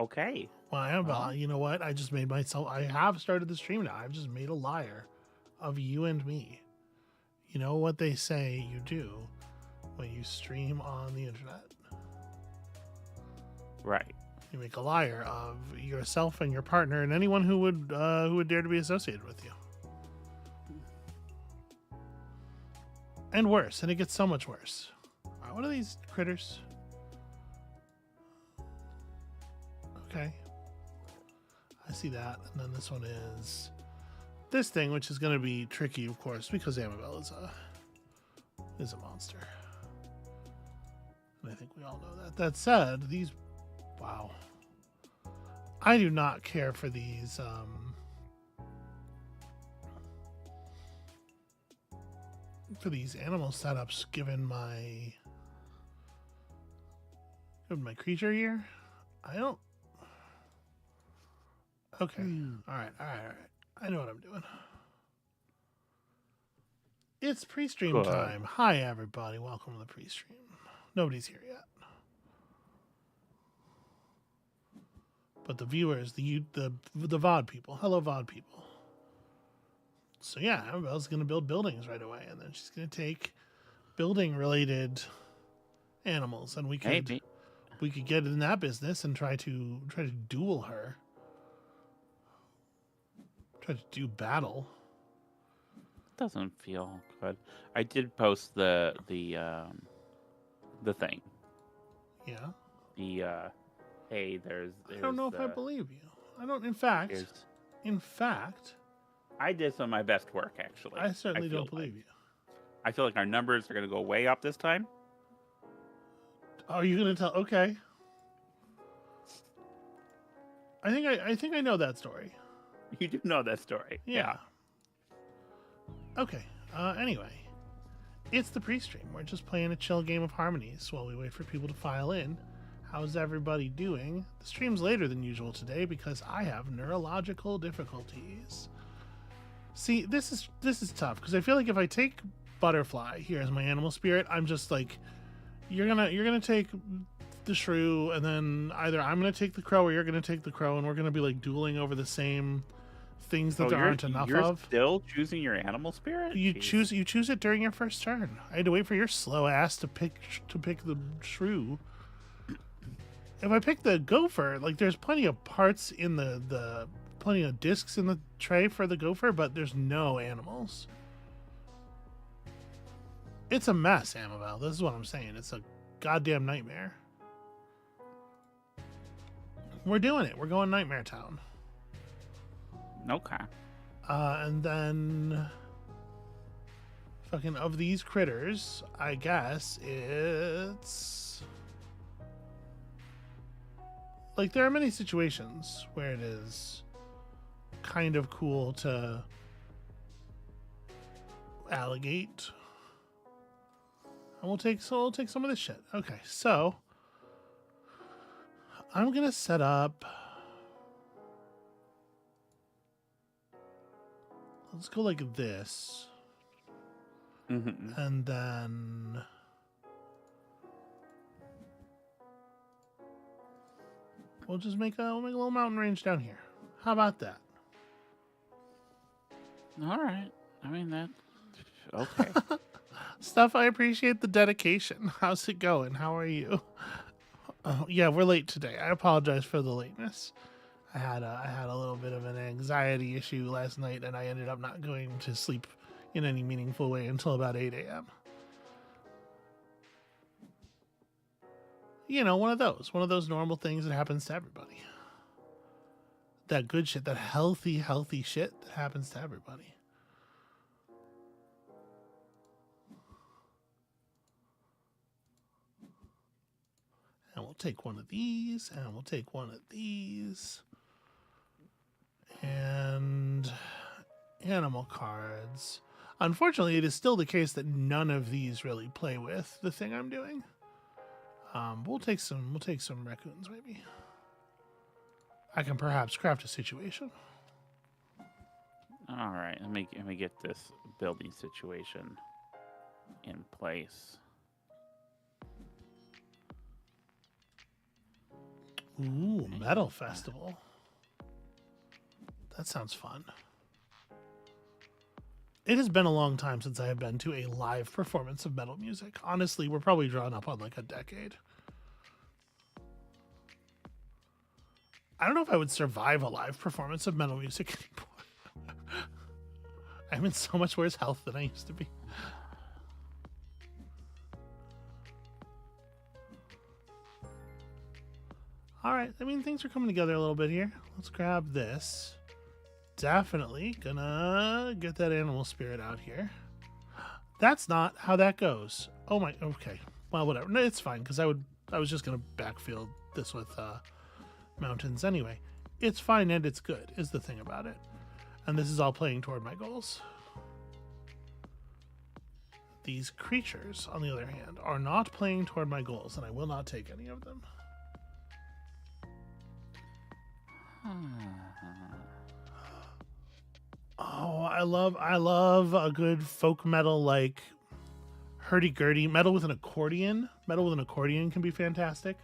Okay. Well, Amabel, Well, you know what? I just made myself. I have started the stream now. I've just made a liar of you and me. You know what they say you do when you stream on the internet? right. You make a liar of yourself and your partner and anyone who would dare to be associated with you. And worse, and it gets so much worse. What are these critters? Okay, I see that. And then this one is this thing, which is going to be tricky, of course, because Amabel is a monster. And I think we all know that. That said, these, wow, I do not care for these. For these animal setups, given my creature here, I don't. Okay, all right. I know what I'm doing. It's pre-stream Good. time. Hi, everybody. Welcome to the pre-stream. Nobody's here yet, but the viewers, the VOD people. Hello, VOD people. So yeah, Amabel's going to build buildings right away, and then she's going to take building-related animals, and we could get in that business and try to duel her, try to do battle. Doesn't feel good. I did post the thing. Yeah. The hey, there's I don't know if I believe you. I don't. In fact, I did some of my best work actually. I certainly don't believe you. I feel like our numbers are going to go way up this time. Oh, you're going to tell? Okay. I think I know that story. You do know that story. Yeah. Okay. Anyway, it's the pre-stream. We're just playing a chill game of Harmonies while we wait for people to file in. How's everybody doing? The stream's later than usual today because I have neurological difficulties. See, this is tough because I feel like if I take Butterfly here as my animal spirit, I'm just like, you're gonna take the shrew, and then either I'm gonna take the crow or you're gonna take the crow, and we're gonna be like dueling over the same things that there aren't enough you're of. Still choosing your animal spirit? You choose it during your first turn. I had to wait for your slow ass to pick the shrew. If I pick the gopher, like there's plenty of parts in the plenty of discs in the tray for the gopher, but there's no animals. It's a mess, Amabel. This is what I'm saying. It's a goddamn nightmare. We're doing it. We're going Nightmare Town. Okay. And then fucking of these critters, I guess it's like there are many situations where it is kind of cool to alligate. And we'll take some of this shit. Okay, so I'm gonna set up. Let's go like this, and then we'll just make a little mountain range down here. How about that? All right. I mean that. Okay. Stuff, I appreciate the dedication. How's it going? How are you? Oh, yeah, we're late today. I apologize for the lateness. I had a little bit of an anxiety issue last night, and I ended up not going to sleep in any meaningful way until about 8 a.m. You know, one of those normal things that happens to everybody. That good shit, that healthy shit that happens to everybody. And we'll take one of these, and we'll take one of these. And animal cards. Unfortunately, it is still the case that none of these really play with the thing I'm doing. We'll take some raccoons, maybe. I can perhaps craft a situation. All right. Let me get this building situation in place. Ooh, metal festival. That sounds fun. It has been a long time since I have been to a live performance of metal music. Honestly, we're probably drawn up on like a decade. I don't know if I would survive a live performance of metal music anymore. I'm in so much worse health than I used to be. All right, I mean, things are coming together a little bit here. Let's grab this. Definitely gonna get that animal spirit out here. That's not how that goes. Oh my, okay. Well, whatever. No, it's fine, because I was just gonna backfield this with mountains anyway. It's fine and it's good, is the thing about it. And this is all playing toward my goals. These creatures, on the other hand, are not playing toward my goals, and I will not take any of them. Oh, I love a good folk metal like hurdy-gurdy metal with an accordion. Metal with an accordion can be fantastic.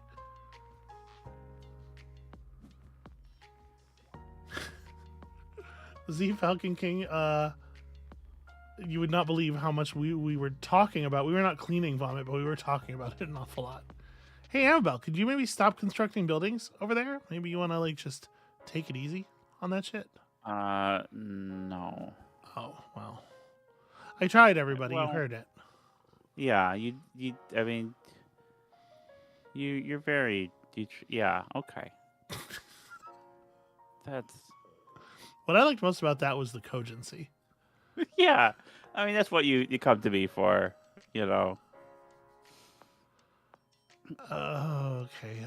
Z Falcon King, you would not believe how much we were talking about. We were not cleaning vomit, but we were talking about it an awful lot. Hey, Amabel, could you maybe stop constructing buildings over there? Maybe you want to like just take it easy on that shit? No. Oh, well. I tried, everybody. Well, you heard it. Yeah, I mean, you're very, yeah, okay. That's... What I liked most about that was the cogency. Yeah, I mean, that's what you come to me for, you know. Okay,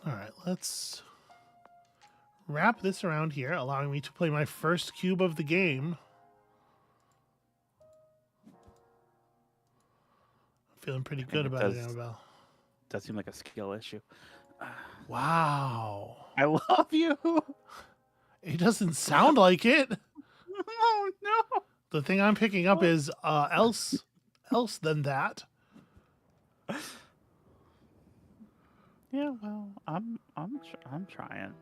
Alright, let's wrap this around here, allowing me to play my first cube of the game. Feeling pretty good about it, Amabel. Does seem like a skill issue. Wow. I love you. It doesn't sound like it. Oh no. The thing I'm picking up is else than that. Yeah, well, I'm trying.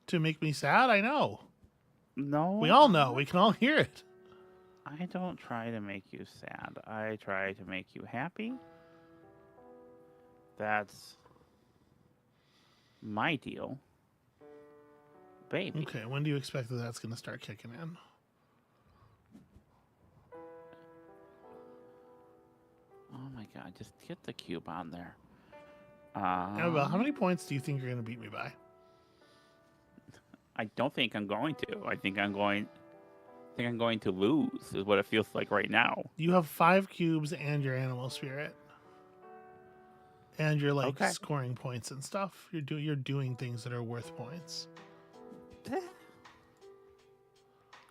To make me sad, I know. No. We all know. We can all hear it. I don't try to make you sad. I try to make you happy. That's my deal. Baby. Okay, when do you expect that that's going to start kicking in? Oh my god, just get the cube on there. Amabel, how many points do you think you're going to beat me by? I don't think I'm going to. I think I'm going to lose, is what it feels like right now. You have 5 cubes and your animal spirit. And you're like scoring points and stuff. You're doing things that are worth points.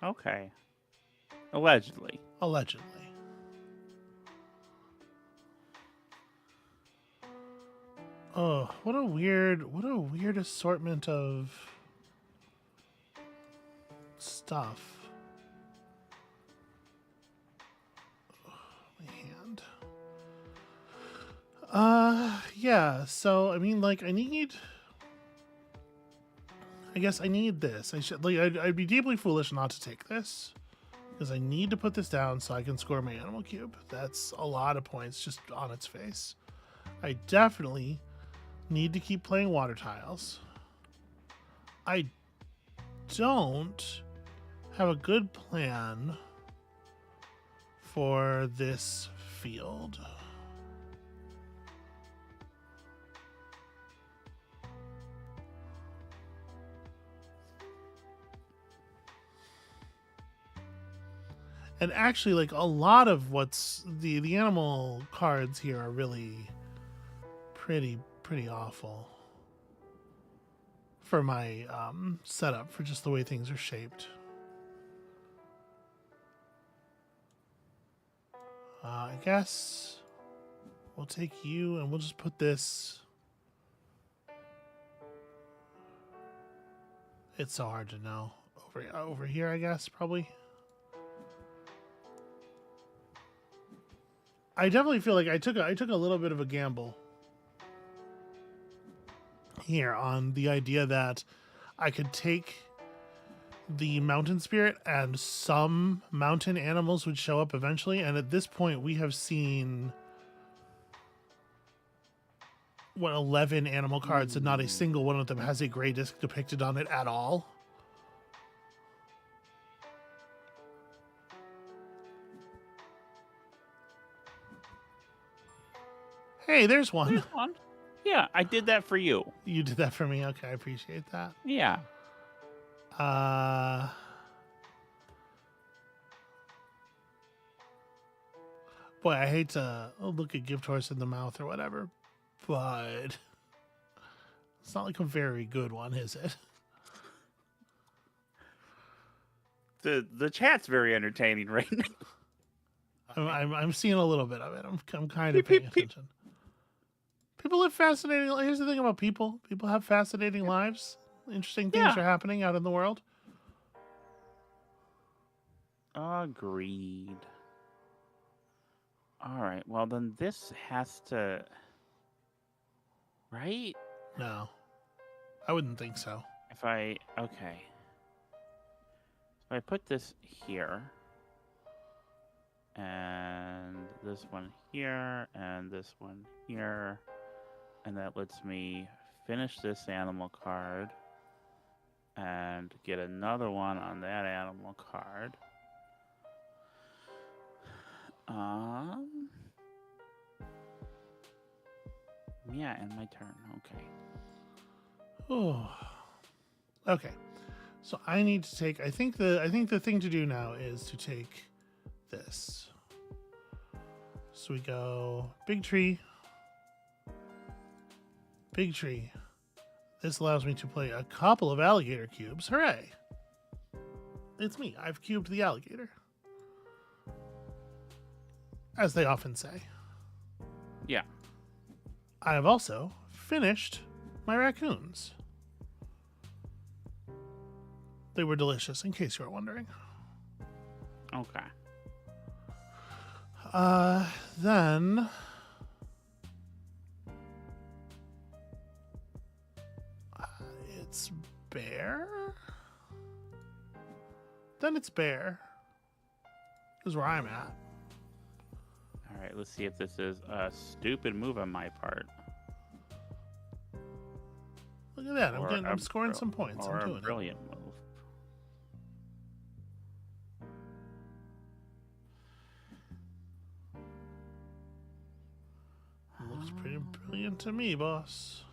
Okay. Allegedly. Allegedly. Oh, what a weird assortment of stuff. My hand. Yeah, so I mean, like, I guess I need this. I'd be deeply foolish not to take this, because I need to put this down so I can score my animal cube. That's a lot of points just on its face. I definitely need to keep playing water tiles. I don't have a good plan for this field. And actually, like, a lot of what's the animal cards here are really pretty awful for my setup, for just the way things are shaped. I guess we'll take you and we'll just put this. It's so hard to know. Over here, I guess, probably. I definitely feel like I took a little bit of a gamble here on the idea that I could take the mountain spirit and some mountain animals would show up eventually. And at this point, we have seen 11 animal cards, and not a single one of them has a gray disc depicted on it at all. Hey, there's one. There's one. Yeah, I did that for you. You did that for me. Okay, I appreciate that. Yeah. Boy, I hate to look a gift horse in the mouth or whatever, but it's not like a very good one, is it? The chat's very entertaining right now. I'm seeing a little bit of it. I'm kind of paying attention. People live fascinating. Here's the thing about people. People have fascinating lives. Interesting things are happening out in the world. Agreed. All right. Well, then this has to... Right? No. I wouldn't think so. Okay. If I put this here, and this one here, and this one here, and that lets me finish this animal card and get another one on that animal card. Yeah, and my turn. Okay. Oh. Okay. So I need to take. I think the thing to do now is to take this. So we go big tree. Big tree. This allows me to play a couple of alligator cubes. Hooray! It's me. I've cubed the alligator. As they often say. Yeah. I have also finished my raccoons. They were delicious, in case you were wondering. Okay. Then... it's bear? Then it's bear. Is where I'm at. All right, let's see if this is a stupid move on my part. Look at that. I'm scoring some points. Or I'm doing a brilliant move. Looks pretty brilliant to me, boss.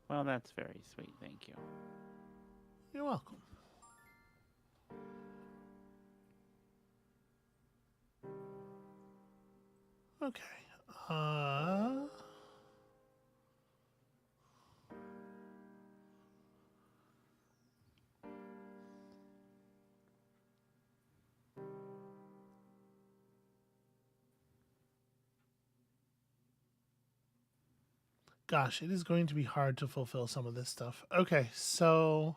Well, that's very sweet. Thank you. You're welcome. Okay. Gosh, it is going to be hard to fulfill some of this stuff. Okay, so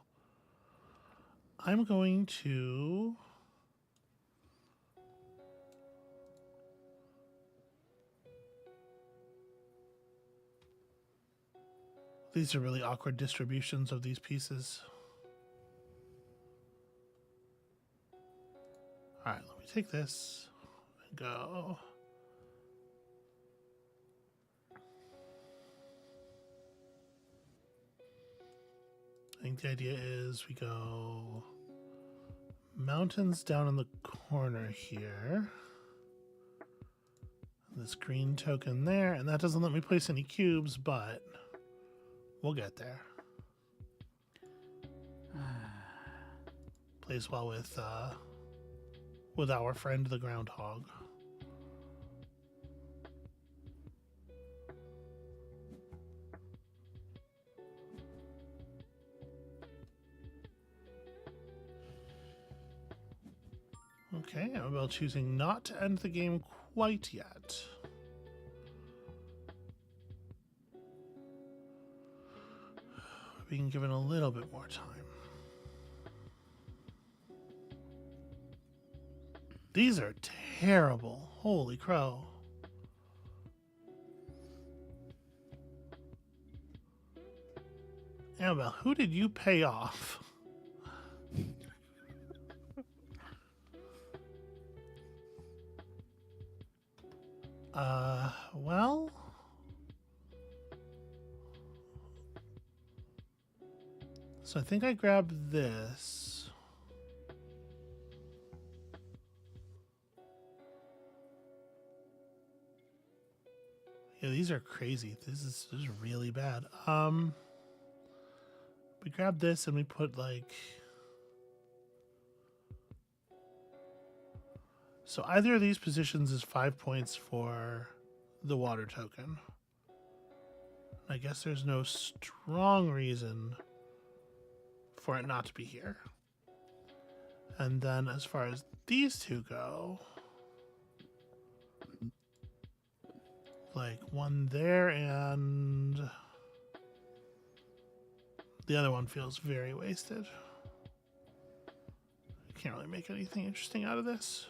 I'm going to... These are really awkward distributions of these pieces. All right, let me take this and go. I think the idea is we go mountains down in the corner here. This green token there, and that doesn't let me place any cubes, but we'll get there. Plays well with our friend the groundhog. Okay, Amabel choosing not to end the game quite yet. Being given a little bit more time. These are terrible. Holy crow. Amabel, who did you pay off? Well... So I think I grabbed this. Yeah, these are crazy. This is really bad. We grab this and we put like... So either of these positions is 5 points for the water token. I guess there's no strong reason for it not to be here. And then as far as these two go, like one there and the other one feels very wasted. I can't really make anything interesting out of this.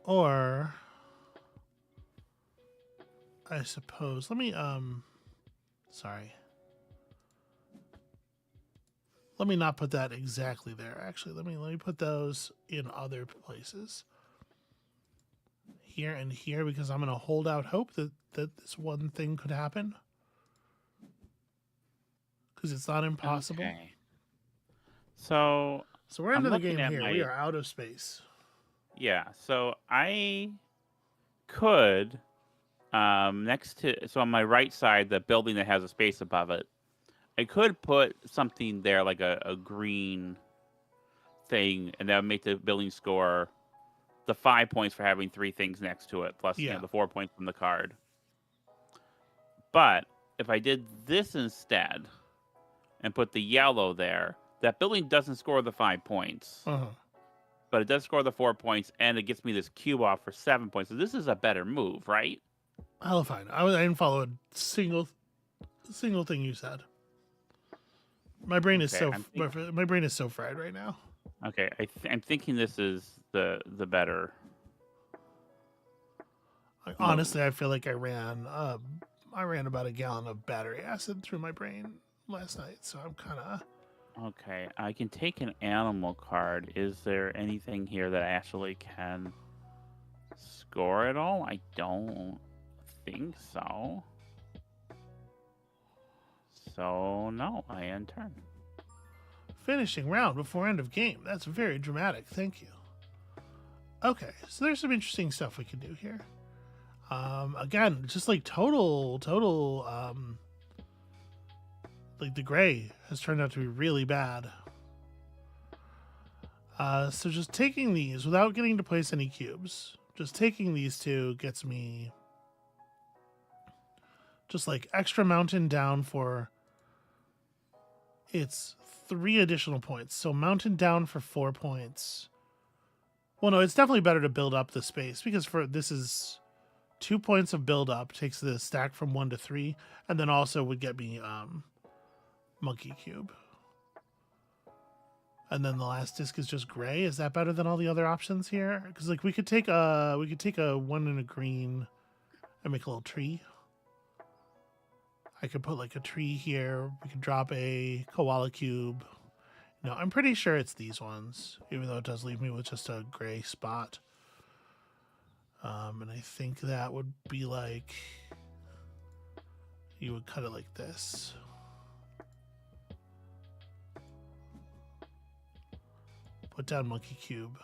Or I suppose, let me, sorry. Let me not put that exactly there. Actually, let me put those in other places. Here and here, because I'm going to hold out hope that this one thing could happen. Because it's not impossible. Okay. So we're into the game looking at here. We are out of space. Yeah, so I could, next to, so on my right side, the building that has a space above it, I could put something there like a green thing, and that would make the building score the 5 points for having 3 things next to it, plus the 4 points from the card. But if I did this instead and put the yellow there, that building doesn't score the 5 points. But it does score the 4 points, and it gets me this cube off for 7 points. So this is a better move, right? Hell fine. I didn't follow a single thing you said. My brain is my brain is so fried right now. Okay, I'm thinking this is the better. Honestly, I feel like I ran about a gallon of battery acid through my brain last night, so I'm kind of... Okay, I can take an animal card. Is there anything here that actually can score at all? I don't think so. So, no, I end turn. Finishing round before end of game. That's very dramatic. Thank you. Okay, so there's some interesting stuff we can do here. Again, just like total, like the gray has turned out to be really bad. So just taking these without getting to place any cubes, just taking these two gets me just like extra mountain down for it's 3 additional points. So mountain down for 4 points. Well, no, it's definitely better to build up the space because this is 2 points of build up, takes the stack from 1 to 3, and then also would get me monkey cube. And then the last disc is just gray. Is that better than all the other options here? Because like we could take a 1 and a green and make a little tree. I could put like a tree here. We could drop a koala cube. No, I'm pretty sure it's these ones, even though it does leave me with just a gray spot. And I think that would be like, you would cut it like this. Put down monkey cube.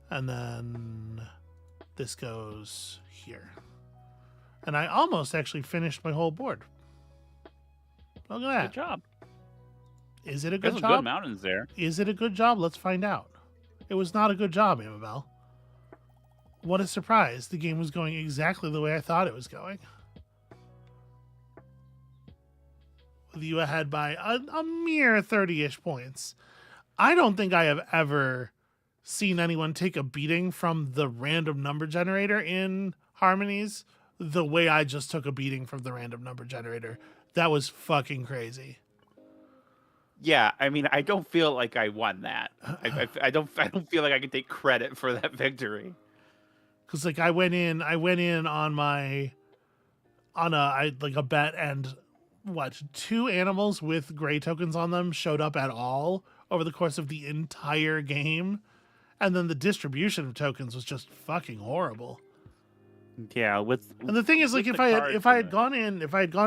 And then this goes here. And I almost actually finished my whole board. Look at that. Good job. Is it a good There's job? some good mountains there. Is it a good job? Let's find out. It was not a good job, Amabel. What a surprise. The game was going exactly the way I thought it was going. With you ahead by a mere 30-ish points. I don't think I have ever seen anyone take a beating from the random number generator in Harmonies the way I just took a beating from the random number generator. That was fucking crazy. Yeah, I mean, I don't feel like I won that. I don't feel like I can take credit for that victory. Because like I went in on a bet, and what, 2 animals with gray tokens on them showed up at all over the course of the entire game, and then the distribution of tokens was just fucking horrible. Yeah, And the thing is, like, with if the I cards had gone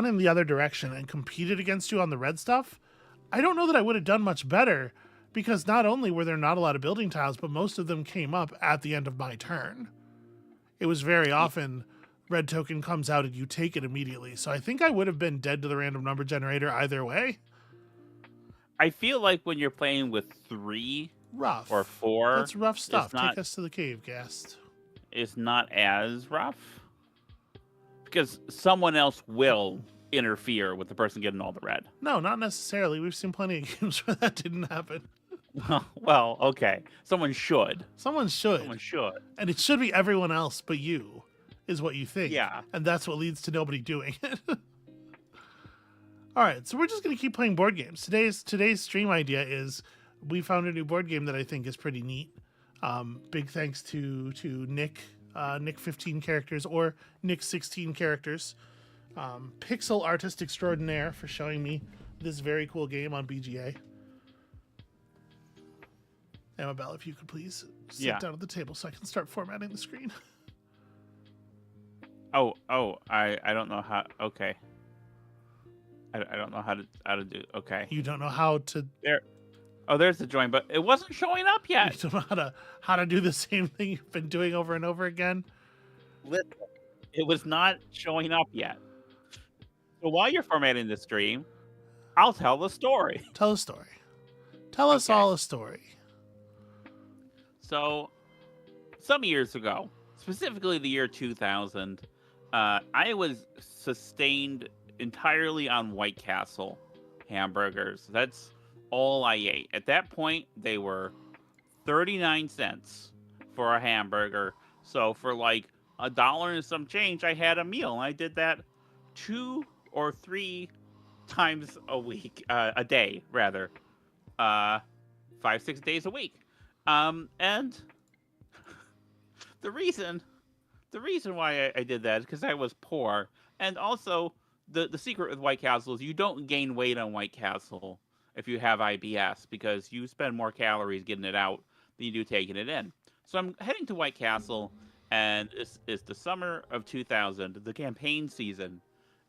in the other direction and competed against you on the red stuff, I don't know that I would have done much better, because not only were there not a lot of building tiles, but most of them came up at the end of my turn. It was very often red token comes out and you take it immediately. So I think I would have been dead to the random number generator either way. I feel like when you're playing with 3 Rough. or 4, That's rough stuff. It's not, Take us to the cave, guest. It's not as rough because someone else will interfere with the person getting all the red. No, not necessarily. We've seen plenty of games where that didn't happen. Well, okay. Someone should. Someone should. Someone should. And it should be everyone else but you, is what you think. Yeah. And that's what leads to nobody doing it. All right, so we're just going to keep playing board games. Today's stream idea is we found a new board game that I think is pretty neat. Big thanks to Nick, Nick 15 characters, or Nick 16 characters, pixel artist extraordinaire, for showing me this very cool game on BGA. Amabel, if you could please sit down at the table so I can start formatting the screen. I don't know how. Okay. I don't know how to do. Okay. You don't know how to. There. Oh, there's the join, but it wasn't showing up yet. You don't know how to do the same thing you've been doing over and over again. Listen, it was not showing up yet. So while you're formatting the stream, I'll tell the story. Tell a story. Tell us all a story. So, some years ago, specifically the year 2000, I was sustained entirely on White Castle hamburgers. That's all I ate. At that point, they were 39 cents for a hamburger. So for like $1 and some change, I had a meal. I did that 2 or 3 times a week, a day rather, 5-6 days a week. And the reason why I did that is because I was poor, and also the secret with White Castle is you don't gain weight on White Castle if you have IBS, because you spend more calories getting it out than you do taking it in. So I'm heading to White Castle, and it's the summer of 2000, the campaign season,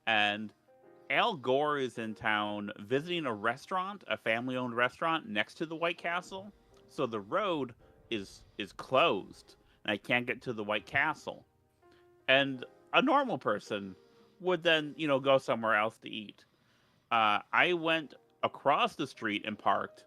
and Al Gore is in town visiting a restaurant, a family-owned restaurant next to the White Castle. So the road is closed, and I can't get to the White Castle. And a normal person would then, go somewhere else to eat. I went across the street and parked,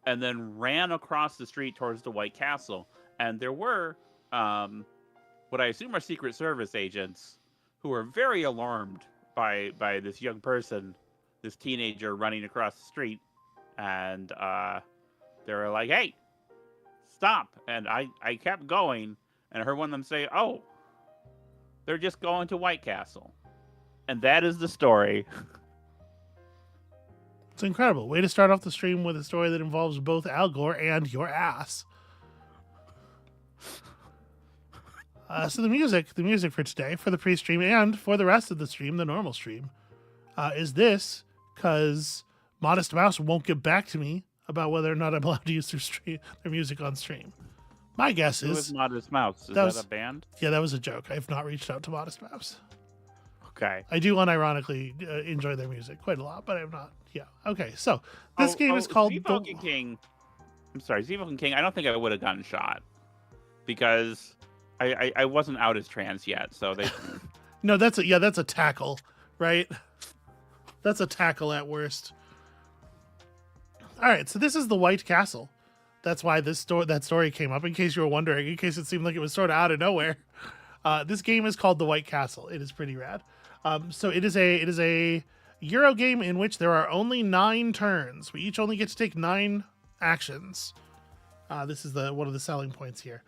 and then ran across the street towards the White Castle. And there were what I assume are Secret Service agents who were very alarmed by this young person, this teenager running across the street. And they were like, "Hey, stop." And I kept going, and I heard one of them say, "Oh, they're just going to White Castle." And that is the story. It's incredible. Way to start off the stream with a story that involves both Al Gore and your ass. So the music for today, for the pre-stream and for the rest of the stream, the normal stream, is this, because Modest Mouse won't get back to me about whether or not I'm allowed to use their music on stream. My guess is... Who is Modest Mouse? Is that a band? Yeah, that was a joke. I have not reached out to Modest Mouse. Okay. I do unironically enjoy their music quite a lot, but I have not. Yeah. Okay, so this game is called... Zeevoken King. I'm sorry, Zeevoken King, I don't think I would have gotten shot, because I wasn't out as trans yet, so they... No, that's a tackle, right? That's a tackle at worst. All right, so this is the White Castle. That's why that story came up, in case you were wondering, in case it seemed like it was sort of out of nowhere. This game is called the White Castle. It is pretty rad. So it is a Euro game in which there are only 9 turns. We each only get to take 9 actions. This is one of the selling points here.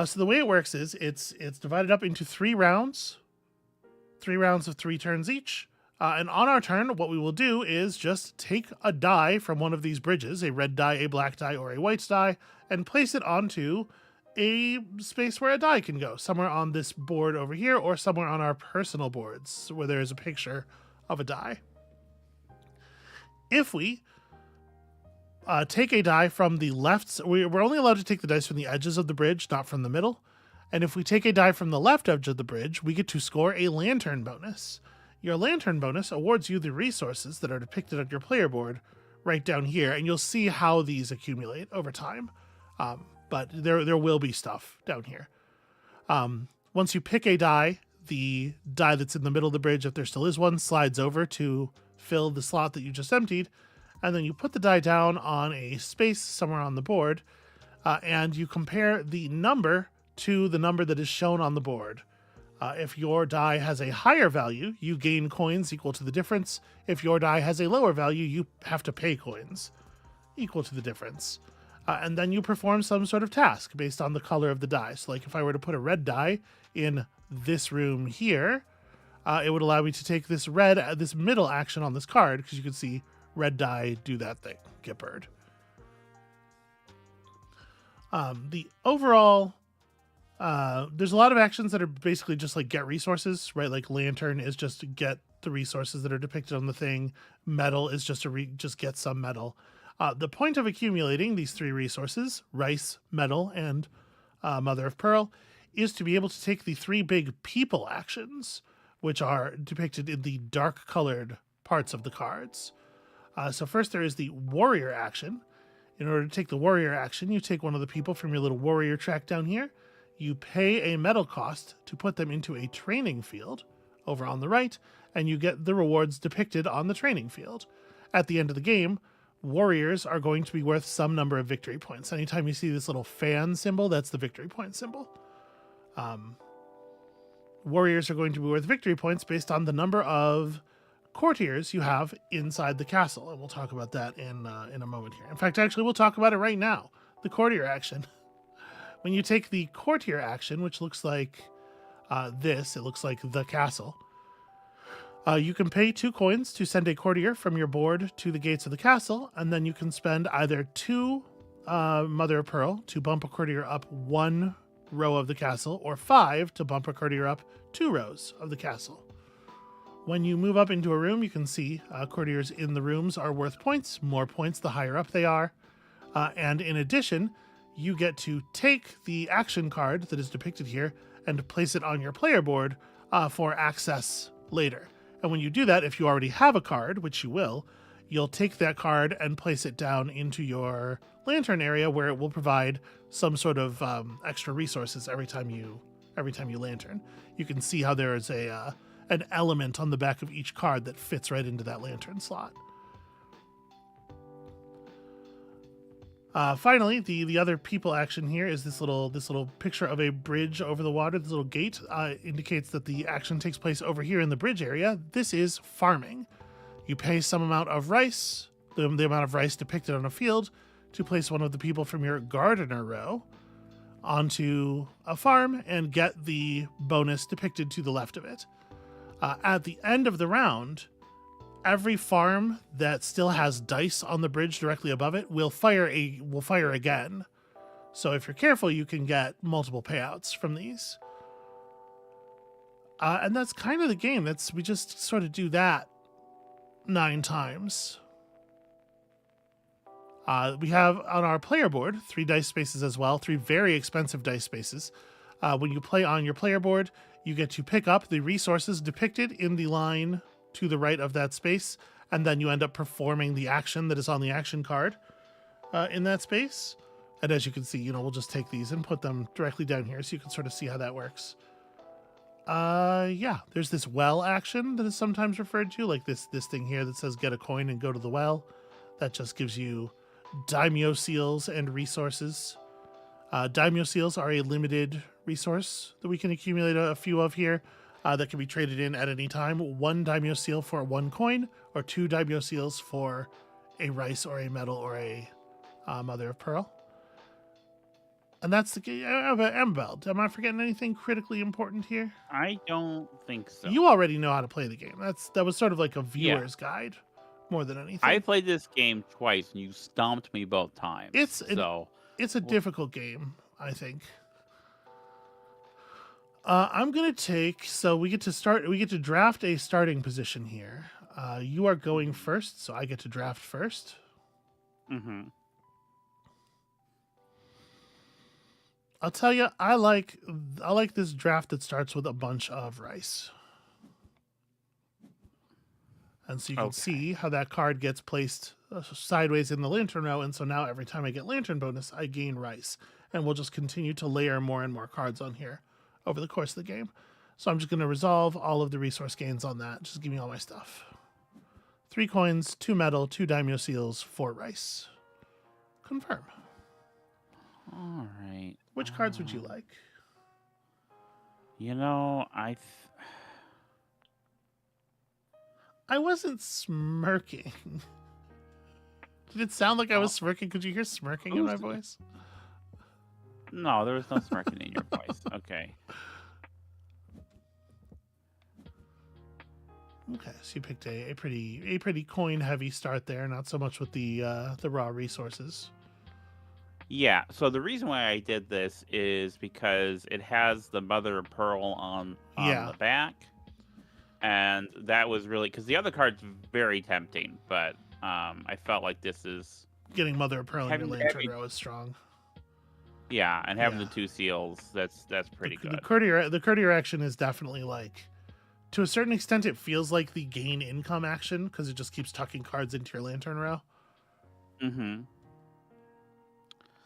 So the way it works is it's divided up into 3 rounds. 3 rounds of 3 turns each. And on our turn, what we will do is just take a die from one of these bridges, a red die, a black die, or a white die, and place it onto a space where a die can go, somewhere on this board over here, or somewhere on our personal boards where there is a picture of a die. If we take a die from the left, we're only allowed to take the dice from the edges of the bridge, not from the middle. And if we take a die from the left edge of the bridge, we get to score a lantern bonus. Your lantern bonus awards you the resources that are depicted on your player board right down here, and you'll see how these accumulate over time. But there will be stuff down here. Once you pick a die, the die that's in the middle of the bridge, if there still is one, slides over to fill the slot that you just emptied, and then you put the die down on a space somewhere on the board, and you compare the number to the number that is shown on the board. If your die has a higher value, you gain coins equal to the difference. If your die has a lower value, you have to pay coins equal to the difference. And then you perform some sort of task based on the color of the die. So like if I were to put a red die in this room here, it would allow me to take this middle action on this card, because you can see red die, do that thing, get bird. The overall, there's a lot of actions that are basically just like get resources, right? Like lantern is just to get the resources that are depicted on the thing. Metal is just to just get some metal. The point of accumulating these three resources, rice, metal, and mother of pearl, is to be able to take the three big people actions, which are depicted in the dark colored parts of the cards. So first there is the warrior action. In order to take the warrior action, you take one of the people from your little warrior track down here. You pay a metal cost to put them into a training field over on the right, and you get the rewards depicted on the training field. At the end of the game, warriors are going to be worth some number of victory points. Anytime you see this little fan symbol, that's the victory point symbol. Warriors are going to be worth victory points based on the number of courtiers you have inside the castle, and we'll talk about that in a moment here. In fact, actually, we'll talk about it right now. The courtier action. When you take the courtier action, which looks like this, it looks like the castle. You can pay 2 coins to send a courtier from your board to the gates of the castle, and then you can spend either 2 mother of pearl to bump a courtier up 1 row of the castle, or 5 to bump a courtier up 2 rows of the castle. When you move up into a room, you can see courtiers in the rooms are worth points. More points the higher up they are. And in addition, you get to take the action card that is depicted here and place it on your player board for access later. And when you do that, if you already have a card, which you will, you'll take that card and place it down into your lantern area, where it will provide some sort of extra resources every time you lantern. You can see how there is an element on the back of each card that fits right into that lantern slot. Finally, the other people action here is this little picture of a bridge over the water. This little gate indicates that the action takes place over here in the bridge area. This is farming. You pay some amount of rice, the amount of rice depicted on a field, to place one of the people from your gardener row onto a farm and get the bonus depicted to the left of it. At the end of the round, every farm that still has dice on the bridge directly above it will fire again. So if you're careful, you can get multiple payouts from these. And that's kind of the game. We just sort of do that 9 times. We have on our player board 3 dice spaces as well, 3 very expensive dice spaces. When you play on your player board, you get to pick up the resources depicted in the line to the right of that space, and then you end up performing the action that is on the action card in that space. And as you can see, we'll just take these and put them directly down here so you can sort of see how that works. Yeah, there's this well action that is sometimes referred to, like this thing here that says get a coin and go to the well. That just gives you daimyo seals and resources. Daimyo seals are a limited resource that we can accumulate a few of here that can be traded in at any time. 1 daimyo seal for 1 coin, or 2 daimyo seals for a rice or a metal or a mother of pearl. And that's the Amabel. Am I forgetting anything critically important here? I don't think so. You already know how to play the game. That was sort of like a Yeah. viewer's guide more than anything. I played this game twice, and you stomped me both times. It's a difficult game, I think. I'm gonna take. So we get to draft a starting position here. You are going first, so I get to draft first. Mm-hmm. I'll tell you, I like this draft that starts with a bunch of rice. And so you can see how that card gets placed sideways in the lantern row, and so now every time I get lantern bonus, I gain rice. And we'll just continue to layer more and more cards on here over the course of the game. So I'm just going to resolve all of the resource gains on that. Just give me all my stuff. 3 coins, 2 metal, 2 daimyo seals, 4 rice. Confirm. All right. Which cards would you like? You know, I wasn't smirking. Did it sound like I was smirking? Could you hear smirking in my voice? No, there was no smirking in your voice. Okay. Okay, so you picked a pretty coin heavy start there, not so much with the raw resources. Yeah, so the reason why I did this is because it has the mother of pearl on the back. And that was really, because the other card's very tempting, but I felt like this is... Getting mother of pearl in your lantern row is strong. Yeah, and having the 2 seals, that's pretty good. The courtier action is definitely like, to a certain extent, it feels like the gain income action, because it just keeps tucking cards into your lantern row. Mm-hmm.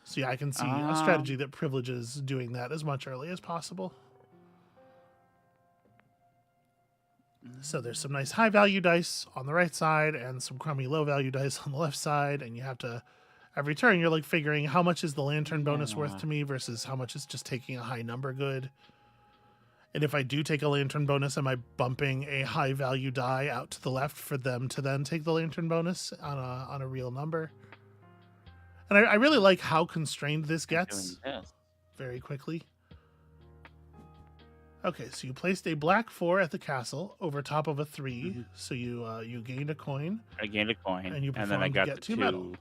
So yeah, I can see a strategy that privileges doing that as much early as possible. So there's some nice high value dice on the right side and some crummy low value dice on the left side. And you have to, every turn, you're like figuring how much is the lantern bonus worth to me versus how much is just taking a high number good. And if I do take a lantern bonus, am I bumping a high value die out to the left for them to then take the lantern bonus on a real number? And I really like how constrained this gets very quickly. Okay, so you placed a black 4 at the castle over top of a 3, mm-hmm. So you gained a coin. I gained a coin, and then I got to get 2 metal.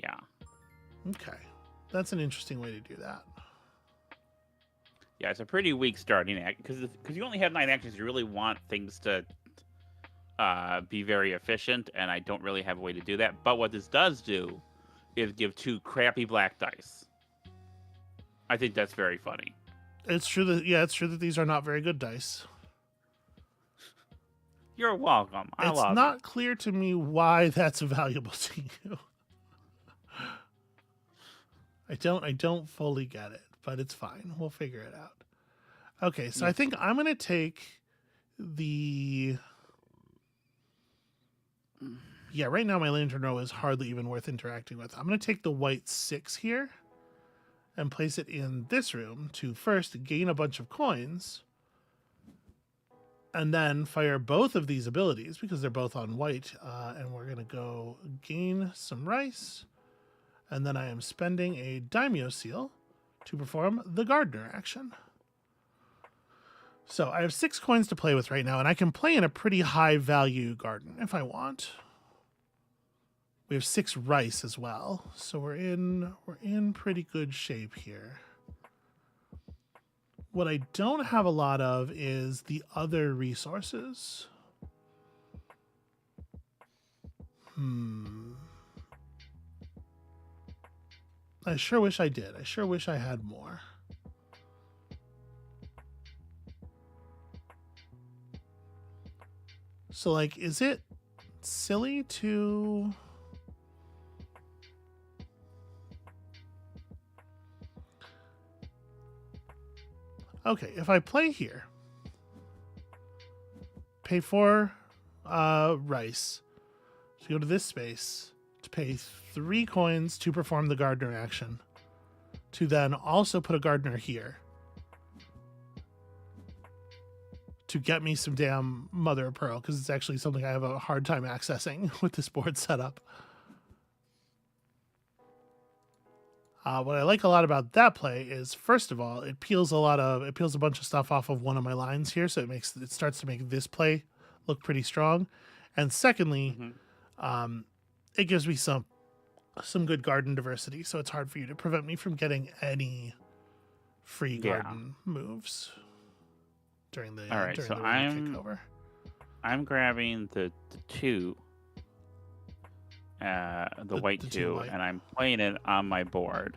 Yeah. Okay, that's an interesting way to do that. Yeah, it's a pretty weak starting act because you only have 9 actions. You really want things to be very efficient, and I don't really have a way to do that. But what this does do is give 2 crappy black dice. I think that's very funny. It's true that these are not very good dice. You're welcome. It's not clear to me why that's valuable to you. I don't fully get it, but it's fine. We'll figure it out. Okay, so I think I'm going to take the... Yeah, right now my lantern row is hardly even worth interacting with. I'm going to take the white 6 here and place it in this room to first gain a bunch of coins and then fire both of these abilities because they're both on white. And we're going to go gain some rice. And then I am spending a daimyo seal to perform the gardener action. So I have 6 coins to play with right now, and I can play in a pretty high value garden if I want. We have 6 rice as well, so we're in pretty good shape here. What I don't have a lot of is the other resources. I sure wish I did. I sure wish I had more. So, like, is it silly to... Okay, if I play here, pay 4 rice, so go to this space to pay 3 coins to perform the gardener action, to then also put a gardener here to get me some damn mother of pearl, because it's actually something I have a hard time accessing with this board setup. What I like a lot about that play is, first of all, it peels a bunch of stuff off of one of my lines here, so it starts to make this play look pretty strong. And secondly, Hmm. it gives me some good garden diversity, so it's hard for you to prevent me from getting any free Yeah. garden moves during the All right. So rainy kickover. I'm grabbing the two, the white The two two, white. and I'm playing it on my board,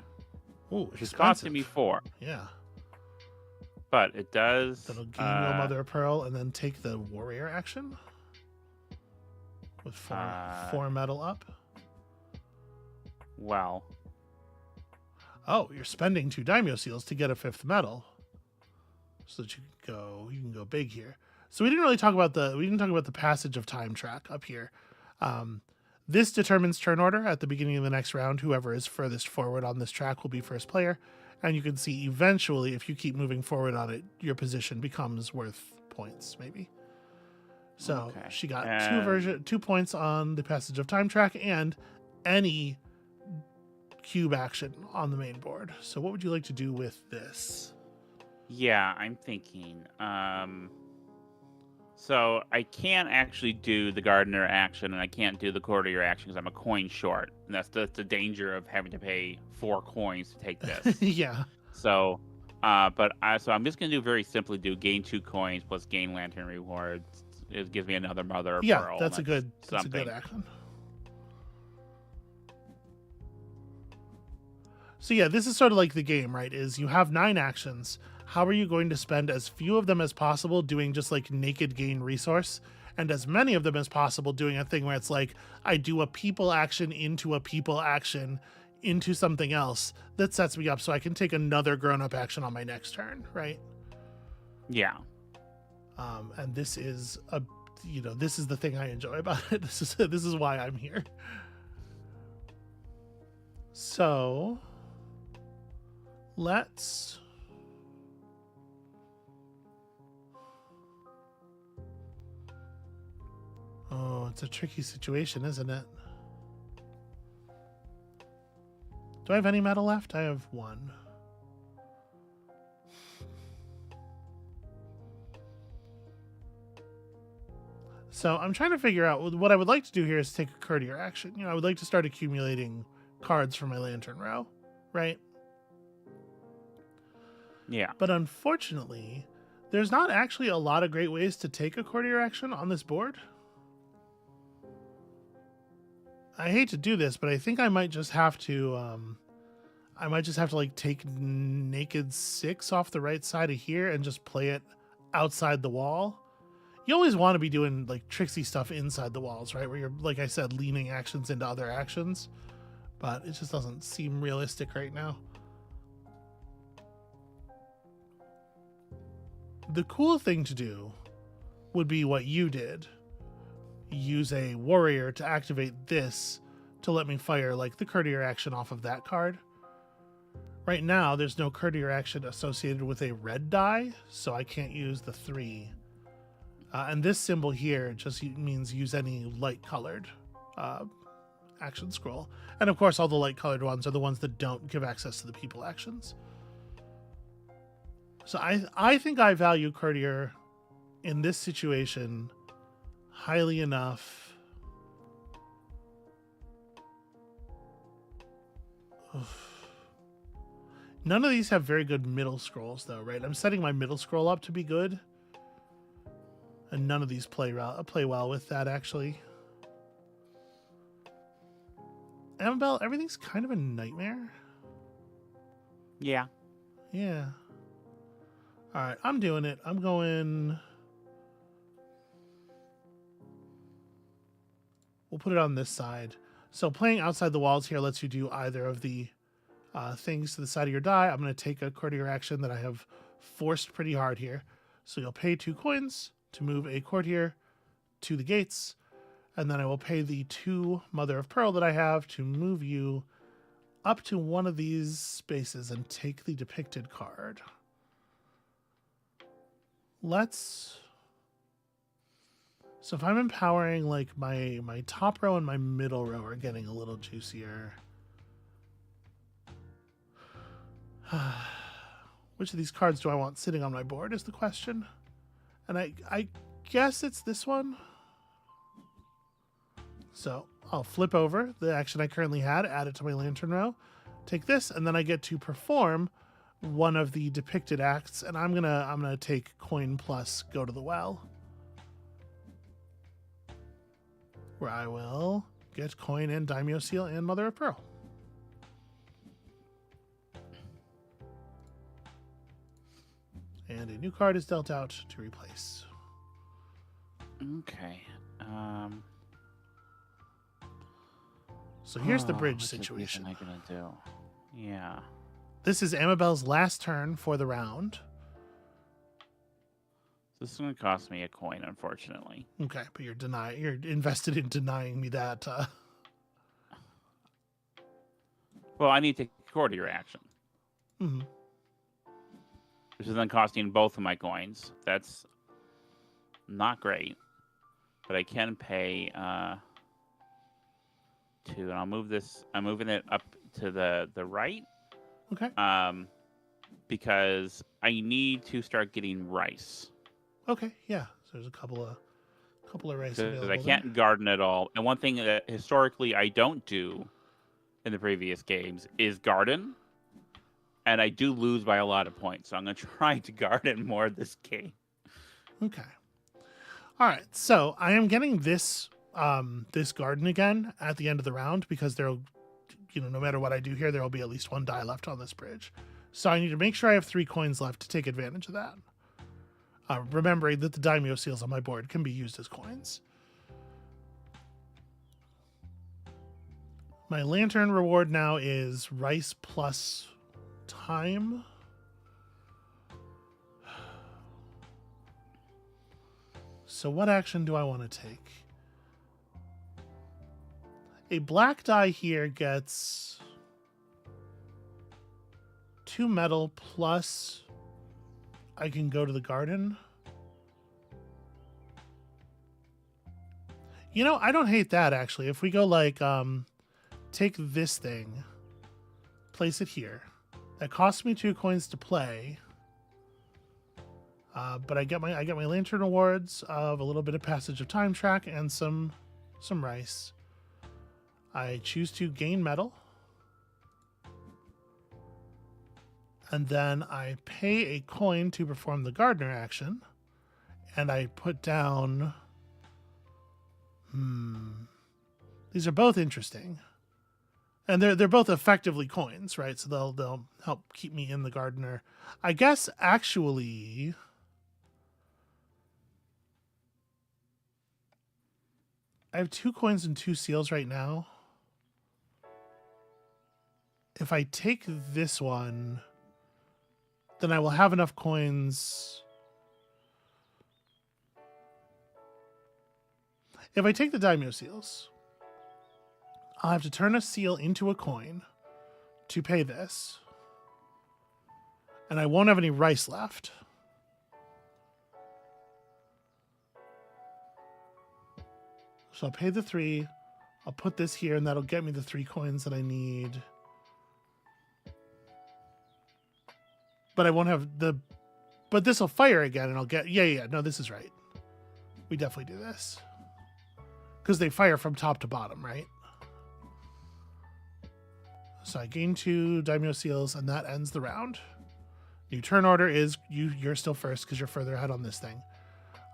Ooh, which is expensive. costing me 4, Yeah. but it does. That'll gain your Mother of Pearl and then take the warrior action with four metal up. Well, Oh, you're spending 2 daimyo seals to get a 5th metal, so that you can go big here. So we didn't talk about the passage of time track up here. This determines turn order at the beginning of the next round. Whoever is furthest forward on this track will be first player, and you can see eventually if you keep moving forward on it, your position becomes worth points maybe. So okay. she got And 2 points on the passage of time track and any cube action on the main board. So what would you like to do with this? yeah, I'm thinking. So I can't actually do the gardener action, and I can't do the courtier action because I'm a coin short, and that's the danger of having to pay 4 coins to take this. Yeah. So, so I'm just gonna very simply gain 2 coins plus gain lantern rewards. It gives me another mother of pearl. That's a good something. action. So yeah, this is sort of like the game, right? Is you have 9 actions. How are you going to spend as few of them as possible doing just like naked gain resource, and as many of them as possible doing a thing where it's like I do a people action into something else that sets me up so I can take another grown-up action on my next turn, right? Yeah. And this is the thing I enjoy about it. This is why I'm here. So let's Oh, it's a tricky situation, isn't it? Do I have any metal left? I have 1. So I'm trying to figure out what I would like to do here is take a courtier action. I would like to start accumulating cards for my lantern row, right? Yeah. But unfortunately, there's not actually a lot of great ways to take a courtier action on this board. I hate to do this, but I think I might just have to like take naked 6 off the right side of here and just play it outside the wall. You always want to be doing like tricksy stuff inside the walls, right? Where you're, like I said, leaning actions into other actions, but it just doesn't seem realistic right now. The cool thing to do would be what you did. Use a warrior to activate this to let me fire like the courtier action off of that card. Right now, there's no courtier action associated with a red die, so I can't use the 3. And this symbol here just means use any light-colored action scroll. And of course, all the light-colored ones are the ones that don't give access to the people actions. So I think I value courtier in this situation highly enough. Oof. None of these have very good middle scrolls, though, right? I'm setting my middle scroll up to be good, and none of these play well with that, actually. Amabel, everything's kind of a nightmare. Yeah. Yeah. All right, I'm doing it. I'm going... We'll put it on this side. So playing outside the walls here lets you do either of the things to the side of your die. I'm going to take a courtier action that I have forced pretty hard here. So you'll pay 2 coins to move a courtier to the gates, and then I will pay the 2 Mother of Pearl that I have to move you up to one of these spaces and take the depicted card. So if I'm empowering, like, my top row and my middle row are getting a little juicier. Which of these cards do I want sitting on my board is the question. And I guess it's this one. So I'll flip over the action I currently had, add it to my lantern row, take this, and then I get to perform one of the depicted acts, and I'm gonna take coin plus go to the well, where I will get coin and daimyo seal and mother of pearl. And a new card is dealt out to replace. Okay. So here's the bridge what's situation. What am I gonna do? Yeah. This is Amabel's last turn for the round. This is gonna cost me a coin, unfortunately. Okay, but you're invested in denying me that. Well, I need to take a quarter reaction. Mm-hmm. Which is then costing both of my coins. That's not great. But I can pay 2, and I'll move this. I'm moving it up to the right. Okay. Because I need to start getting rice. Okay, yeah. So there's a couple of rice available. Because I can't garden at all. And one thing that historically I don't do in the previous games is garden. And I do lose by a lot of points. So I'm going to try to garden more this game. Okay. All right. So I am getting this this garden again at the end of the round because there'll, no matter what I do here, there will be at least one die left on this bridge. So I need to make sure I have 3 coins left to take advantage of that. Remembering that the daimyo seals on my board can be used as coins. My lantern reward now is rice plus time. So what action do I want to take? A black die here gets 2 metal plus I can go to the garden. I don't hate that, actually. If we go like, take this thing, place it here. That costs me 2 coins to play. But I get my lantern awards of a little bit of passage of time track and some rice. I choose to gain metal. And then I pay a coin to perform the gardener action. And I put down... These are both interesting. And they're both effectively coins, right? So they'll help keep me in the gardener. I guess, actually... I have 2 coins and 2 seals right now. If I take this one, then I will have enough coins. If I take the daimyo seals, I'll have to turn a seal into a coin to pay this. And I won't have any rice left. So I'll pay the 3. I'll put this here, and that'll get me the 3 coins that I need. But I won't have the... But this will fire again, and I'll get... Yeah, no, this is right. We definitely do this. Because they fire from top to bottom, right? So I gain 2 daimyo seals, and that ends the round. New turn order is you're still first because you're further ahead on this thing.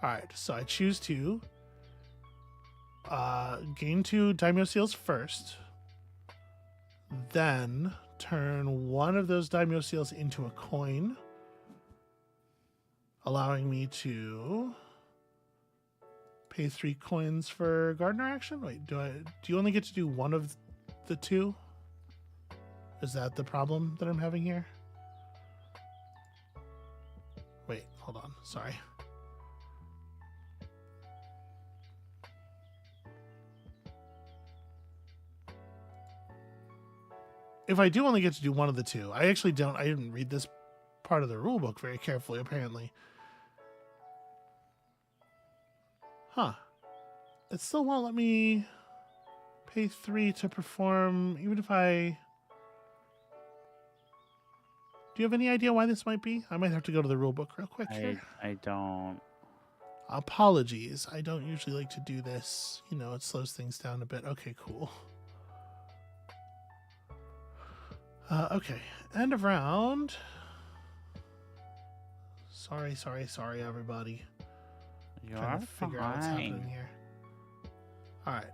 All right, so I choose to gain 2 daimyo seals first. Then turn one of those daimyo seals into a coin, allowing me to pay 3 coins for gardener action. Wait, do you only get to do one of the 2? Is that the problem that I'm having here? Wait, hold on. Sorry. If I do only get to do one of the 2, I didn't read this part of the rule book very carefully, apparently. Huh. It still won't let me pay 3 to perform, even if I... Do you have any idea why this might be? I might have to go to the rule book real quick here. I don't. Apologies. I don't usually like to do this. You know, it slows things down a bit. Okay, cool. Okay. End of round. Sorry, everybody. You're Trying to figure out what's fine. happening here. All right.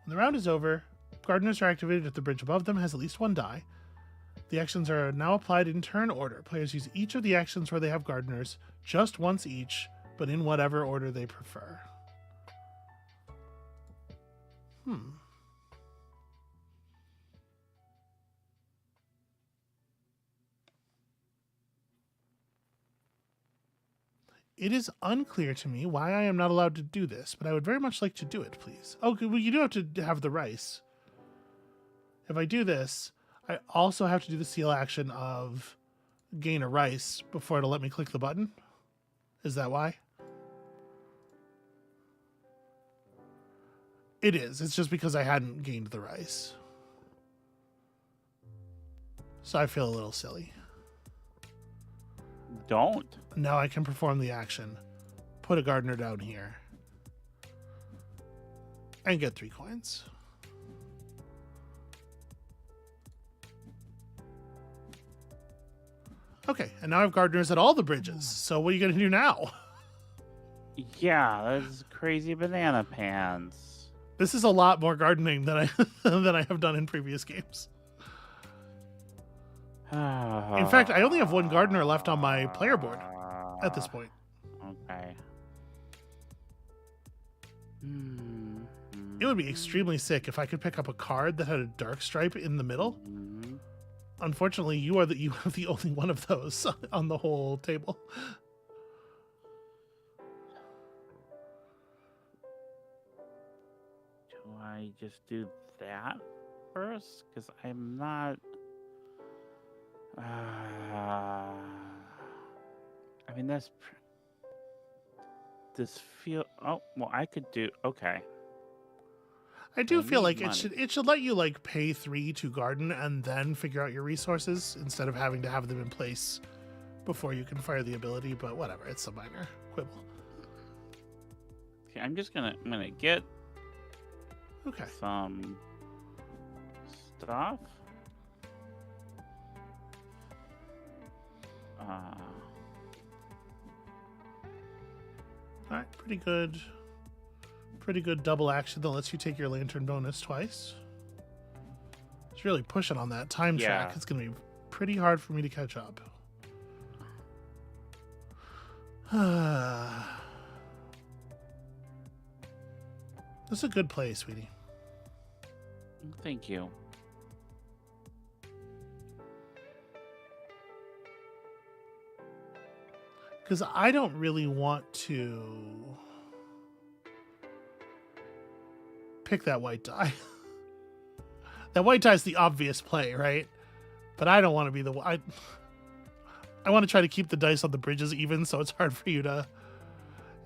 When the round is over, gardeners are activated if the bridge above them has at least one die. The actions are now applied in turn order. Players use each of the actions where they have gardeners just once each, but in whatever order they prefer. It is unclear to me why I am not allowed to do this, but I would very much like to do it, please. Oh, well, you do have to have the rice. If I do this, I also have to do the seal action of gain a rice before it'll let me click the button. Is that why? It is. It's just because I hadn't gained the rice. So I feel a little silly. Don't. Now I can perform the action. Put a gardener down here. And get 3 coins. Okay, and now I have gardeners at all the bridges. So what are you going to do now? Yeah, that's crazy banana pants. This is a lot more gardening than I than I have done in previous games. In fact, I only have 1 gardener left on my player board at this point. Okay. It would be extremely sick if I could pick up a card that had a dark stripe in the middle. Unfortunately, you have the only one of those on the whole table. Do I just do that first? Because I'm not. I mean, this feel. Oh well, I could do. Okay. I do feel like money. it should let you like pay 3 to garden and then figure out your resources instead of having to have them in place before you can fire the ability. But whatever, it's a minor quibble. Okay, I'm gonna get some stuff. All right, pretty good. Pretty good double action that lets you take your lantern bonus twice. It's really pushing on that time track. It's going to be pretty hard for me to catch up. This is a good play, sweetie. Thank you. Because I don't really want to pick that white die. That white die is the obvious play, right? But I don't want to be the one. I want to try to keep the dice on the bridges even, so it's hard for you to.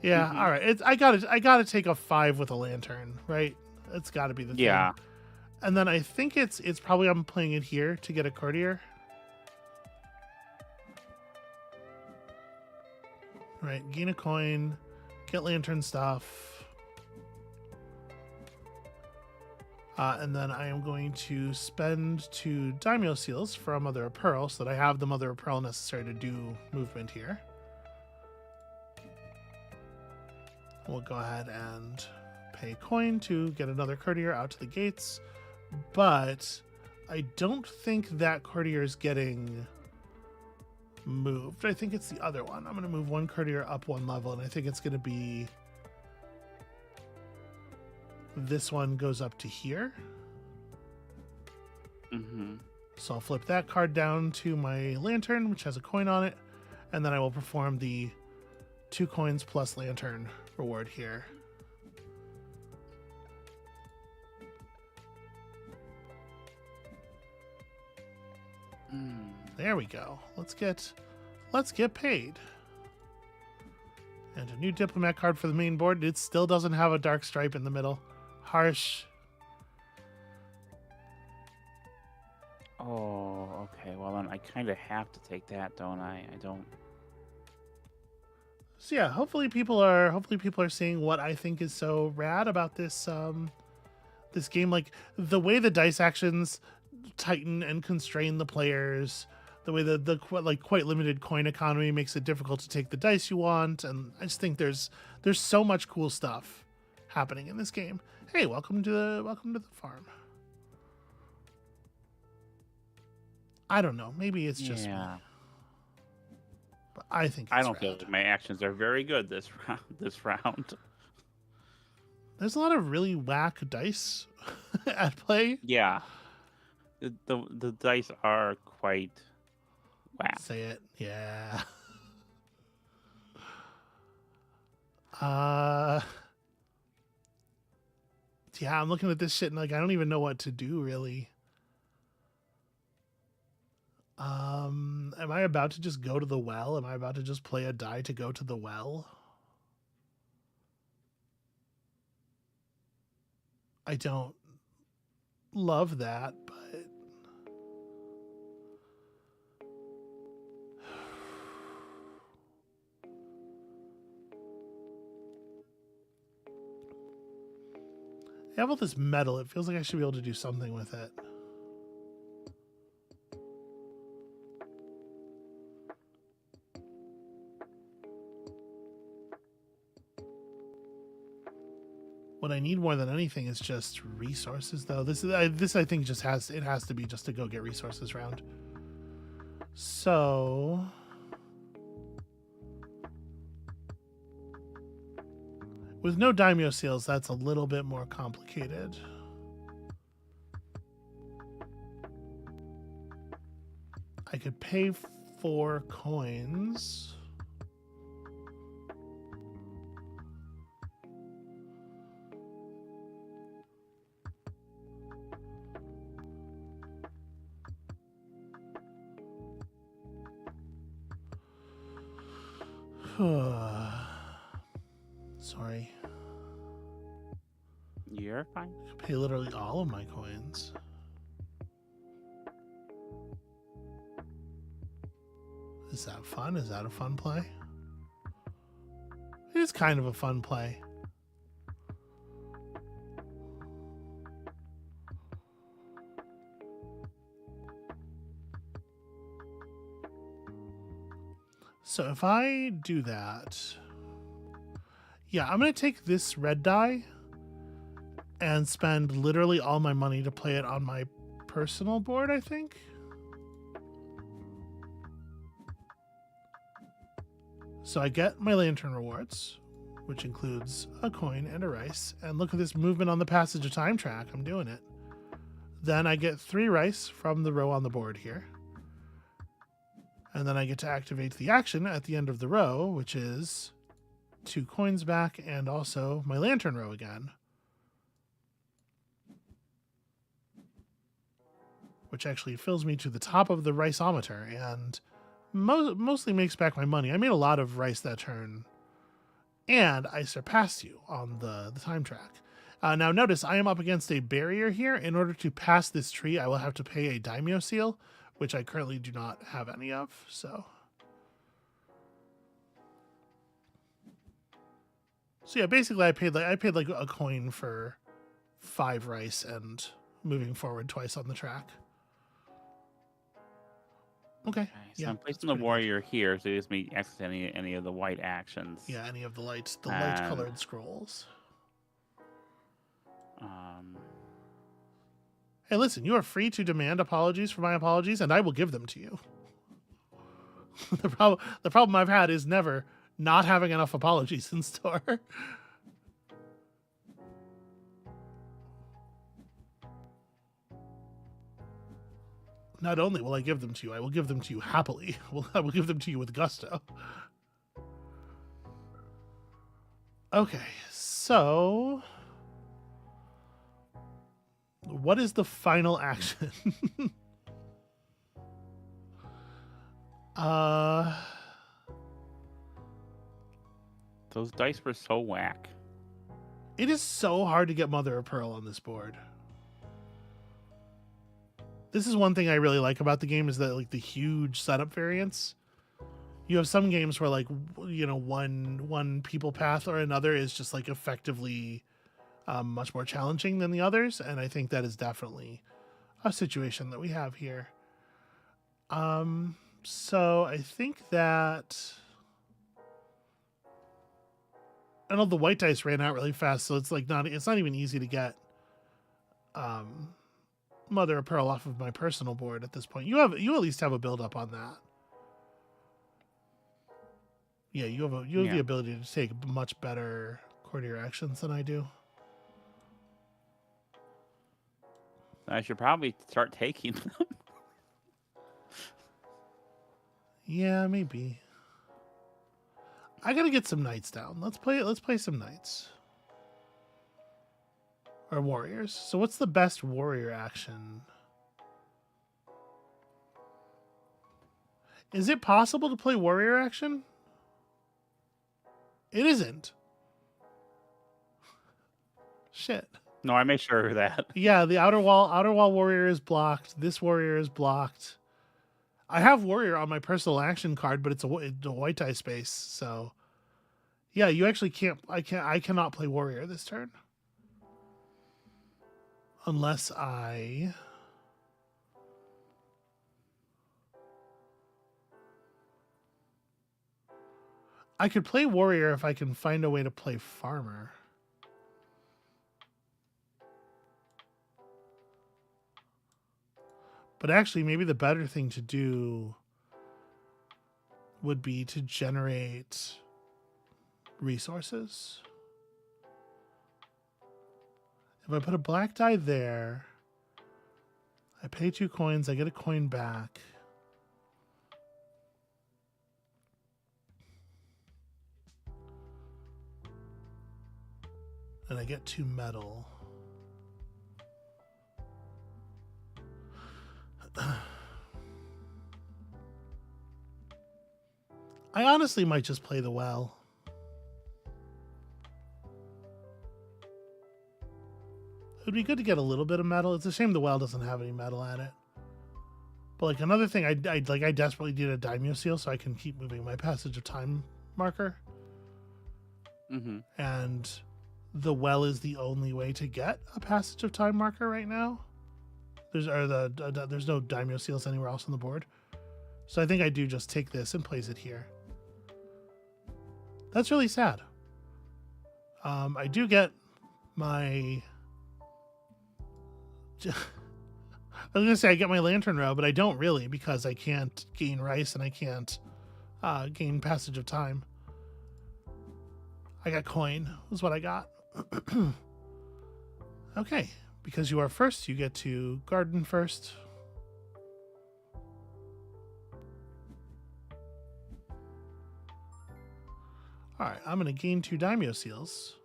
Yeah, all right. I gotta take a 5 with a lantern, right? It's got to be the thing. Yeah. And then I think it's probably I'm playing it here to get a courtier. Right, gain a coin, get lantern stuff. And then I am going to spend 2 daimyo seals for a Mother of Pearl so that I have the Mother of Pearl necessary to do movement here. We'll go ahead and pay a coin to get another courtier out to the gates. But I don't think that courtier is getting moved. I think it's the other one. I'm going to move 1 courtier up 1 level, and I think it's going to be this one goes up to here. So I'll flip that card down to my lantern, which has a coin on it, and then I will perform the 2 coins plus lantern reward here. There we go. Let's get paid. And a new diplomat card for the main board. It still doesn't have a dark stripe in the middle. Harsh. Oh, okay. Well, then I kind of have to take that, don't I? I don't. So yeah, hopefully people are seeing what I think is so rad about this game, like the way the dice actions tighten and constrain the players, the way the like quite limited coin economy makes it difficult to take the dice you want, and I just think there's so much cool stuff happening in this game. Hey, welcome to the farm. I don't know, maybe it's just me, Yeah. but I think I it's don't feel rad. like my actions are very good this round. This round. There's a lot of really whack dice at play. Yeah. The dice are quite whack. Say it, yeah. Uh, yeah, I'm looking at this shit and like I don't even know what to do really. Am I about to just go to the well? Am I about to just play a die to go to the well? I don't love that, but I have all this metal. It feels like I should be able to do something with it. What I need more than anything is just resources, though. This I think just has to be just to go get resources round. So with no daimyo seals, that's a little bit more complicated. I could pay 4 coins. Sorry. You're fine. Pay literally all of my coins. Is that fun? Is that a fun play? It is kind of a fun play. So if I do that, yeah, I'm going to take this red die and spend literally all my money to play it on my personal board, I think. So I get my lantern rewards, which includes a coin and a rice. And look at this movement on the passage of time track. I'm doing it. Then I get 3 rice from the row on the board here. And then I get to activate the action at the end of the row, which is 2 coins back and also my lantern row again. Which actually fills me to the top of the riceometer and mostly makes back my money. I made a lot of rice that turn, and I surpassed you on the time track. Now notice I am up against a barrier here. In order to pass this tree, I will have to pay a daimyo seal, which I currently do not have any of. So yeah, basically I paid like a coin for 5 rice and moving forward twice on the track. Okay. So Yeah, I'm placing the warrior here, so it gives me access to any of the white actions. yeah, any of the light colored scrolls. Hey, listen, you are free to demand apologies for my apologies, and I will give them to you. The problem I've had is never not having enough apologies in store. Not only will I give them to you, I will give them to you happily. I will give them to you with gusto. Okay, so what is the final action? Those dice were so whack. It is so hard to get Mother of Pearl on this board. This is one thing I really like about the game is that like the huge setup variance. You have some games where like one people path or another is just like effectively much more challenging than the others, and I think that is definitely a situation that we have here. So I think that I know the white dice ran out really fast, so it's not even easy to get Mother of Pearl off of my personal board at this point. You at least have a build up on that. Yeah, you have the ability to take much better courtier actions than I do. I should probably start taking them. Yeah, maybe. I gotta get some knights down. Let's play some knights. Or warriors. So what's the best warrior action? Is it possible to play warrior action? It isn't. Shit. No, I made sure of that. Yeah, the outer wall warrior is blocked. This warrior is blocked. I have warrior on my personal action card, but it's a white die space. So, yeah, you actually can't. I cannot play warrior this turn unless I could play warrior if I can find a way to play farmer. But actually, maybe the better thing to do would be to generate resources. If I put a black die there, I pay 2 coins, I get a coin back. And I get 2 metal. I honestly might just play the well. It would be good to get a little bit of metal. It's a shame the well doesn't have any metal at it. But like another thing, I desperately need a daimyo seal so I can keep moving my passage of time marker. Mm-hmm. And the well is the only way to get a passage of time marker right now. There's no daimyo seals anywhere else on the board. So I think I do just take this and place it here. That's really sad. I do get my... I was going to say I get my lantern row, but I don't really because I can't gain rice and I can't gain passage of time. I got coin was what I got. Okay. Because you are first, you get to garden first. Alright, I'm going to gain 2 daimyo seals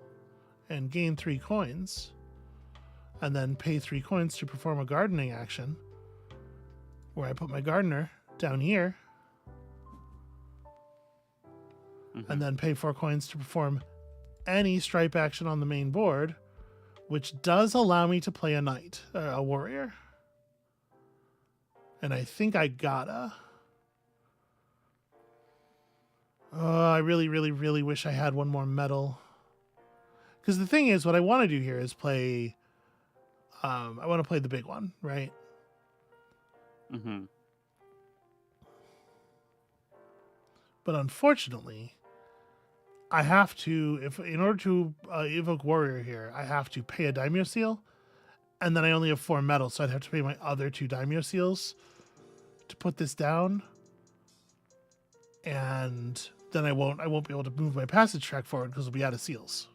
and gain 3 coins. And then pay 3 coins to perform a gardening action. Where I put my gardener down here. Mm-hmm. And then pay 4 coins to perform any stripe action on the main board. Which does allow me to play a knight, a warrior. And I think I gotta. I really, really, really wish I had one more metal. Because the thing is, what I want to do here is play... I want to play the big one, right? Mm-hmm. But unfortunately... I have to, in order to evoke warrior here, I have to pay a daimyo seal, and then I only have 4 metal, so I'd have to pay my other 2 daimyo seals to put this down, and then I won't be able to move my passage track forward because it'll be out of seals.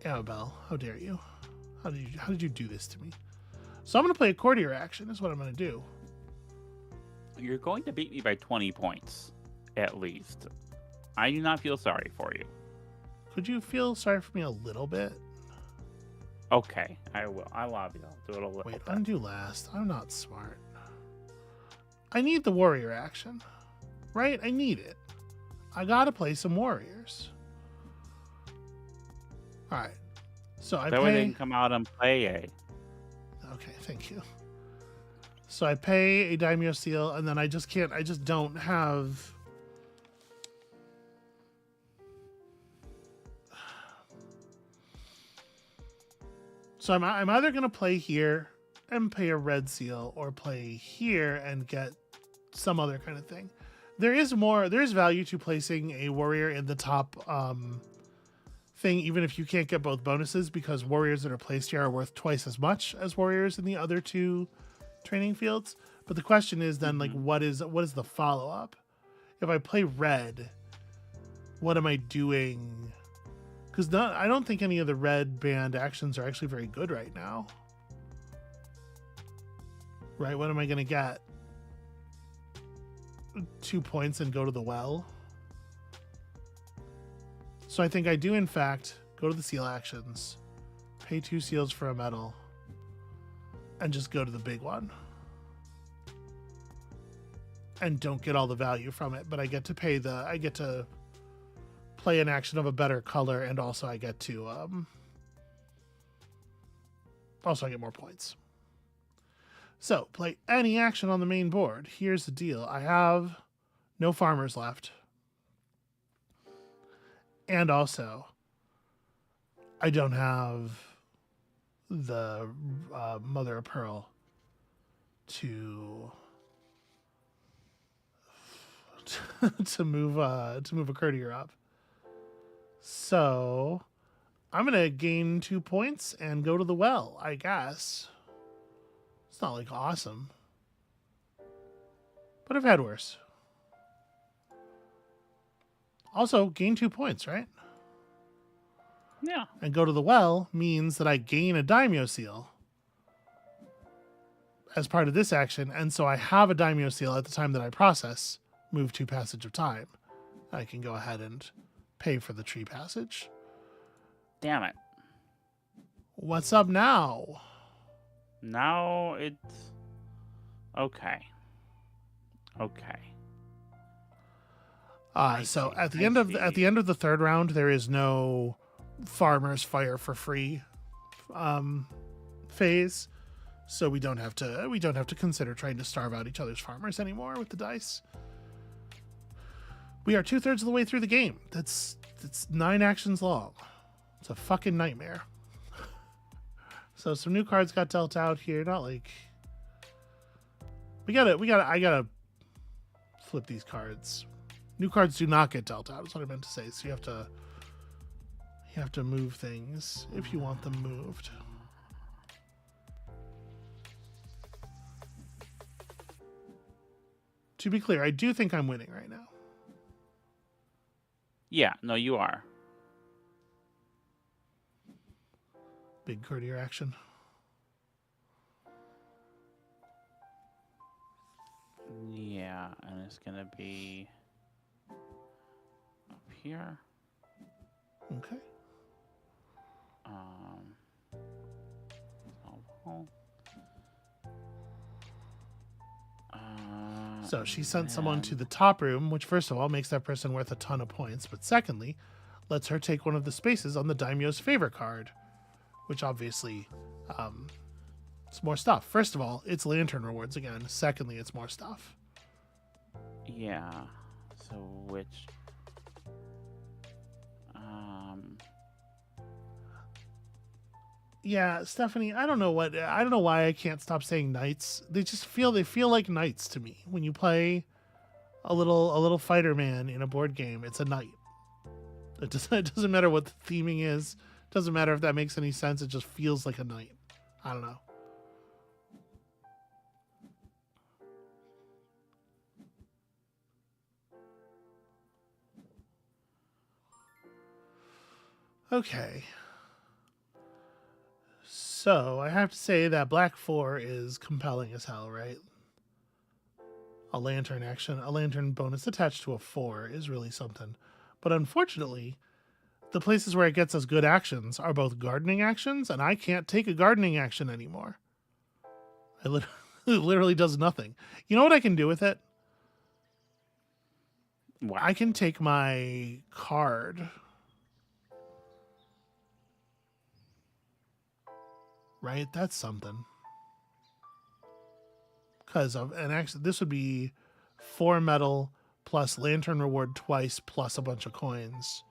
Amabel, how dare you? How did you do this to me? So I'm going to play a courtier action. Is what I'm going to do. You're going to beat me by 20 points. At least. I do not feel sorry for you. Could you feel sorry for me a little bit? Okay, I will. I love you. I'll do it a little bit. Wait, undo last. I'm not smart. I need the warrior action. Right? I need it. I gotta play some warriors. Alright. So I That way they can come out and play a... Okay, thank you. So I pay a daimyo seal, and then I just can't. I just don't have. So I'm either gonna play here and pay a red seal, or play here and get some other kind of thing. There is value to placing a warrior in the top thing, even if you can't get both bonuses, because warriors that are placed here are worth twice as much as warriors in the other two training fields. But the question is then, like, what is the follow up? If I play red, what am I doing? Because I don't think any of the red band actions are actually very good right now. Right? What am I going to get? 2 points and go to the well. So I think I do, in fact, go to the seal actions, pay 2 seals for a medal, and just go to the big one. And don't get all the value from it, but I get to play an action of a better color, and also I get to also I get more points. So play any action on the main board. Here's the deal. I have no farmers left. And also, I don't have the Mother of Pearl to move a courtier up. So I'm gonna gain 2 points and go to the well, I guess. It's not like awesome, but I've had worse. Also, gain 2 points, right? Yeah. And go to the well means that I gain a daimyo seal as part of this action, and so I have a daimyo seal at the time that I process move to Passage of Time. I can go ahead and pay for the tree passage. Damn it. What's up now? Now it's okay. Okay. So at the end of the third round, there is no farmers fire for free phase, so we don't have to consider trying to starve out each other's farmers anymore with the dice. We are 2/3 of the way through the game. It's 9 actions long. It's a fucking nightmare. So some new cards got dealt out here. Not like I gotta flip these cards. New cards do not get dealt out. That's what I meant to say. So you have to move things if you want them moved. To be clear, I do think I'm winning right now. Yeah, no, you are. Big courtier action. Yeah, and it's gonna be up here. Okay. So she sent someone to the top room, which first of all makes that person worth a ton of points, but secondly, lets her take one of the spaces on the daimyo's favor card, which obviously, it's more stuff. First of all, it's lantern rewards again. Secondly, it's more stuff. Yeah. So which? Yeah, Stephanie, I don't know why I can't stop saying knights. They feel like knights to me. When you play a little fighter man in a board game, it's a knight. It doesn't matter what the theming is. It doesn't matter if that makes any sense. It just feels like a knight. I don't know. Okay. So I have to say that Black 4 is compelling as hell, right? A lantern action, a lantern bonus attached to a 4 is really something. But unfortunately, the places where it gets us good actions are both gardening actions, and I can't take a gardening action anymore. It literally does nothing. You know what I can do with it? Wow. I can take my card. Right? That's something. because of, and actually this would be 4 metal plus lantern reward twice plus a bunch of coins.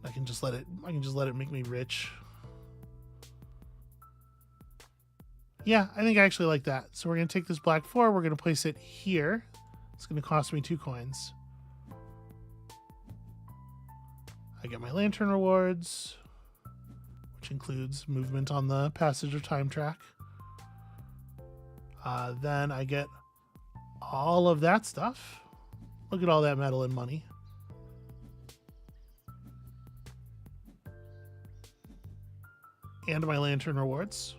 I can just let it make me rich. Yeah, I think I actually like that. So we're going to take this black 4, we're going to place it here. It's going to cost me 2 coins. I get my lantern rewards, which includes movement on the Passage of Time track. Then I get all of that stuff. Look at all that metal and money. And my lantern rewards.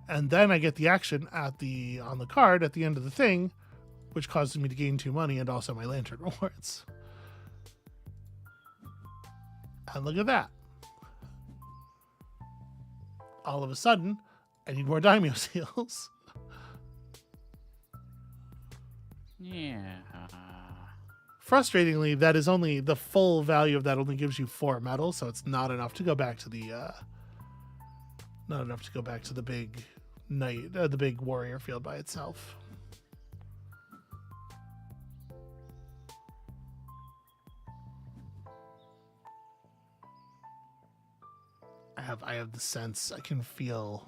And then I get the action on the card at the end of the thing, which causes me to gain 2 money and also my lantern rewards. And look at that. All of a sudden, I need more daimyo seals. Yeah. Frustratingly, that is only the full value of that only gives you 4 metal, so it's not enough to go back to the big knight, the big warrior field by itself. I have the sense, I can feel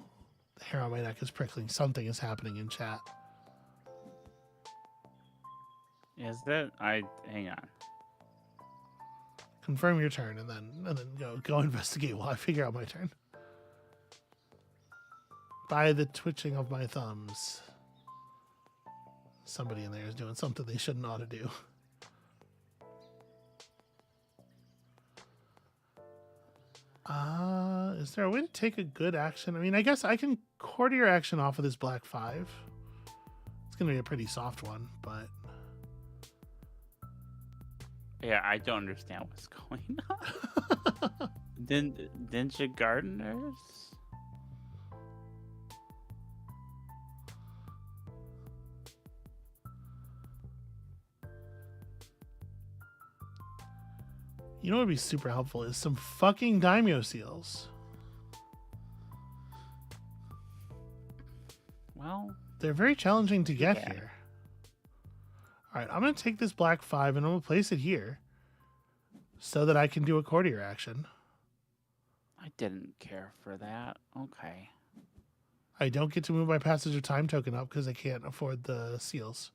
the hair on my neck is prickling. Something is happening in chat. Is that hang on. Confirm your turn and then go investigate while I figure out my turn. By the twitching of my thumbs. Somebody in there is doing something they shouldn't ought to do. Is there a way to take a good action? I mean, I guess I can courtier action off of this black 5. It's going to be a pretty soft one, but... Yeah, I don't understand what's going on. Ninja gardeners? You know what would be super helpful is some fucking daimyo seals. Well, they're very challenging to get yeah. here. All right, I'm going to take this black 5 and I'm going to place it here so that I can do a courtier action. I didn't care for that. Okay. I don't get to move my Passage of Time token up because I can't afford the seals.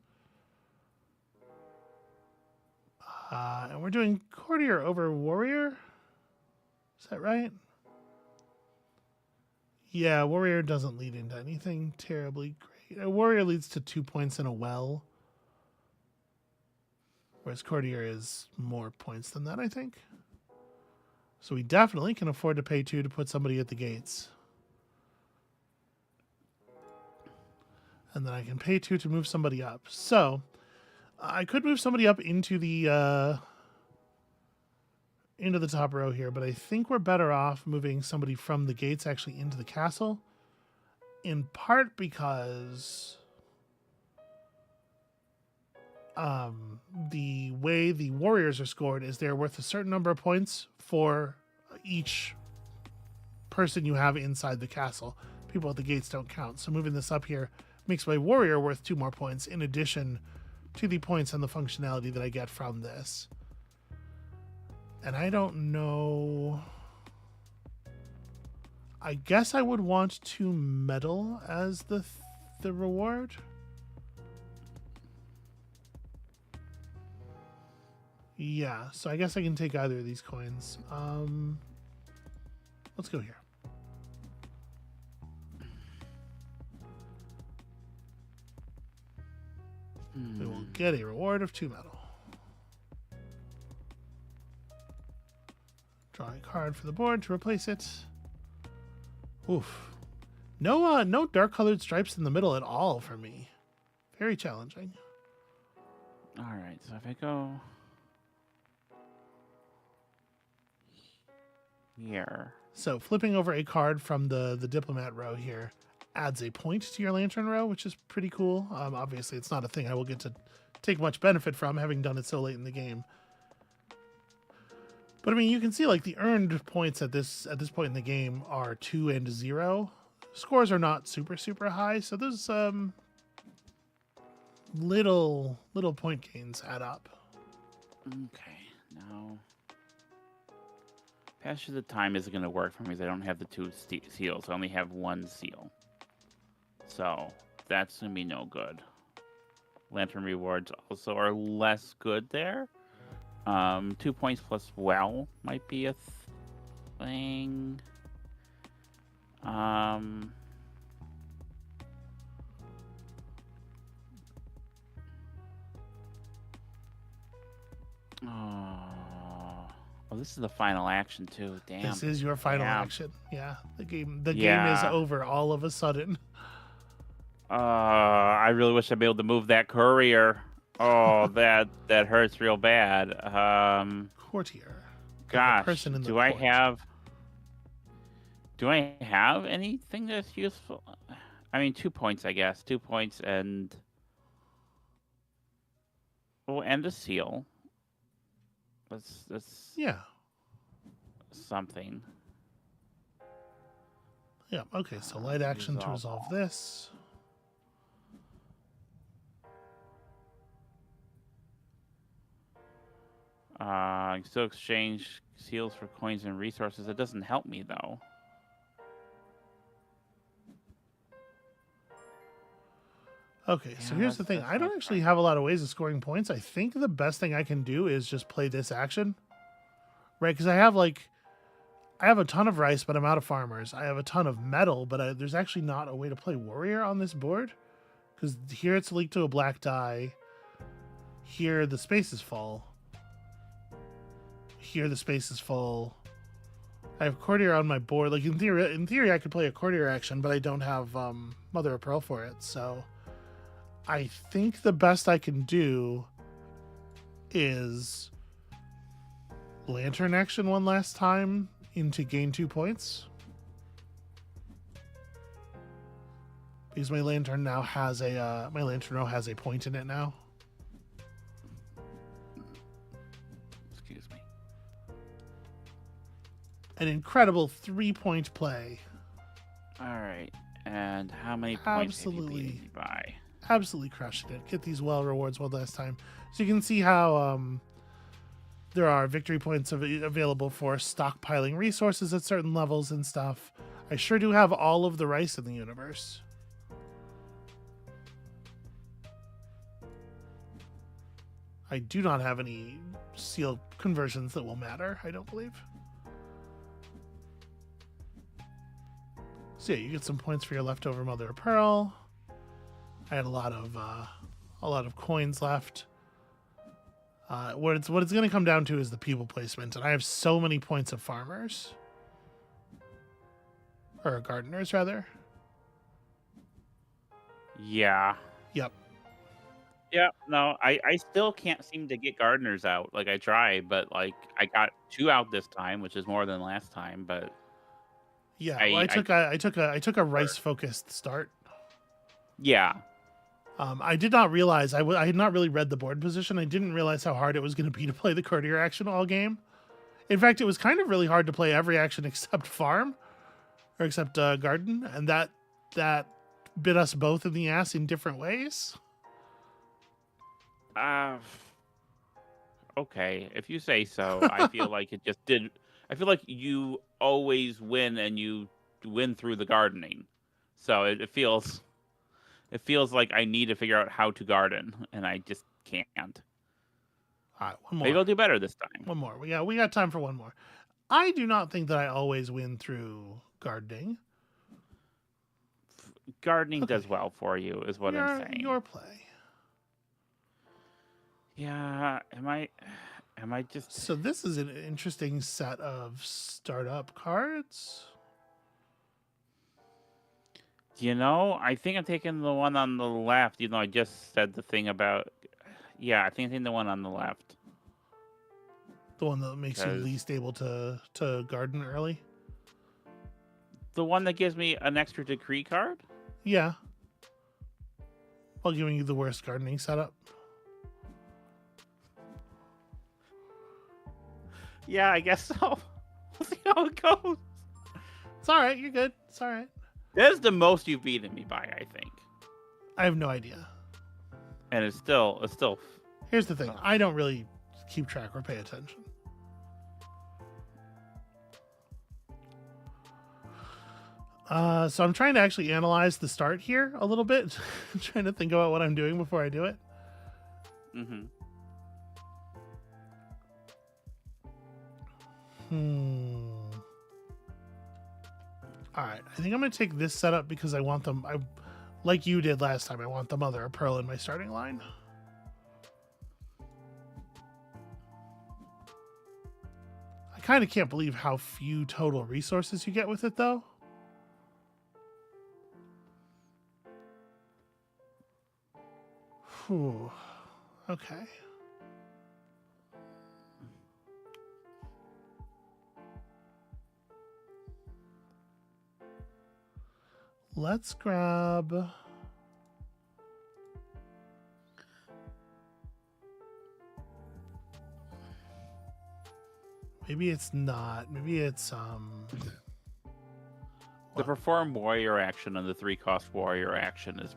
And we're doing courtier over warrior. Is that right? Yeah, warrior doesn't lead into anything terribly great. A warrior leads to 2 points in a well. Whereas courtier is more points than that, I think. So we definitely can afford to pay 2 to put somebody at the gates. And then I can pay 2 to move somebody up. So I could move somebody up into the top row here, but I think we're better off moving somebody from the gates actually into the castle. In part because the way the warriors are scored is they're worth a certain number of points for each person you have inside the castle. People at the gates don't count. So moving this up here makes my warrior worth 2 more points in addition to the points and the functionality that I get from this. And I don't know. I guess I would want 2 metal as the reward. Yeah, so I guess I can take either of these coins. Let's go here. We will get a reward of 2 metal. Draw a card for the board to replace it. Oof. No dark colored stripes in the middle at all for me. Very challenging. Alright, so if I go here. So flipping over a card from the diplomat row here adds a point to your lantern row, which is pretty cool. Obviously, it's not a thing I will get to take much benefit from, having done it so late in the game. But I mean, you can see like the earned points at this point in the game are 2 and 0. scores are not super high, so there's little point gains add up. Okay, now passage of the time isn't going to work for me because I don't have the 2 seals. I only have 1 seal. So that's going to be no good. Lantern rewards also are less good there. 2 points plus well might be a thing. Oh, this is the final action too. Damn. This is your final action. Yeah, the game is over all of a sudden. I really wish I'd be able to move that courier. Oh, that hurts real bad. Courtier. Gosh, Person in the do court. I have anything that's useful? I mean, 2 points, I guess. 2 points and and a seal. That's something. Yeah. Okay. So light action to resolve this. I can still exchange seals for coins and resources. It doesn't help me though. Okay, so here's the thing. I don't actually have a lot of ways of scoring points. I think the best thing I can do is just play this action. Right? Because I have a ton of rice, but I'm out of farmers. I have a ton of metal, but there's actually not a way to play warrior on this board. Because here it's linked to a black die. Here the space is full. Here the space is full. I have courtier on my board. Like in theory I could play a courtier action, but I don't have Mother of Pearl for it, so I think the best I can do is lantern action one last time into gain 2 points. Because my lantern now has a point in it now. Excuse me. An incredible 3-point play. All right, and how many points have you beaten me by? Absolutely crushed it. Get these well rewards one last time. So you can see how there are victory points available for stockpiling resources at certain levels and stuff. I sure do have all of the rice in the universe. I do not have any seal conversions that will matter, I don't believe. So yeah, you get some points for your leftover Mother of Pearl. I had a lot of coins left. What it's going to come down to is the people placement, and I have so many points of farmers, or gardeners rather. Yeah. Yep. Yeah. No, I still can't seem to get gardeners out. Like I tried, but like I got 2 out this time, which is more than last time. But yeah, I took a rice focused start. Yeah. I did not realize I had not really read the board position. I didn't realize how hard it was going to be to play the courtier action all game. In fact, it was kind of really hard to play every action except farm, or except garden, and that bit us both in the ass in different ways. Okay, if you say so. I feel like it just did. I feel like you always win, and you win through the gardening. So it feels like I need to figure out how to garden, and I just can't. All right, one more. Maybe I'll do better this time. One more. We got time for one more. I do not think that I always win through gardening. Gardening does well for you, is what I'm saying. Your play. Yeah, am I just... So this is an interesting set of startup cards. You know, I think I'm taking the one on the left, I just said the thing about... Yeah, I think I'm taking the one on the left. The one that makes you least able to garden early? The one that gives me an extra decree card? Yeah. While giving you the worst gardening setup. Yeah, I guess so. We'll see how it goes. It's all right. You're good. It's all right. That's the most you've beaten me by, I think. I have no idea. And it's still. Here's the thing. I don't really keep track or pay attention. So I'm trying to actually analyze the start here a little bit. I'm trying to think about what I'm doing before I do it. Mm-hmm. All right. I think I'm going to take this setup because I want them. Like you did last time, I want the mother of pearl in my starting line. I kind of can't believe how few total resources you get with it, though. Whew. Okay. Let's grab... Maybe it's not. Maybe it's The perform warrior action and the 3-cost warrior action is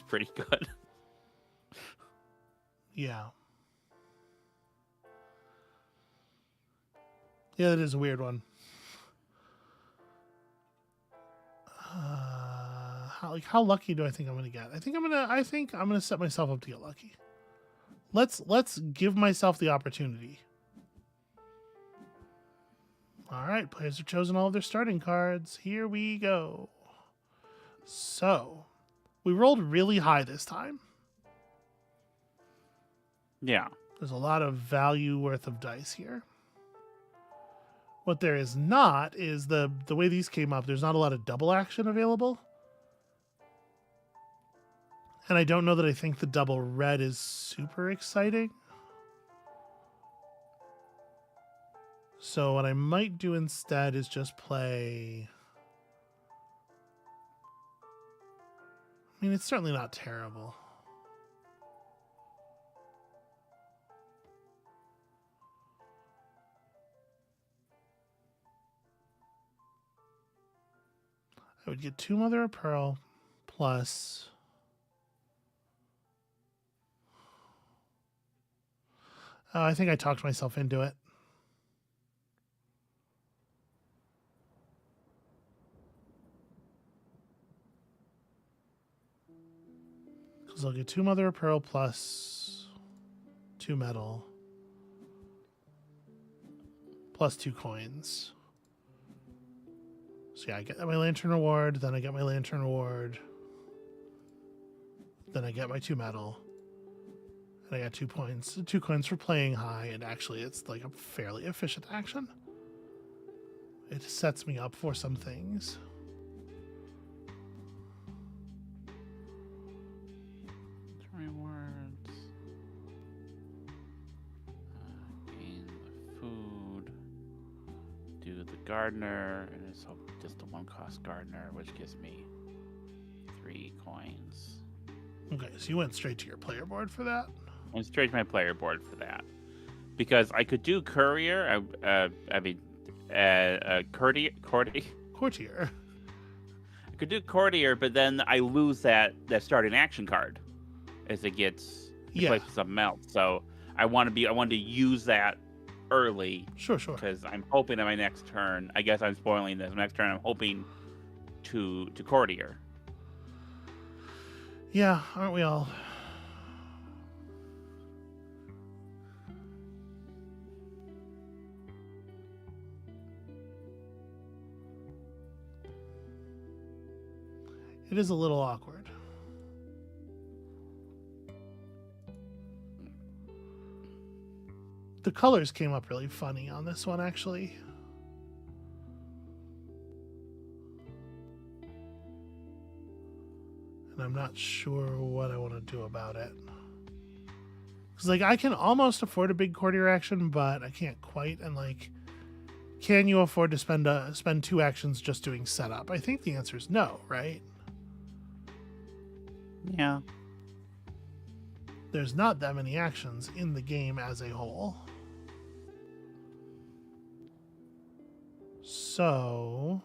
pretty good. Yeah. Yeah, that is a weird one. How lucky do I think I'm gonna get? I think I'm gonna set myself up to get lucky. Let's give myself the opportunity. All right, players have chosen all of their starting cards. Here we go. So, we rolled really high this time. Yeah. There's a lot of value worth of dice here. What there is not is the way these came up, there's not a lot of double action available. And I don't know that I think the double red is super exciting. So what I might do instead is just play... I mean, it's certainly not terrible. I would get 2 Mother of Pearl plus... I think I talked myself into it. Because I'll get 2 Mother of Pearl plus 2 metal plus 2 coins. So yeah, I get my lantern reward, then I get my lantern reward, then I get my 2 metal, and I got 2 points. 2 coins for playing high, and actually it's like a fairly efficient action. It sets me up for some things. Rewards. Gain the food. Do the gardener, and it's just a 1-cost gardener, which gives me 3 coins. Okay, so you went straight to your player board for that? Went straight to my player board for that. Because I could do courier, Courtier. I could do courtier, but then I lose that starting action card as it gets replaced with something else. So I wanted to use that early. Sure. Because I'm hoping at my next turn, I guess I'm spoiling this. Next turn, I'm hoping to courtier. Yeah, aren't we all? It is a little awkward. The colors came up really funny on this one, actually. And I'm not sure what I want to do about it. Because, like, I can almost afford a big courtier action, but I can't quite. And, like, can you afford to spend 2 actions just doing setup? I think the answer is no, right? Yeah. There's not that many actions in the game as a whole. So...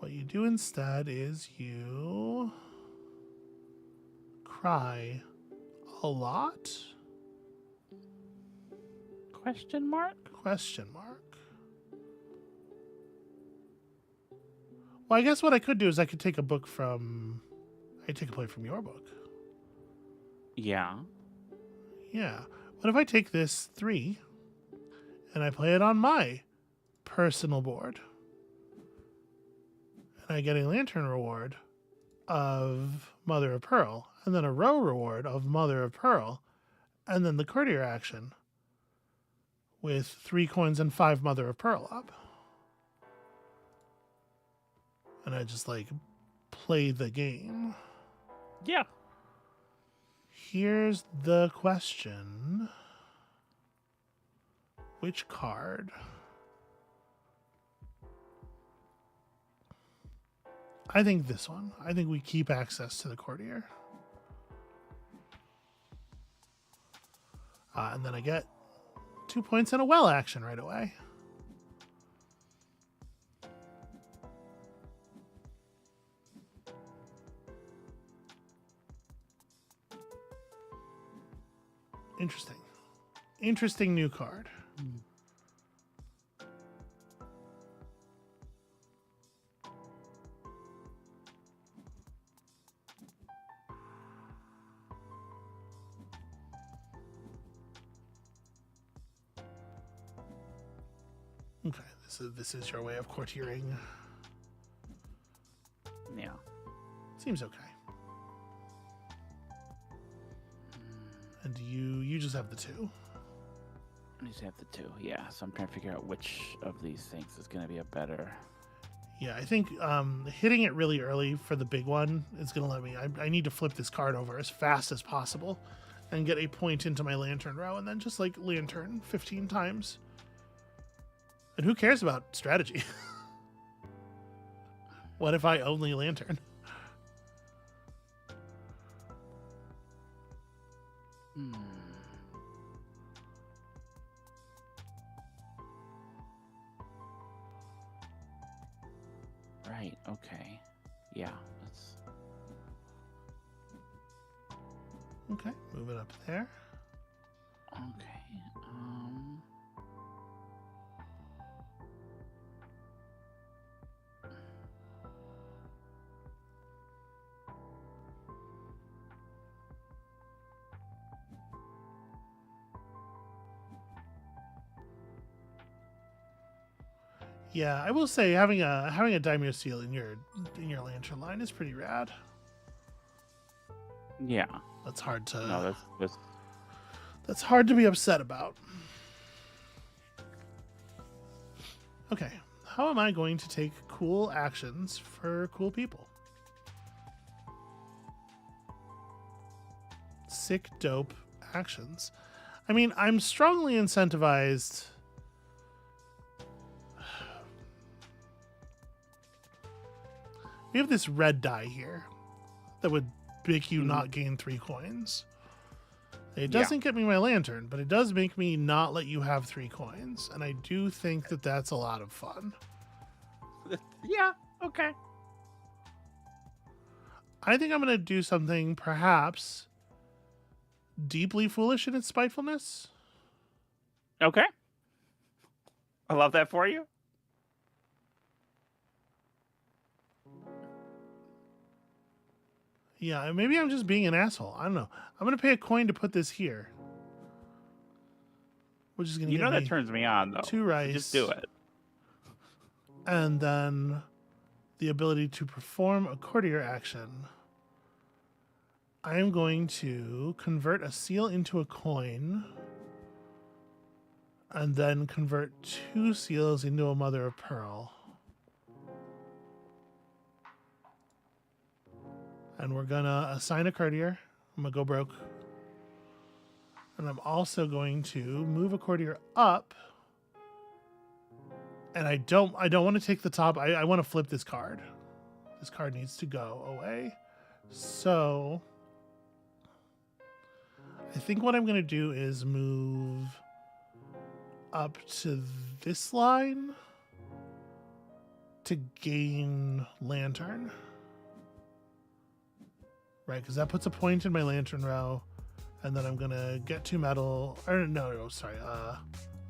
What you do instead is you cry a lot? Question mark? Question mark. Well, I guess what I could do is I could take a book from... I could take a play from your book. Yeah. Yeah. What if I take this 3 and I play it on my personal board? And I get a lantern reward of Mother of Pearl, and then a row reward of Mother of Pearl, and then the courtier action with 3 coins and 5 Mother of Pearl up. And I just like play the game. Yeah. Here's the question. Which card? I think this one. I think we keep access to the courtier. And then I get 2 points and a well action right away. Interesting. Interesting new card. Okay, this is your way of courtiering. Yeah. Seems okay. And you just have the 2. I just have the 2. Yeah. So I'm trying to figure out which of these things is going to be a better. Yeah, I think hitting it really early for the big one is going to let me... I need to flip this card over as fast as possible and get a point into my lantern row and then just like lantern 15 times. And who cares about strategy? What if I only lantern? Right. Okay. Yeah. That's... Okay, move it up there. Okay. Yeah, I will say having a daimyo seal in your lantern line is pretty rad. Yeah. That's hard to No, that's hard to be upset about. Okay, how am I going to take cool actions for cool people? Sick, dope actions. I mean, I'm strongly incentivized. We have this red die here that would make you not gain 3 coins. It doesn't get me my lantern, but it does make me not let you have 3 coins. And I do think that that's a lot of fun. Yeah. Okay. I think I'm going to do something perhaps deeply foolish in its spitefulness. Okay. I love that for you. Yeah, maybe I'm just being an asshole. I don't know. I'm going to pay a coin to put this here. Which is going to that turns me on, though. 2 rice. So just do it. And then the ability to perform a courtier action. I am going to convert a seal into a coin. And then convert 2 seals into a mother of pearl. And we're going to assign a courtier. I'm going to go broke. And I'm also going to move a courtier up. And I don't want to take the top. I want to flip this card. This card needs to go away. So I think what I'm going to do is move up to this line to gain lantern. Right, because that puts a point in my lantern row. And then I'm going to get 2 metal. Or no, sorry.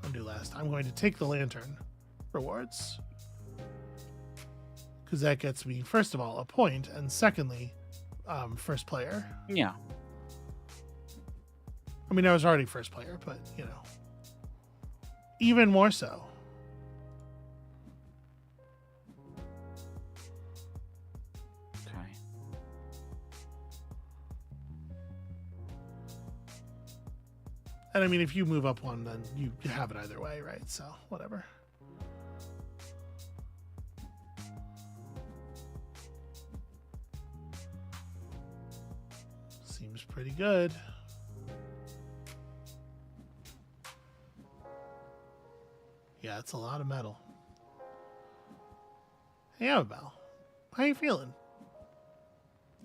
Undo last. I'm going to take the lantern rewards. Because that gets me, first of all, a point. And secondly, first player. Yeah. I mean, I was already first player, but, you know. Even more so. Okay. And I mean, if you move up 1, then you have it either way, right? So, whatever. Seems pretty good. Yeah, it's a lot of metal. Hey, Amabel. How you feeling?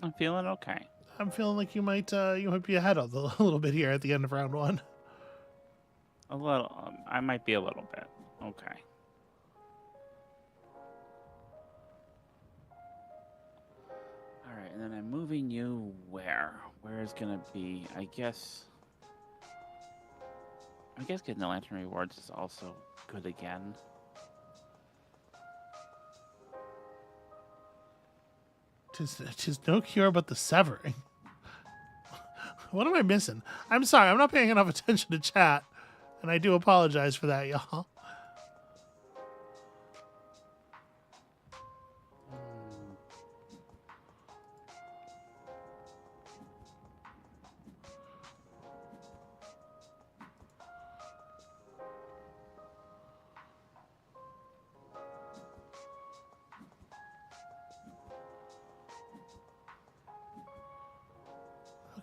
I'm feeling okay. I'm feeling like you might be ahead of a little bit here at the end of round 1. A little. I might be a little bit. Okay. All right, and then I'm moving you where? Where is gonna be? I guess getting the lantern rewards is also good again. Tis no cure but the severing. What am I missing? I'm sorry, I'm not paying enough attention to chat, and I do apologize for that, y'all.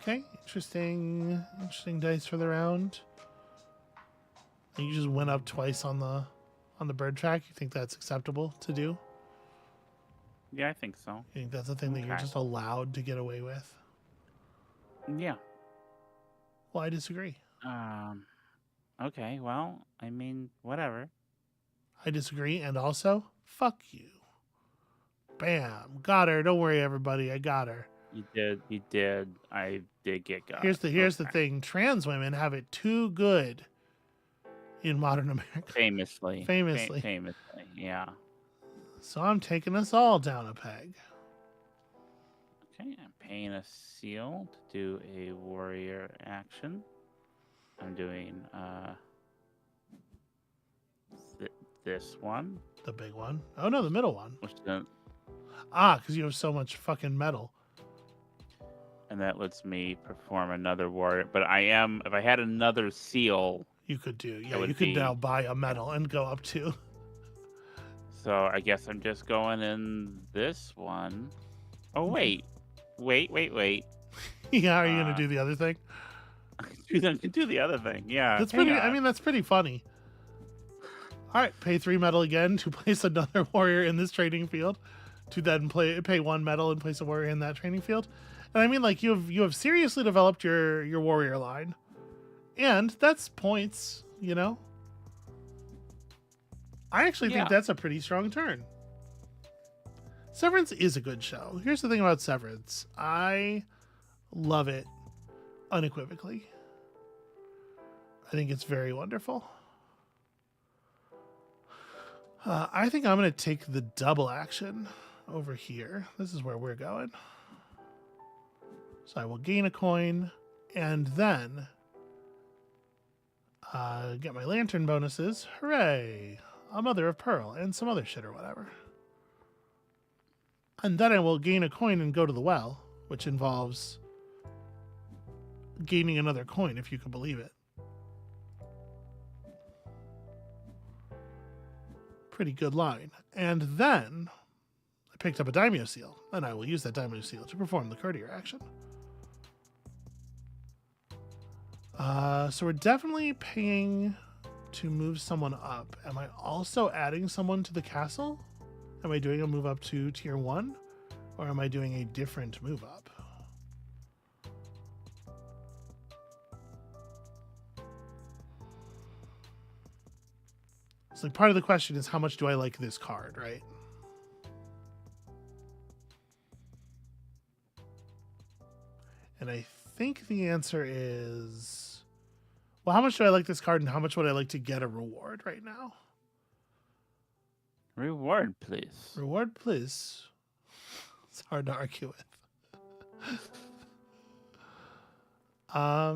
Okay, interesting dice for the round. And you just went up twice on the bird track. You think that's acceptable to do? Yeah, I think so. You think that's a thing that you're just allowed to get away with? Yeah. Well, I disagree. Okay, well, I mean, whatever. I disagree, and also, fuck you. Bam. Got her. Don't worry, everybody. I got her. You did. I did get got. Here's the thing. Trans women have it too good in modern America. Famously, yeah. So I'm taking us all down a peg. Okay, I'm paying a seal to do a warrior action. I'm doing this one. The big one. Oh no, the middle one. Because you have so much fucking metal. And that lets me perform another warrior. But if I had another seal, you could do. Yeah, you could now buy a medal and go up 2. So I guess I'm just going in this one. Oh, wait. Yeah, are you going to do the other thing? Do the other thing, yeah. That's pretty. I mean, that's pretty funny. All right, pay 3 metal again to place another warrior in this training field. To then pay 1 metal and place a warrior in that training field. And I mean, like, you have seriously developed your warrior line, and that's points. You know. I actually think that's a pretty strong turn. Severance is a good show. Here's the thing about Severance. I love it unequivocally. I think it's very wonderful. I think I'm going to take the double action over here. This is where we're going. So I will gain a coin and then get my lantern bonuses. Hooray! A mother of pearl and some other shit or whatever. And then I will gain a coin and go to the well, which involves gaining another coin, if you can believe it. Pretty good line. And then I picked up a daimyo seal, and I will use that daimyo seal to perform the courtier action. So we're definitely paying to move someone up. Am I also adding someone to the castle? Am I doing a move up to tier 1? Or am I doing a different move up? It's like, part of the question is, how much do I like this card, right? So I'm going to pay 3 metal. I'm going to pay 1 metal and place a warrior in that training field. To then play a warrior in that training field. And I mean, like, you have seriously developed your warrior line, and that's points. You know. And I think the answer is, well, how much do I like this card and how much would I like to get a reward right now? Reward, please. Reward, please. It's hard to argue with. I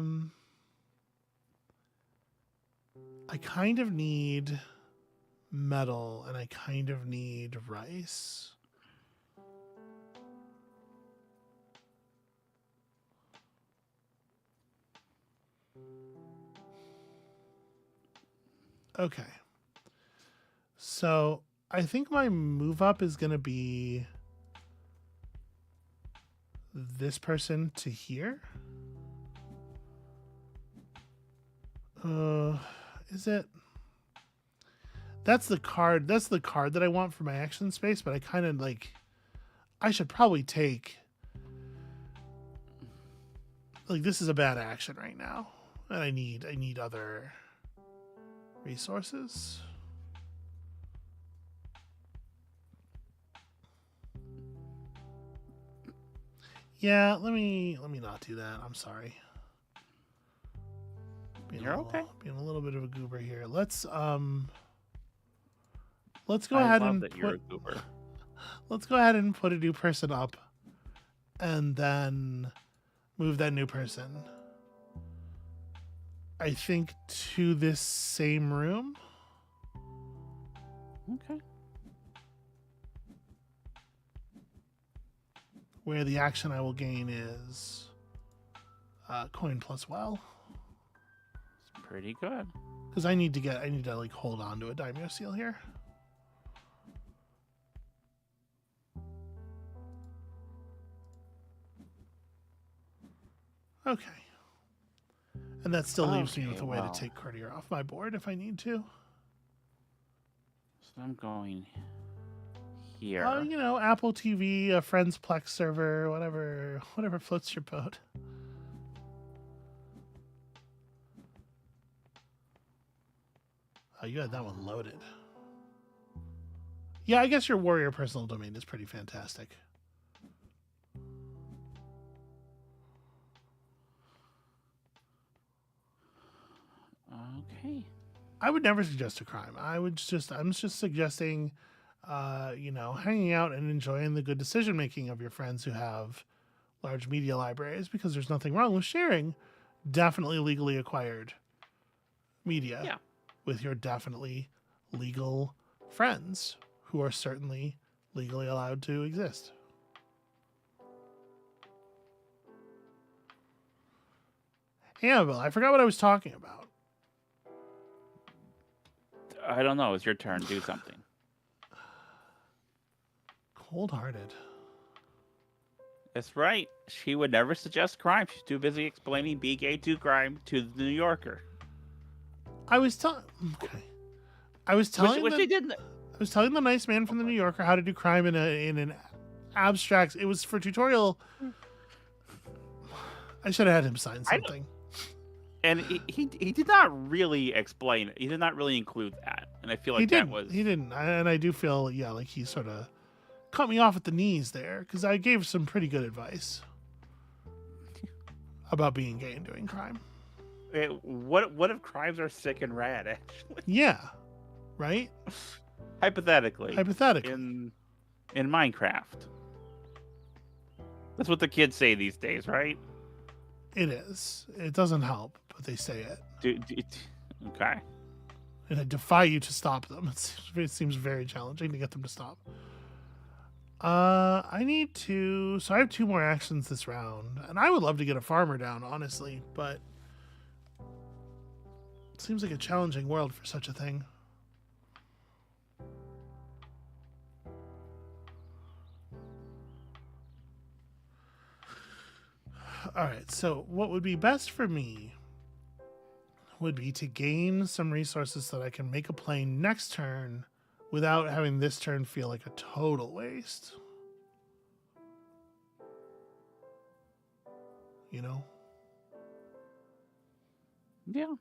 kind of need metal and I kind of need rice. Okay. So I think my move up is going to be this person to here. Is it? That's the card. That's the card that I want for my action space, but I kind of like, I should probably take, like, this is a bad action right now. And I need other resources. Yeah, let me not do that. I'm sorry. You're okay. Being a little bit of a goober here. Let's go I ahead love and that you're a goober. let's go ahead and put a new person up and then move that new person, I think, to this same room. Okay. Where the action I will gain is coin plus well. It's pretty good. Because I need to like hold on to a daimyo seal here. Okay. And that still leaves me with a way to take Courtier off my board if I need to. So I'm going here. You know, Apple TV, a friend's Plex server, whatever floats your boat. Oh, you had that one loaded. Yeah, I guess your warrior personal domain is pretty fantastic. Okay. I would never suggest a crime. I'm just suggesting, you know, hanging out and enjoying the good decision making of your friends who have large media libraries, because there's nothing wrong with sharing definitely legally acquired media with your definitely legal friends who are certainly legally allowed to exist. Amabel, I forgot what I was talking about. I don't know. It's your turn. Do something. Cold-hearted. That's right. She would never suggest crime. She's too busy explaining Be Gay to crime to the New Yorker. I was telling Which she didn't. I was telling the nice man from the New Yorker how to do crime in an abstract. It was for tutorial. I should have had him sign something. And he did not really explain it. He did not really include that. And I feel like he didn't. And I do feel, like he sort of cut me off at the knees there, because I gave some pretty good advice about being gay and doing crime. What if crimes are sick and rad, actually? Yeah. Right? Hypothetically. In Minecraft. That's what the kids say these days, right? It is. It doesn't help, but they say it. Okay. And I defy you to stop them. It seems very challenging to get them to stop. I need to... So I have 2 more actions this round. And I would love to get a farmer down, honestly. But it seems like a challenging world for such a thing. Alright, so what would be best for me would be to gain some resources so that I can make a play next turn without having this turn feel like a total waste. You know? Yeah.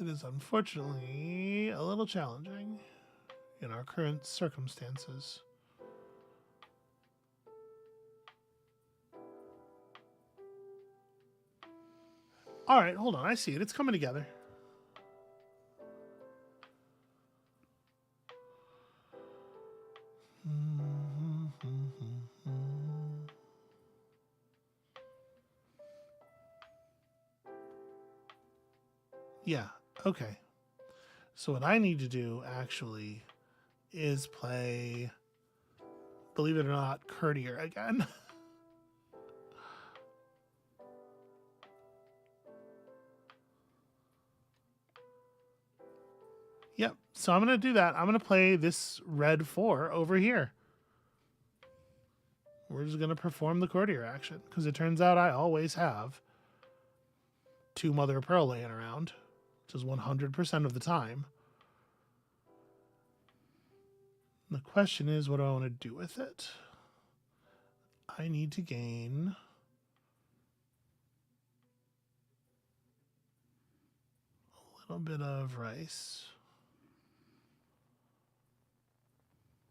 It is unfortunately a little challenging. in our current circumstances. All right, hold on. I see it. It's coming together. Yeah, okay. So what I need to do, actually, is play, believe it or not, Courtier again. Yep, so I'm going to do that. I'm going to play this red 4 over here. We're just going to perform the Courtier action, because it turns out I always have 2 Mother of Pearl laying around, which is 100% of the time. And the question is, what do I want to do with it? I need to gain a little bit of rice,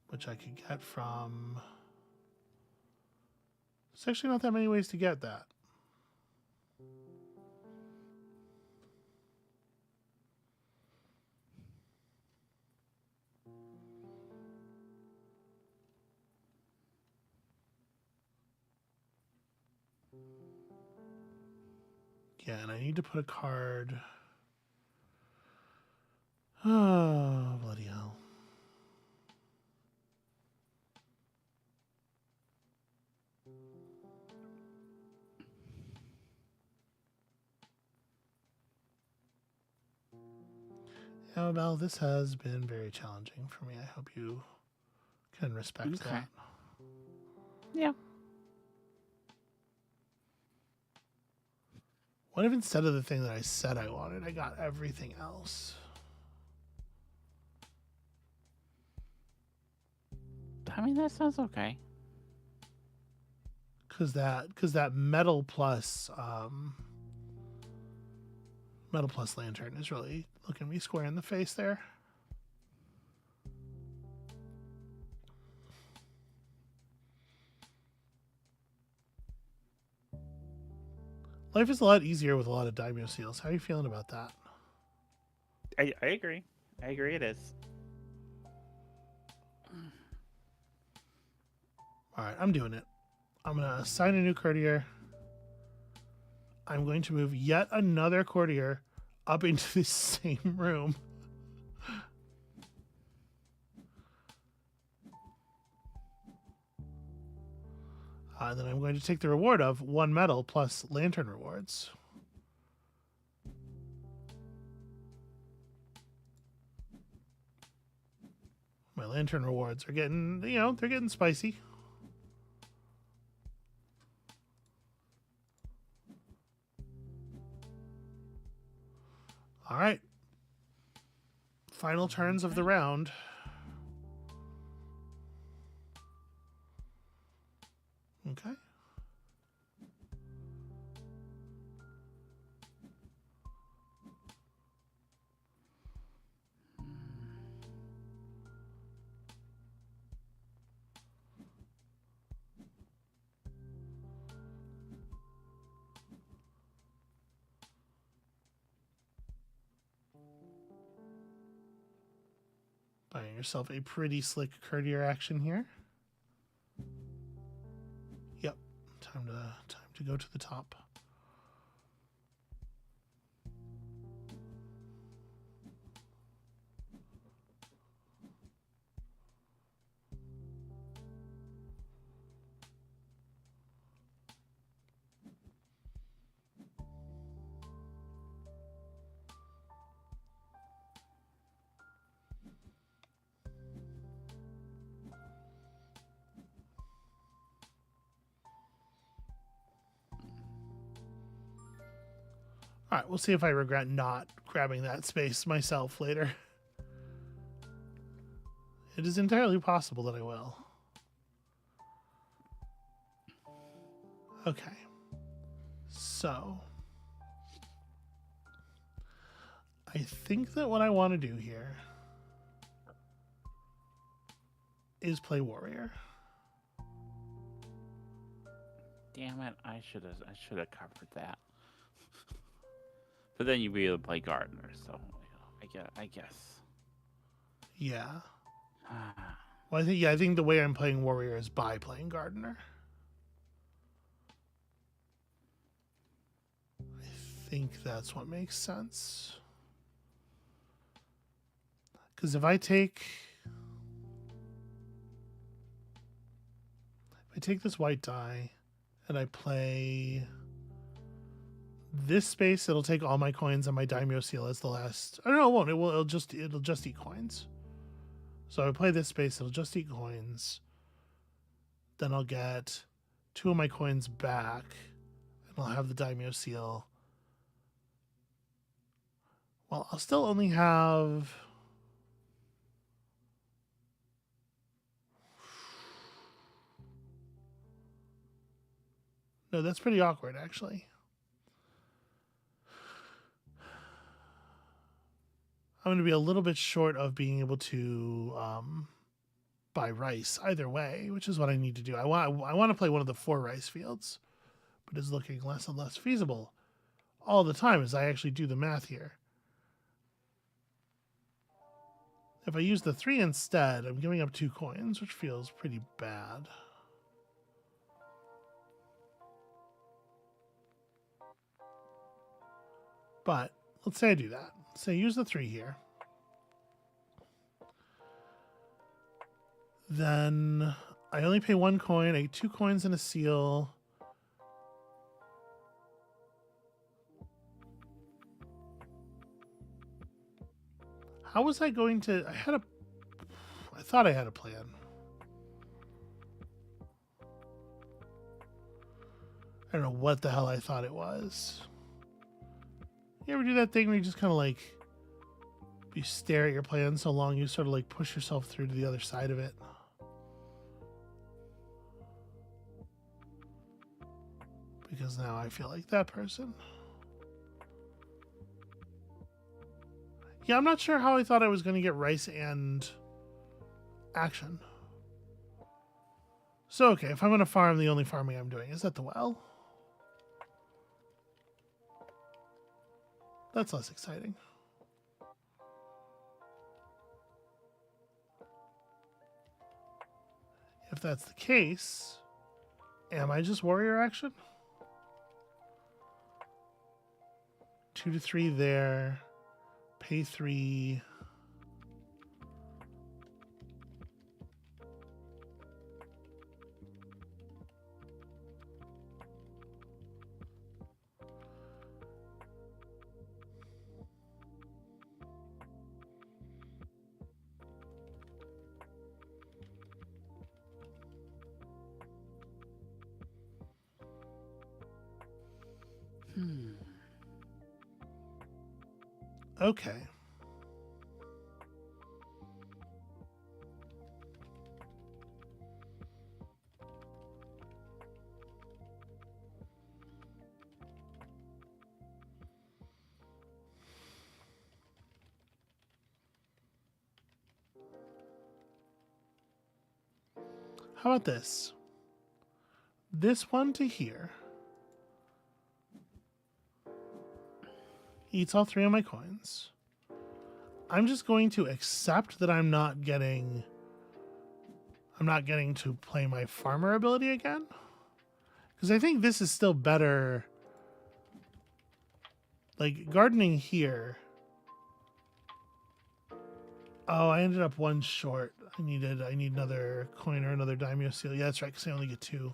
which I could get from... There's actually not that many ways to get that. Yeah, and I need to put a card... Oh, bloody hell. Amabel, this has been very challenging for me. I hope you can respect that. Yeah. What if instead of the thing that I said I wanted, I got everything else? I mean, that sounds okay. Because that metal plus lantern is really looking me square in the face there. Life is a lot easier with a lot of daimyo seals. How are you feeling about that? I agree. I agree it is. All right, I'm doing it. I'm going to assign a new courtier. I'm going to move yet another courtier up into the same room. And then I'm going to take the reward of 1 medal plus lantern rewards. My lantern rewards are getting, they're getting spicy. All right. Final turns of the round. Okay. Buying yourself a pretty slick courtier action here. Yep, time to go to the top. All right, we'll see if I regret not grabbing that space myself later. It is entirely possible that I will. Okay. So, I think that what I want to do here is play warrior. Damn it! I should have covered that. But then you'd be able to play gardener. So I guess. Yeah. Well, I think the way I'm playing warrior is by playing gardener. I think that's what makes sense. Because if I take this white die and I play this space, it'll take all my coins, and my daimyo seal as the last. Oh no, it won't. It'll just eat coins. So I play this space, it'll just eat coins. Then I'll get 2 of my coins back, and I'll have the daimyo seal. Well, I'll still only have. No, that's pretty awkward, actually. I'm going to be a little bit short of being able to buy rice either way, which is what I need to do. I want to play one of the 4 rice fields, but it's looking less and less feasible all the time as I actually do the math here. If I use the 3 instead, I'm giving up 2 coins, which feels pretty bad. But let's say I do that. Say use the 3 here. Then I only pay 1 coin. I get 2 coins and a seal. How was I going to... I thought I had a plan. I don't know what the hell I thought it was. You ever do that thing where you just kind of like... You stare at your plan so long you sort of like push yourself through to the other side of it? Because now I feel like that person. Yeah, I'm not sure how I thought I was going to get rice and action. So, okay, if I'm going to farm, the only farming I'm doing is at the well. That's less exciting. If that's the case, am I just warrior action? 2 to 3 there. Pay 3. Okay. How about this? This one to here eats all 3 of my coins. I'm just going to accept that I'm not getting to play my farmer ability again. Because I think this is still better. Like, gardening here. Oh, I ended up 1 short. I need another coin or another daimyo seal. Yeah, that's right, because I only get 2.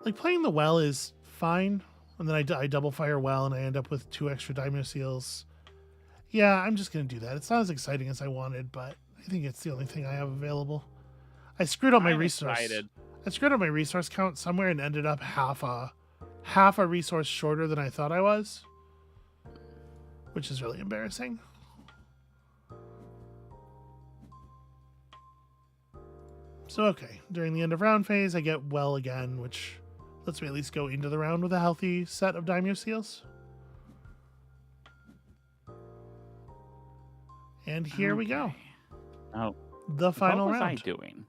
Like, playing the well is fine. And then I double fire well, and I end up with 2 extra daimyo seals. Yeah, I'm just going to do that. It's not as exciting as I wanted, but I think it's the only thing I have available. I screwed up my resource. Excited. I screwed up my resource count somewhere and ended up half a resource shorter than I thought I was, which is really embarrassing. So, okay, during the end of round phase, I get well again, which lets me at least go into the round with a healthy set of daimyo seals. And here we go. Oh, the final what was round. I doing?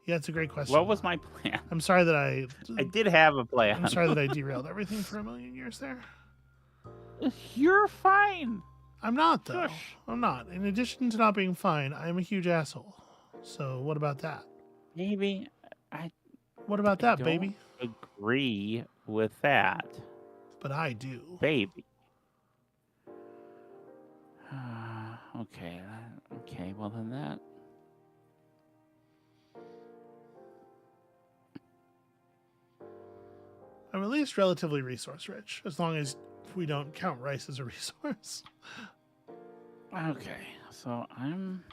Yeah, it's a great question. What was my plan? I'm sorry that I did have a plan. I'm sorry that I derailed everything for a million years there. You're fine. I'm not, though. Shush. I'm not. In addition to not being fine, I'm a huge asshole. So what about that? Maybe I What about that, don't baby? agree with that. But I do. Baby. Okay. Okay, well then that. I'm at least relatively resource rich, as long as we don't count rice as a resource. Okay, so I'm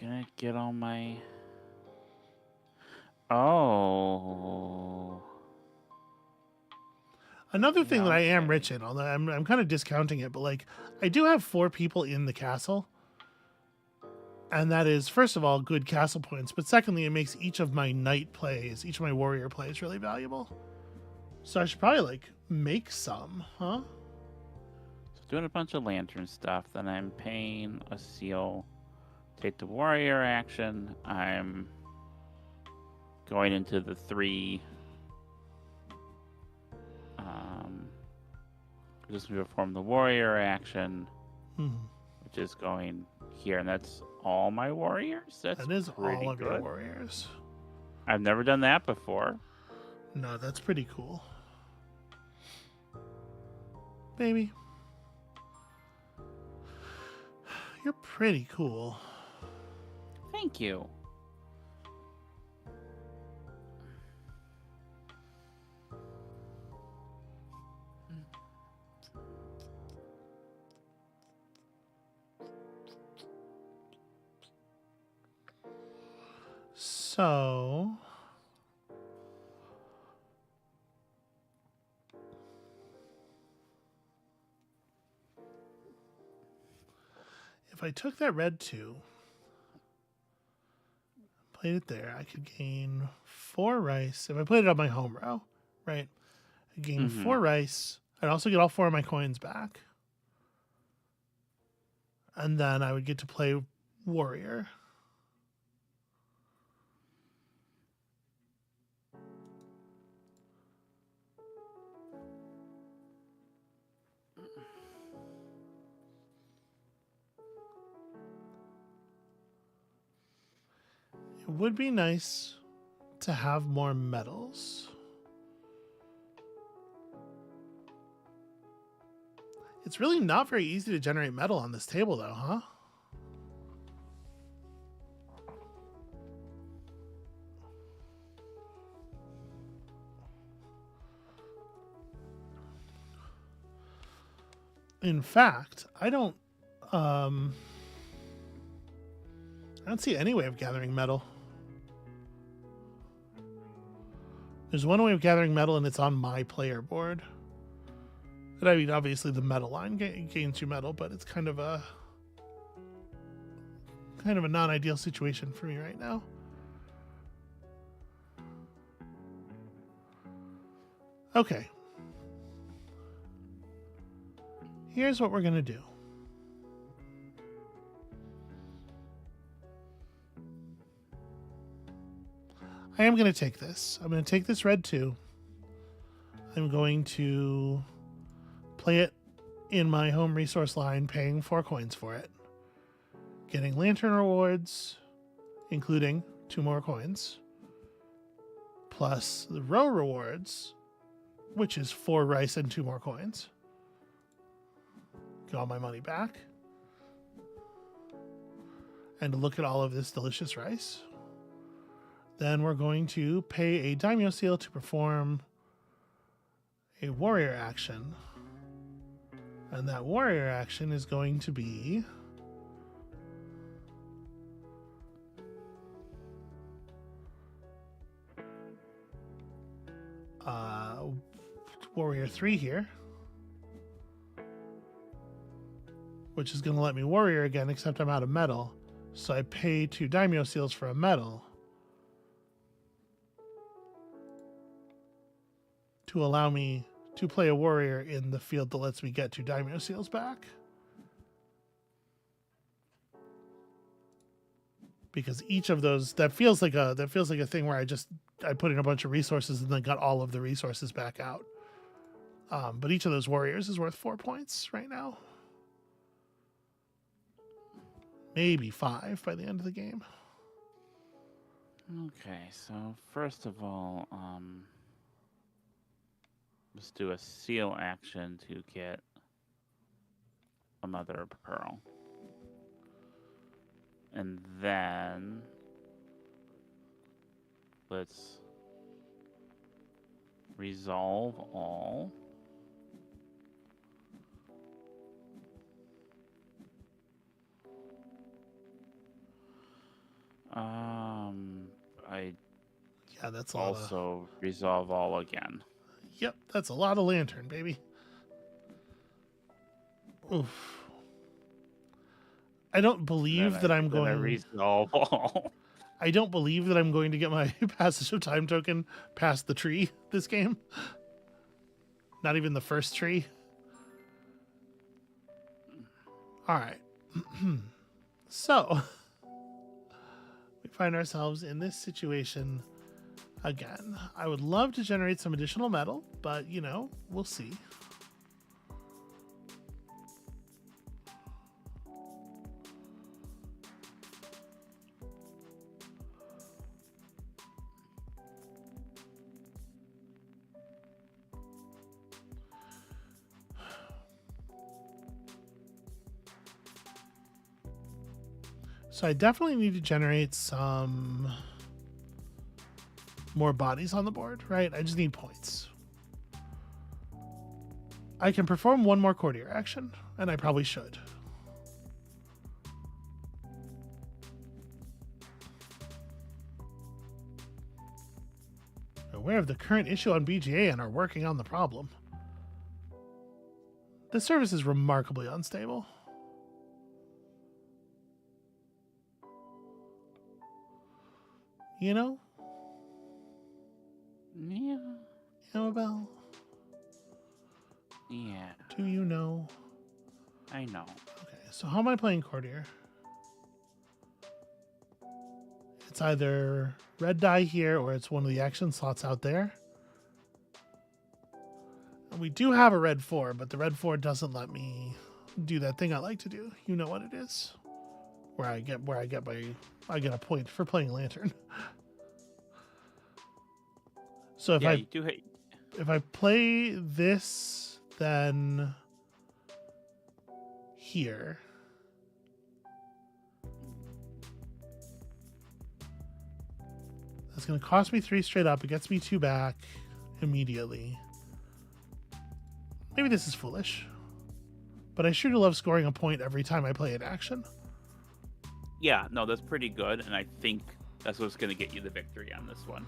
gonna get all my. Oh. Another thing that I am Okay. rich in, although I'm kind of discounting it, but like I do have 4 people in the castle. And that is, first of all, good castle points, but secondly, it makes each of my knight plays, each of my warrior plays really valuable. So I should probably like make some, huh? So doing a bunch of lantern stuff, then I'm paying a seal. Take the warrior action. I'm going into the 3. Just to perform the warrior action, which is going here, and that's all my warriors. That is all of good. your warriors. I've never done that before. No, that's pretty cool, baby. You're pretty cool. Thank you. So if I took that red 2, played it there, I could gain 4 rice. If I played it on my home row, right? I gain 4 rice. I'd also get all 4 of my coins back. And then I would get to play warrior. It would be nice to have more medals. It's really not very easy to generate metal on this table, though, huh? In fact, I don't see any way of gathering metal. There's one way of gathering metal, and it's on my player board. And I mean, obviously, the metal line gains you metal, but it's kind of a non-ideal situation for me right now. Okay. Here's what we're gonna do. I am going to take this. I'm going to take this red 2. I'm going to play it in my home resource line, paying 4 coins for it. Getting lantern rewards, including 2 more coins. Plus the row rewards, which is 4 rice and 2 more coins. Get all my money back. And look at all of this delicious rice. Then we're going to pay a daimyo seal to perform a warrior action. And that warrior action is going to be warrior 3 here, which is going to let me warrior again, except I'm out of metal. So I pay 2 daimyo seals for a medal to allow me to play a warrior in the field that lets me get 2 daimyo seals back. because each of those that feels like a thing where I put in a bunch of resources and then got all of the resources back out. But each of those warriors is worth 4 points right now. Maybe 5 by the end of the game. Okay, so first of all, let's do a seal action to get a mother of pearl. And then let's resolve all. Yeah, that's a also resolve all again. Yep, that's a lot of lantern, baby. Oof. I don't believe that I'm going to resolve all. I don't believe that I'm going to get my passage of time token past the tree this game. Not even the first tree. All right. So, we find ourselves in this situation again. I would love to generate some additional metal, but, you know, we'll see. So I definitely need to generate some more bodies on the board, right? I just need points. I can perform one more courtier action, and I probably should. Aware of the current issue on BGA and are working on the problem. The service is remarkably unstable. You know? Yeah. Amabel? Yeah. Do you know? I know. Okay, so how am I playing courtier? It's either red die here or it's one of the action slots out there. And we do have a red 4, but the red 4 doesn't let me do that thing I like to do. You know what it is. Where I get a point for playing lantern. So if I play this, then here. That's going to cost me 3 straight up. It gets me 2 back immediately. Maybe this is foolish. But I sure do love scoring a point every time I play an action. Yeah, no, that's pretty good, and I think that's what's going to get you the victory on this one.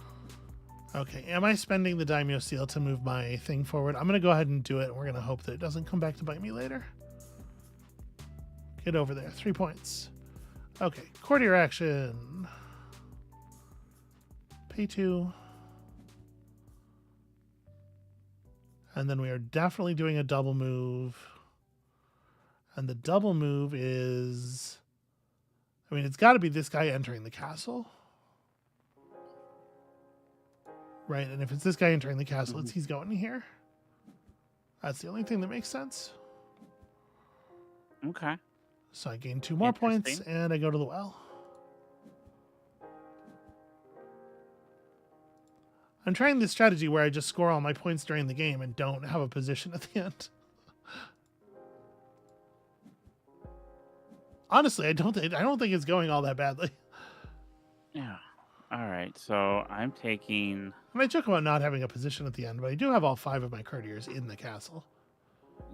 Okay, am I spending the Daimyo Seal to move my thing forward? I'm going to go ahead and do it, and we're going to hope that it doesn't come back to bite me later. Get over there. 3 points. Okay, courtier action. Pay 2. And then we are definitely doing a double move. And the double move is... I mean, it's got to be this guy entering the castle. Right, and if it's this guy entering the castle, he's going here. That's the only thing that makes sense. Okay. So I gain 2 more points, and I go to the well. I'm trying this strategy where I just score all my points during the game and don't have a position at the end. Honestly, I don't think it's going all that badly. Yeah. All right. So I'm taking. And I joke about not having a position at the end, but I do have all 5 of my courtiers in the castle.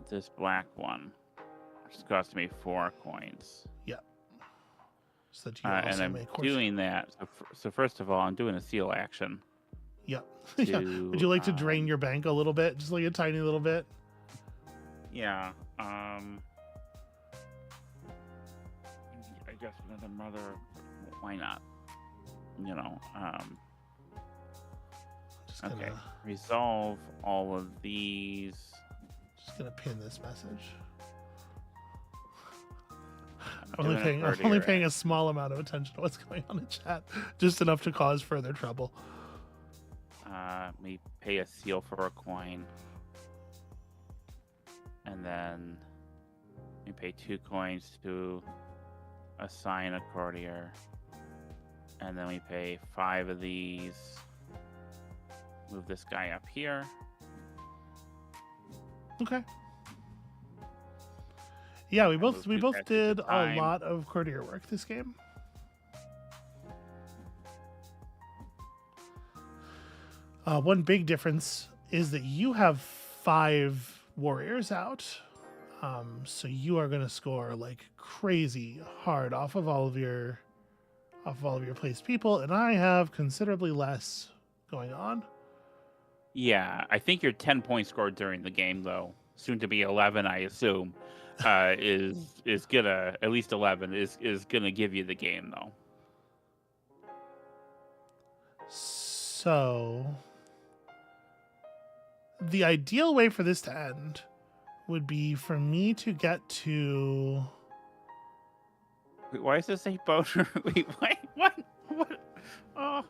This black one, which is costing me 4 coins. Yep. So that you also and I'm doing that. So first of all, I'm doing a seal action. Yep. Yeah. Would you like to drain your bank a little bit, just like a tiny little bit? Yeah. I guess another mother. Why not? You know. Okay. Resolve all of these. Just gonna pin this message. I'm doing a I'm only courtier paying a act. small amount of attention to what's going on in chat, just enough to cause further trouble. We pay a seal for a coin. And then we pay 2 coins to assign a courtier. And then we pay 5 of these. Move this guy up here. Okay. Yeah, we both Move 2 did passage of a time. lot of courtier work this game. One big difference is that you have 5 warriors out, so you are going to score like crazy hard off of all of your placed people, and I have considerably less going on. Yeah, I think your 10 points scored during the game, though, soon to be 11, I assume, is gonna, at least 11 is gonna give you the game, though. So the ideal way for this to end would be for me to get to. Wait, why does this say boner? Wait, what? Oh.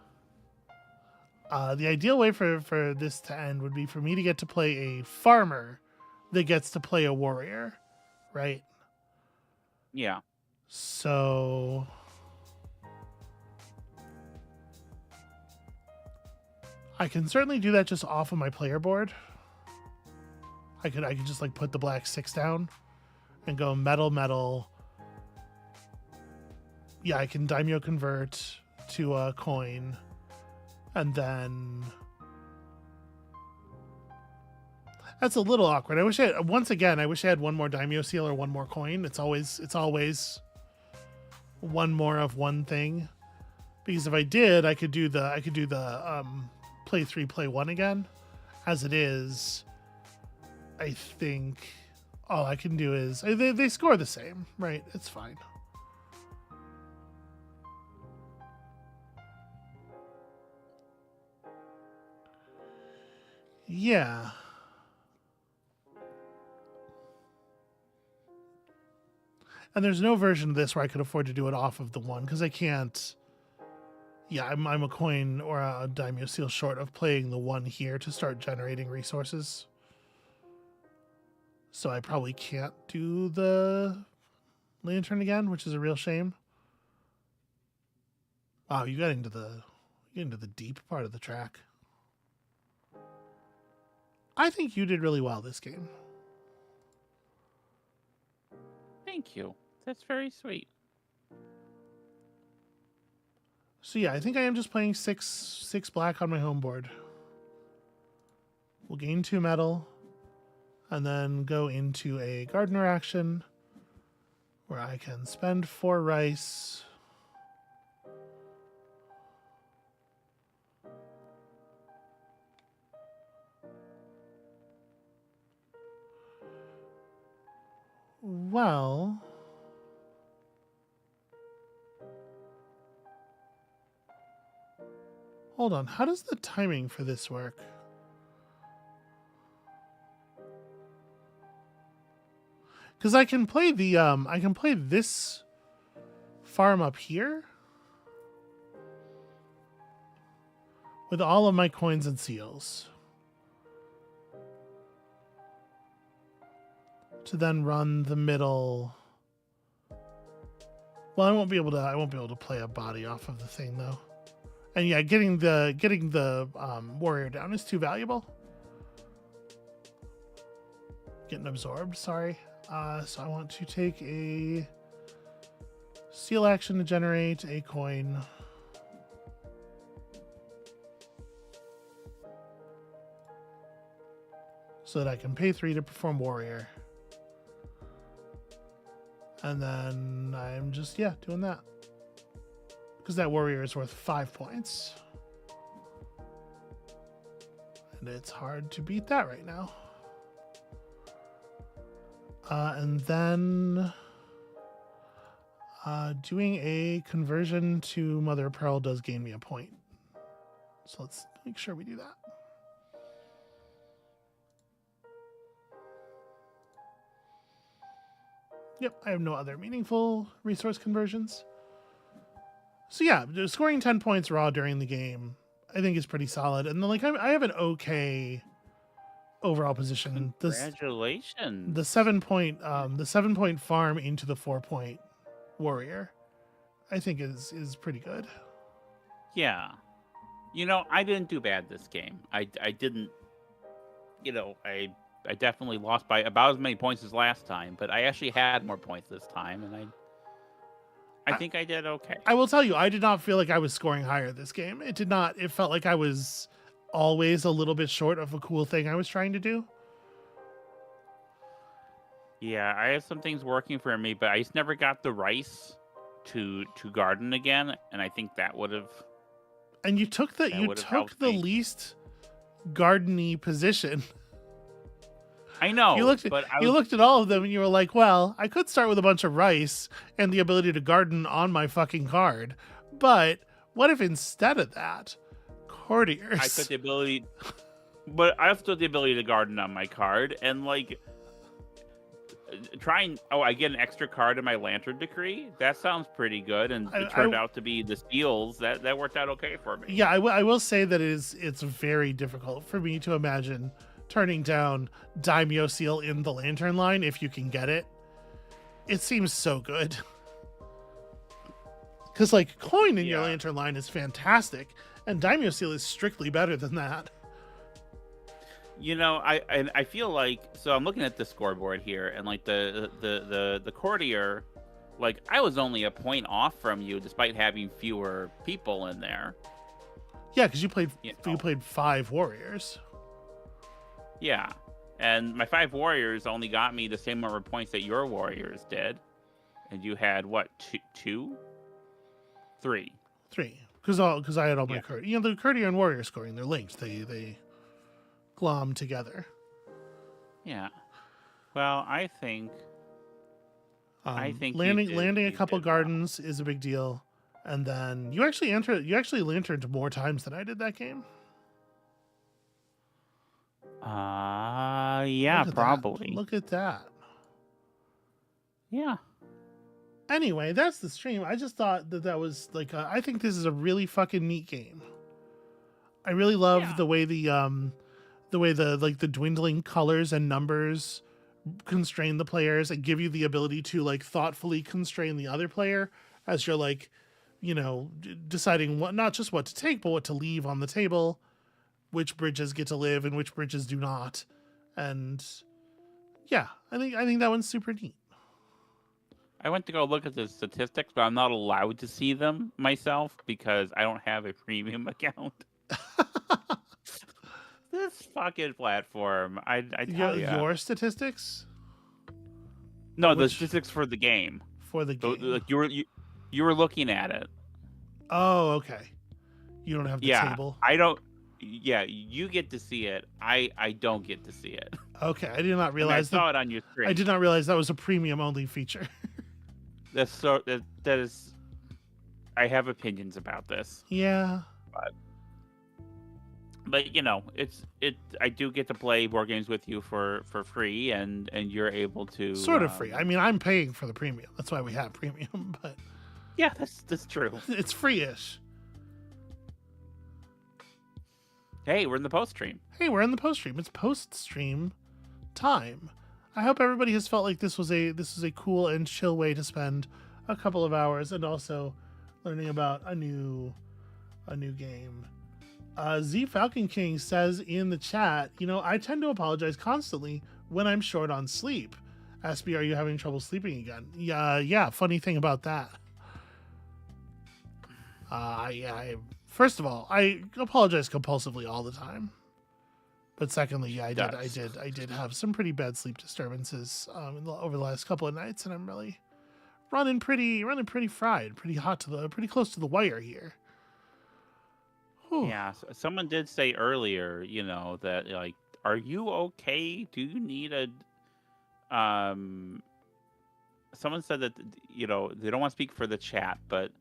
The ideal way for this to end would be for me to get to play a farmer that gets to play a warrior, right? Yeah. So I can certainly do that just off of my player board. I could just like put the black 6 down and go metal. Yeah, I can daimyo convert to a coin, and then that's a little awkward. I wish I had one more daimyo seal or one more coin. It's always one more of one thing, because if I did, I could do the play 3 play 1 again. As it is, I think all I can do is they score the same, right? It's fine. Yeah. And there's no version of this where I could afford to do it off of the one, because I can't. Yeah, I'm a coin or a daimyo seal short of playing the one here to start generating resources. So I probably can't do the lantern again, which is a real shame. Wow, you got into the deep part of the track. I think you did really well this game. Thank you. That's very sweet. So yeah, I think I am just playing 6 black on my home board. We'll gain 2 metal, and then go into a gardener action where I can spend 4 rice. Well, hold on. How does the timing for this work? Because I can play this farm up here with all of my coins and seals to then run the middle. Well, I won't be able to play a body off of the thing though. And yeah, getting the warrior down is too valuable. Getting absorbed, sorry. So I want to take a seal action to generate a coin. So that I can pay 3 to perform warrior. And then I'm just, doing that. Because that warrior is worth 5 points. And it's hard to beat that right now. And then doing a conversion to Mother of Pearl does gain me a point. So let's make sure we do that. Yep, I have no other meaningful resource conversions. So yeah, scoring 10 points raw during the game, I think is pretty solid. And then, like, I have an okay overall position. The Congratulations. 7 point farm into the 4 point warrior, I think is pretty good. Yeah. You know, I didn't do bad this game. I didn't, you know, I definitely lost by about as many points as last time, but I actually had more points this time, and I I, think I did okay. I will tell you, I did not feel like I was scoring higher this game. It did not. It felt like I was always a little bit short of a cool thing I was trying to do. Yeah, I had some things working for me, but I just never got the rice to garden again, and I think that would have And you took helped the me. least gardeny position. I know, but I You was looked at all of them and you were like, well, I could start with a bunch of rice and the ability to garden on my fucking card, but what if instead of that, I put courtiers? the ability, but I also put the ability to garden on my card, and like trying. Oh, I get an extra card in my Lantern Decree. That sounds pretty good, and it turned I out to be the steals. That worked out okay for me. Yeah, I will say that it's very difficult for me to imagine turning down Daimyo Seal in the Lantern line if you can get it. It seems so good. Because, like, coin in your Yeah. Lantern line is fantastic, and Daimyo Seal is strictly better than that. You know, I feel like, so I'm looking at the scoreboard here, and like the courtier, like I was only a point off from you despite having fewer people in there. Yeah, because You you know, played 5 warriors. yeah, and my 5 warriors only got me the same number of points that your warriors did, and you had what, two, three? 3. Because I had all my Yeah. courtier. You know, the courtier and warrior scoring, they're linked. They glom together. Yeah. Well, I think Landing a you couple did well. gardens is a big deal, and then you actually lanterned more times than I did that game. Yeah, Look at that! probably. Look at that! Yeah. Anyway, that's the stream. I just thought that was like I think this is a really fucking neat game. I really love Yeah. the way the like the dwindling colors and numbers constrain the players and give you the ability to like thoughtfully constrain the other player as you're like, you know, deciding what, not just what to take but what to leave on the table, which bridges get to live and which bridges do not. And yeah, I think that one's super neat. I went to go look at the statistics, but I'm not allowed to see them myself because I don't have a premium account. This fucking platform, I tell ya. Your statistics No, the which statistics for the game. for the game. Like you were looking at it. Oh, okay. You don't have the Yeah, table. I don't. Yeah, you get to see it. I don't get to see it. Okay, I did not I mean, I realize that. saw it on your screen. I did not realize that was a premium only feature. That's so that is. I have opinions about this, Yeah. but you know, I do get to play board games with you for free, and you're able to Sort of free. I mean, I'm paying for the premium. That's why we have premium, but Yeah, that's true. it's free-ish. Hey, we're in the post stream. Hey, we're in the post stream. It's post stream time. I hope everybody has felt like this was a cool and chill way to spend a couple of hours and also learning about a new game. Z Falcon King says in the chat, you know, I tend to apologize constantly when I'm short on sleep. SB, are you having trouble sleeping again? Yeah. Funny thing about that. First of all, I apologize compulsively all the time. But secondly, yeah, I did have some pretty bad sleep disturbances over the last couple of nights, and I'm really running pretty fried, pretty close to the wire here. Whew. Yeah, someone did say earlier, you know, that like, are you okay? Do you need a Someone said that, you know, they don't want to speak for the chat, but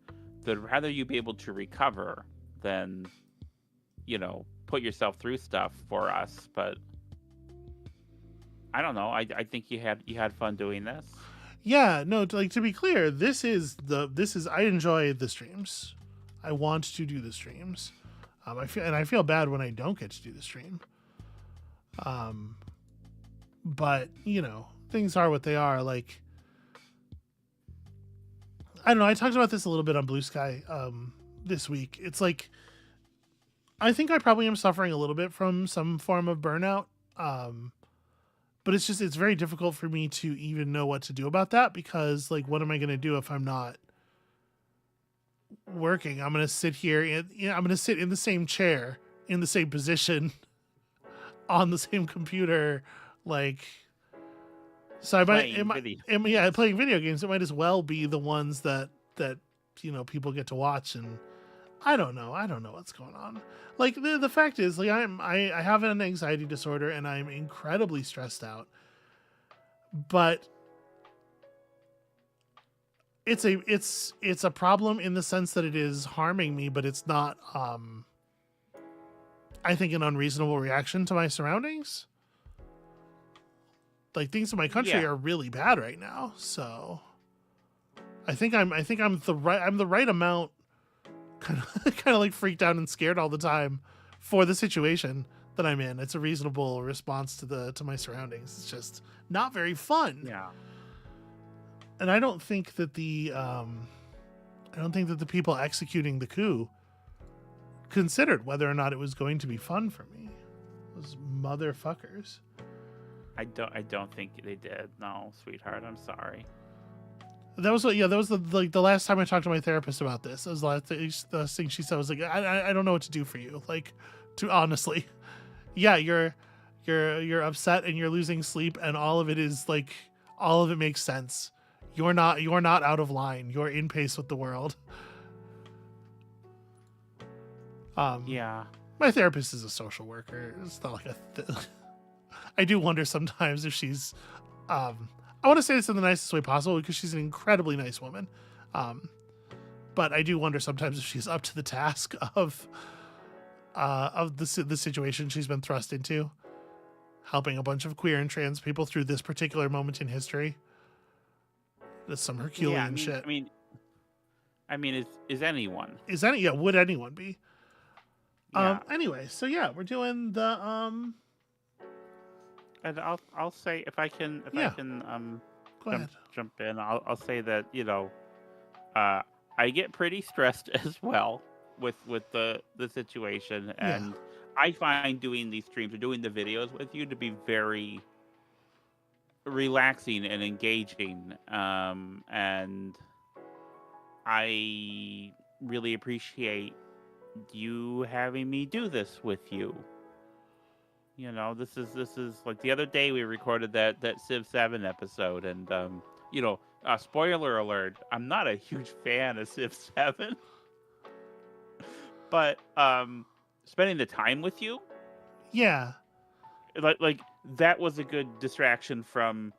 they'd rather you be able to recover than, you know, put yourself through stuff for us. But I don't know. I think you had fun doing this. Yeah, no, to be clear, I enjoy the streams. I want to do the streams. I feel bad when I don't get to do the stream. But things are what they are. Like, I don't know. I talked about this a little bit on Blue Sky this week. It's like I think I probably am suffering a little bit from some form of burnout. But it's very difficult for me to even know what to do about that because, like, what am I going to do if I'm not working? I'm going to sit here and I'm going to sit in the same chair, in the same position, on the same computer, like. So I playing video games. It might as well be the ones that people get to watch, and I don't know what's going on. Like the fact is, like I have an anxiety disorder and I'm incredibly stressed out. But it's a problem in the sense that it is harming me, but it's not I think an unreasonable reaction to my surroundings. Like things in my country are really bad right now, so I think I'm the right amount kind of like freaked out and scared all the time for the situation that I'm in. It's a reasonable response to my surroundings. It's just not very fun. Yeah. And I don't think that the people executing the coup considered whether or not it was going to be fun for me. Those motherfuckers. I don't think they did. No, sweetheart, I'm sorry. That was the last time I talked to my therapist about this. That was the last thing she said was like, I don't know what to do for you. Like, to honestly, yeah, you're upset and you're losing sleep and all of it makes sense. You're not out of line. You're in pace with the world. Yeah. My therapist is a social worker. It's not like I do wonder sometimes if she's I want to say this in the nicest way possible because she's an incredibly nice woman. But I do wonder sometimes if she's up to the task of the situation she's been thrust into, helping a bunch of queer and trans people through this particular moment in history. That's some Herculean shit. I mean, is anyone? Would anyone be? Yeah. Anyway, so yeah, we're doing the And I'll say if I can Go ahead. jump in, I'll say that I get pretty stressed as well with the situation, and I find doing these streams or doing the videos with you to be very relaxing and engaging, and I really appreciate you having me do this with you. This is like the other day we recorded that Civ 7 episode, and spoiler alert, I'm not a huge fan of Civ 7, but spending the time with you, like that was a good distraction from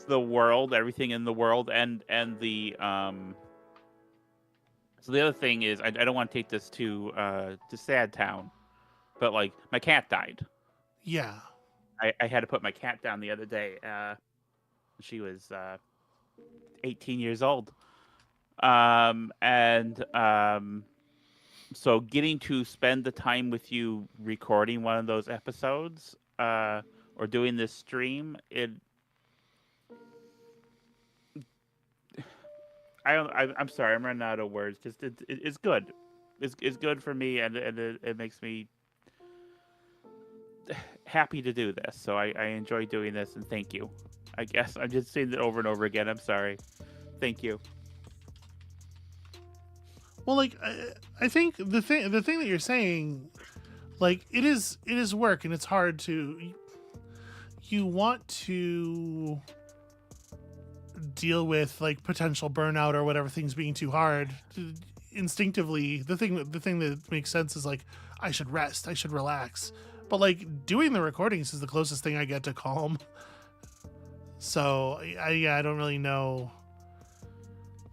the world, everything in the world, and the so the other thing is I don't want to take this to Sad Town. But, like, my cat died. Yeah. I had to put my cat down the other day. She was 18 years old. So getting to spend the time with you recording one of those episodes or doing this stream, I'm sorry, I'm running out of words. Just it's good. It's good for me, and it makes me happy to do this. So I enjoy doing this, and thank you. I guess I'm just saying it over and over again. I'm sorry. Thank you. Well, like I think the thing that you're saying, like it is work, and it's hard to. You want to deal with like potential burnout or whatever, things being too hard. Instinctively, the thing that makes sense is like I should rest, I should relax. But like doing the recordings is the closest thing I get to calm. So I don't really know.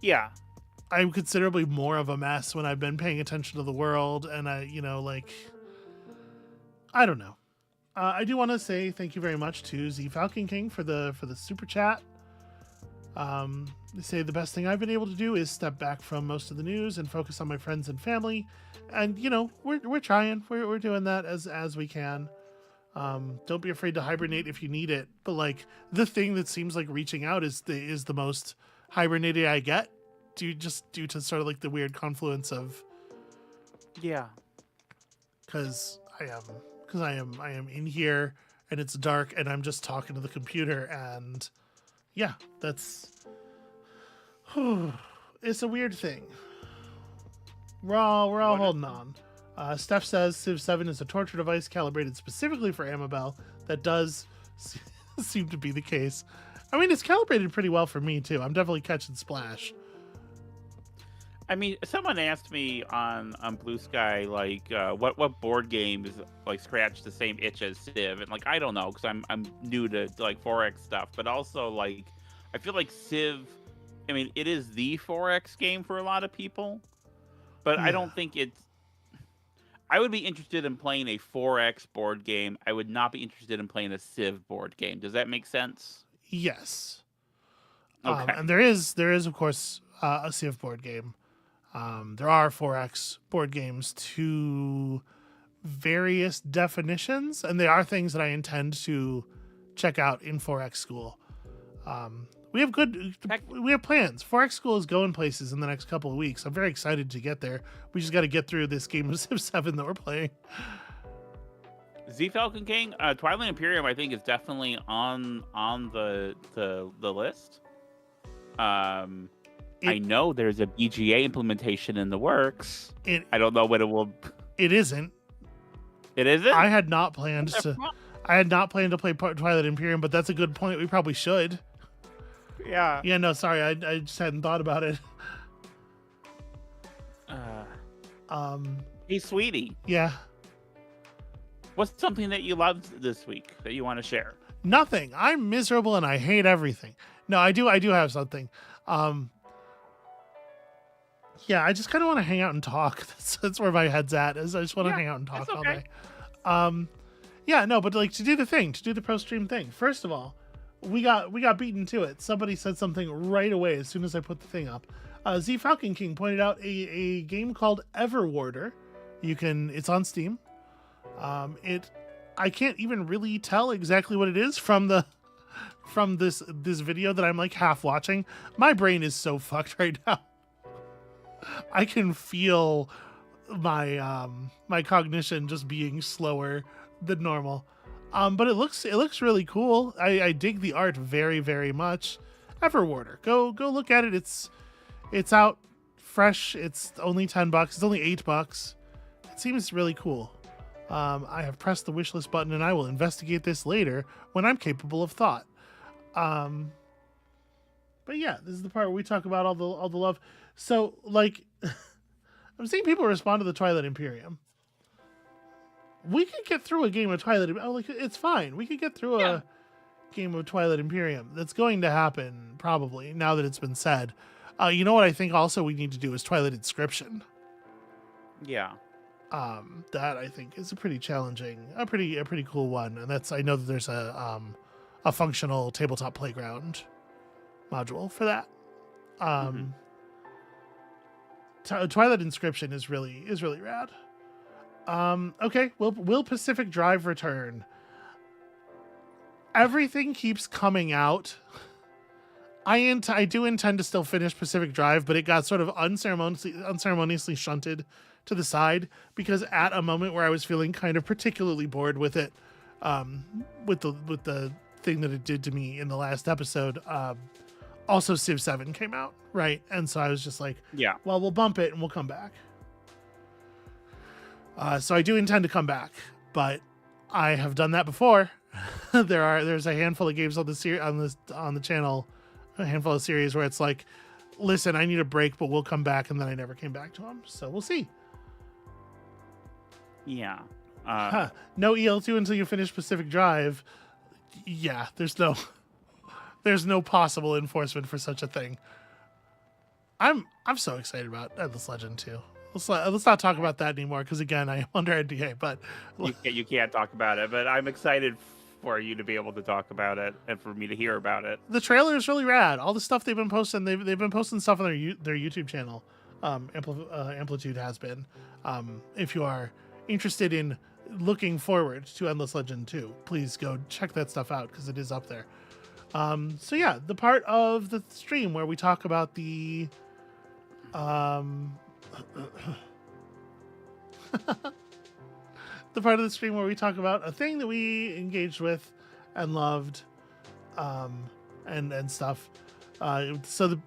Yeah. I'm considerably more of a mess when I've been paying attention to the world, and I don't know. I do want to say thank you very much to Z Falcon King for the super chat. They say the best thing I've been able to do is step back from most of the news and focus on my friends and family. And we're trying. We're doing that as we can. Don't be afraid to hibernate if you need it. But like the thing that seems like reaching out is the most hibernated I get, due to sort of like the weird confluence of Yeah. because I am in here and it's dark and I'm just talking to the computer and yeah, that's it's a weird thing. We're all holding on. Steph says Civ 7 is a torture device calibrated specifically for Amabel. That does seem to be the case. I mean, it's calibrated pretty well for me too. I'm definitely catching splash. I mean, someone asked me on Blue Sky, like, what board games like scratch the same itch as Civ, and like I don't know because I'm new to like 4X stuff, but also like I feel like Civ. I mean, it is the 4X game for a lot of people, but I don't think it's. I would be interested in playing a 4X board game. I would not be interested in playing a Civ board game. Does that make sense? Yes. Okay. And there is of course a Civ board game. There are 4X board games to various definitions, and they are things that I intend to check out in 4X school. We have plans. 4X school is going places in the next couple of weeks. I'm very excited to get there. We just got to get through this game of Civ 7 that we're playing. Z Falcon King, Twilight Imperium, I think is definitely on the list. I know there's a BGA implementation in the works. I don't know what it will. It isn't. It isn't. I had not planned to play Twilight Imperium, but that's a good point. We probably should. Yeah. Yeah. No, sorry. I just hadn't thought about it. Hey, sweetie. Yeah. What's something that you loved this week that you want to share? Nothing. I'm miserable and I hate everything. No, I do have something. Yeah, I just kind of want to hang out and talk. That's where my head's at. Is I just want to hang out and talk all day. Yeah, no, but like to do the pro stream thing. First of all, we got beaten to it. Somebody said something right away as soon as I put the thing up. Z Falcon King pointed out a game called Everwarder. It's on Steam. I can't even really tell exactly what it is from this video that I'm like half watching. My brain is so fucked right now. I can feel my my cognition just being slower than normal. But it looks really cool. I dig the art very, very much. Everwarder. Go look at it. It's out fresh. It's only $10. It's only $8. It seems really cool. I have pressed the wishlist button and I will investigate this later when I'm capable of thought. But yeah, this is the part where we talk about all the love. So like, I'm seeing people respond to the Twilight Imperium. We could get through a game of Twilight. Like, it's fine. We could get through a game of Twilight Imperium. That's going to happen probably now that it's been said. You know what I think also we need to do is Twilight Inscription. Yeah. That I think is a pretty challenging, a pretty cool one, and I know that there's a functional tabletop playground module for that. Twilight Inscription is really rad. Okay, will Pacific Drive return? Everything keeps coming out. I do intend to still finish Pacific Drive, but it got sort of unceremoniously shunted to the side because at a moment where I was feeling kind of particularly bored with it, with the thing that it did to me in the last episode, also Civ 7 came out, right? And so I was just like, yeah, well, we'll bump it and we'll come back. So I do intend to come back, but I have done that before. There's a handful of games on the channel, a handful of series where it's like, listen, I need a break, but we'll come back, and then I never came back to them. So we'll see. Yeah. No EL2 until you finish Pacific Drive. Yeah, there's no possible enforcement for such a thing. I'm so excited about Endless Legend 2. Let's not talk about that anymore because again I am under NDA. But you can't talk about it. But I'm excited for you to be able to talk about it and for me to hear about it. The trailer is really rad. All the stuff they've been posting, they've been posting stuff on their YouTube channel. Amplitude has been. If you are interested in looking forward to Endless Legend 2, please go check that stuff out because it is up there. So yeah, the part of the stream where we talk about the the part of the stream where we talk about a thing that we engaged with and loved, and stuff. I feel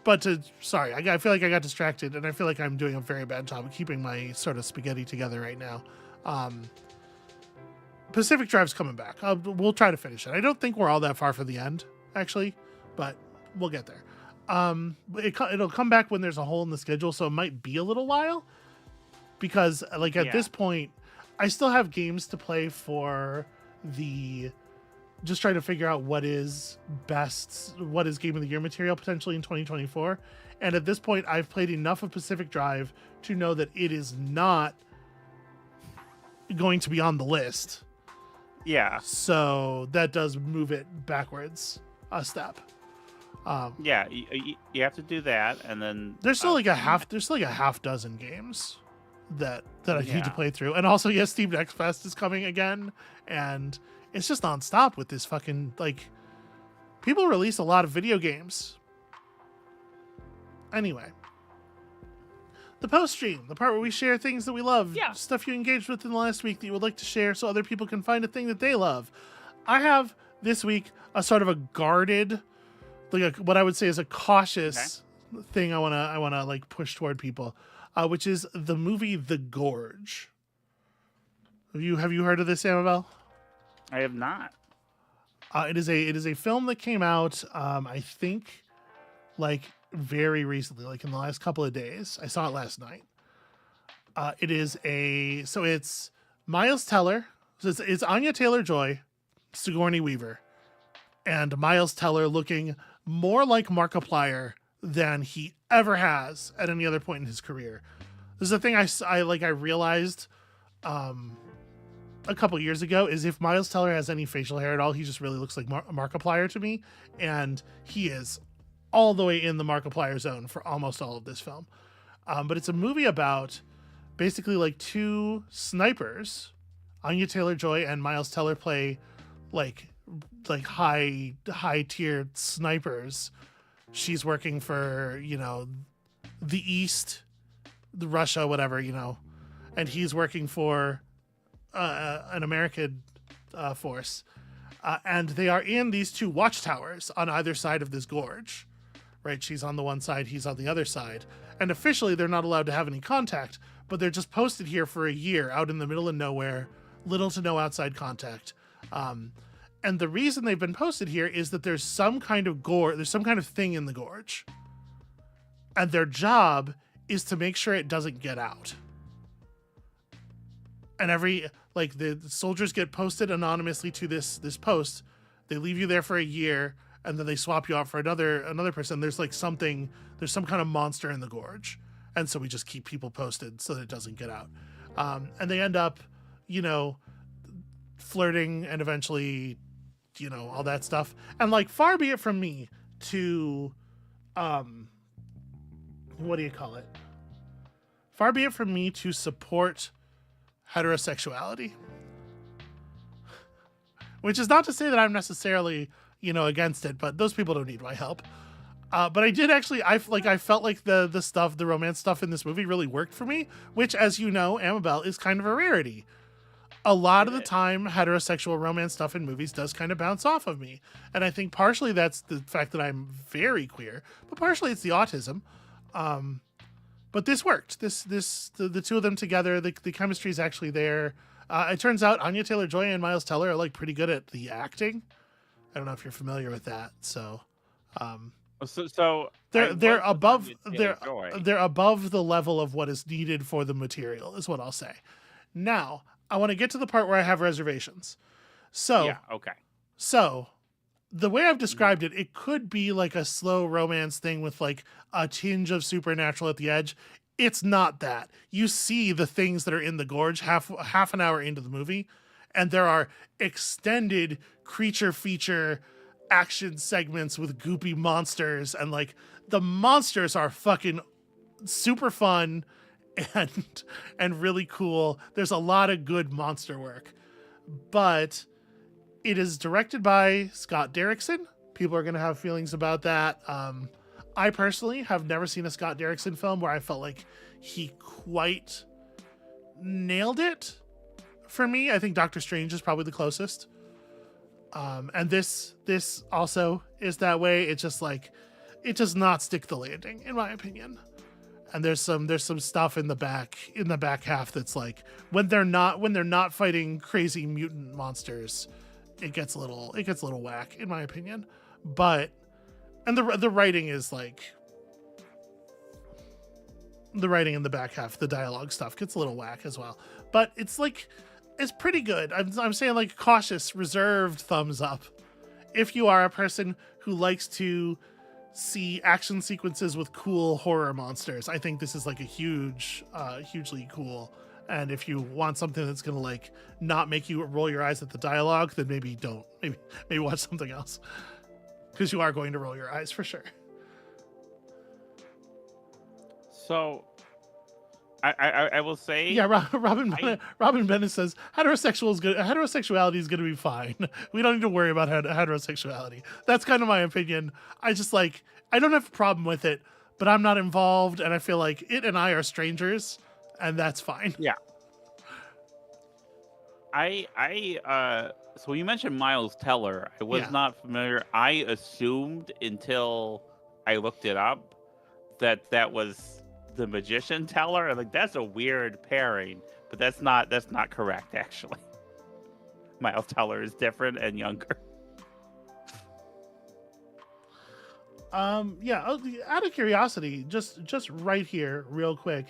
like I got distracted, and I feel like I'm doing a very bad job of keeping my sort of spaghetti together right now. Pacific Drive's coming back. We'll try to finish it. I don't think we're all that far from the end, actually, but we'll get there. It'll come back when there's a hole in the schedule, so it might be a little while, because at this point, I still have games to play for just trying to figure out what is Game of the Year material potentially in 2024. And at this point, I've played enough of Pacific Drive to know that it is not going to be on the list. Yeah. So that does move it backwards a step. Yeah, you have to do that, and then there's still like a half dozen games that I need to play through. And also, yes, Steam Next Fest is coming again, and it's just nonstop with this fucking, people release a lot of video games. Anyway, the post stream, the part where we share things that we love, stuff you engaged with in the last week that you would like to share so other people can find a thing that they love. I have this week a sort of a guarded, what I would say is a cautious thing I wanna push toward people, which is the movie The Gorge. Have you heard of this, Amabel? I have not. It is a film that came out, I think, very recently, in the last couple of days. I saw it last night. It's Miles Teller. So it's Anya Taylor-Joy, Sigourney Weaver, and Miles Teller looking more like Markiplier than he ever has at any other point in his career. This is the thing I realized a couple years ago, is if Miles Teller has any facial hair at all, he just really looks like Markiplier to me, and he is all the way in the Markiplier zone for almost all of this film. But it's a movie about basically two snipers. Anya Taylor-Joy and Miles Teller play high tier snipers. She's working for the East, the Russia, whatever, and he's working for an American force, and they are in these two watchtowers on either side of this gorge. Right, she's on the one side, he's on the other side, and officially they're not allowed to have any contact, but they're just posted here for a year out in the middle of nowhere, little to no outside contact. And the reason they've been posted here is that there's some kind of thing in the gorge, and their job is to make sure it doesn't get out. And the soldiers get posted anonymously to this post. They leave you there for a year, and then they swap you out for another person. There's some kind of monster in the gorge, and so we just keep people posted so that it doesn't get out. And they end up, flirting, and eventually, all that stuff. And far be it from me to, what do you call it? Far be it from me to support heterosexuality, which is not to say that I'm necessarily against it, but those people don't need my help. But I did actually, I felt like the romance stuff in this movie really worked for me, which, as you know, Amabel, is kind of a rarity. A lot of the time, heterosexual romance stuff in movies does kind of bounce off of me. And I think partially that's the fact that I'm very queer, but partially it's the autism. But this worked. The two of them together, the chemistry is actually there. It turns out Anya Taylor-Joy and Miles Teller are pretty good at the acting. I don't know if you're familiar with that. So they're above the level of what is needed for the material, is what I'll say. Now, I want to get to the part where I have reservations. So the way I've described it, it could be a slow romance thing with a tinge of supernatural at the edge. It's not that. You see the things that are in the gorge half an hour into the movie, and there are extended creature feature action segments with goopy monsters, and like the monsters are fucking super fun and really cool. There's a lot of good monster work, but it is directed by Scott Derrickson. People are going to have feelings about that. I personally have never seen a Scott Derrickson film where I felt like he quite nailed it. For me, I think Doctor Strange is probably the closest. And this also is that way. It's just like it does not stick the landing, in my opinion. And there's some stuff in the back half that's like when they're not fighting crazy mutant monsters, it gets a little whack, in my opinion. But and the writing is like the writing in the back half, the dialogue stuff gets a little whack as well. But it's like it's pretty good. I'm saying like cautious, reserved thumbs up. If you are a person who likes to see action sequences with cool horror monsters, I think this is like a hugely cool. And if you want something that's gonna like not make you roll your eyes at the dialogue, then maybe don't. Maybe watch something else, because you are going to roll your eyes for sure. So, I will say, yeah. Robin Bennett says heterosexuality is gonna be fine. We don't need to worry about heterosexuality. That's kind of my opinion. I don't have a problem with it, but I'm not involved, and I feel like it and I are strangers, and that's fine. Yeah. So you mentioned Miles Teller. I was not familiar. I assumed until I looked it up that was the magician Teller. Like, that's a weird pairing, but that's not correct, actually. Miles Teller is different and younger. Yeah, out of curiosity, just right here real quick,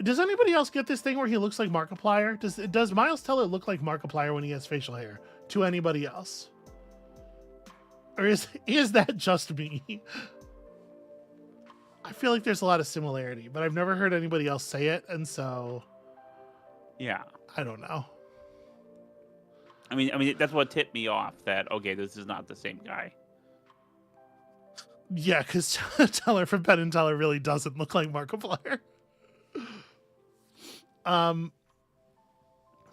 does anybody else get this thing where he looks like Markiplier? Does Miles Teller look like Markiplier when he has facial hair to anybody else, or is that just me? I feel like there's a lot of similarity, but I've never heard anybody else say it, and so yeah, I don't know. I mean that's what tipped me off that okay, this is not the same guy. Yeah, because Teller from Penn and Teller really doesn't look like Markiplier.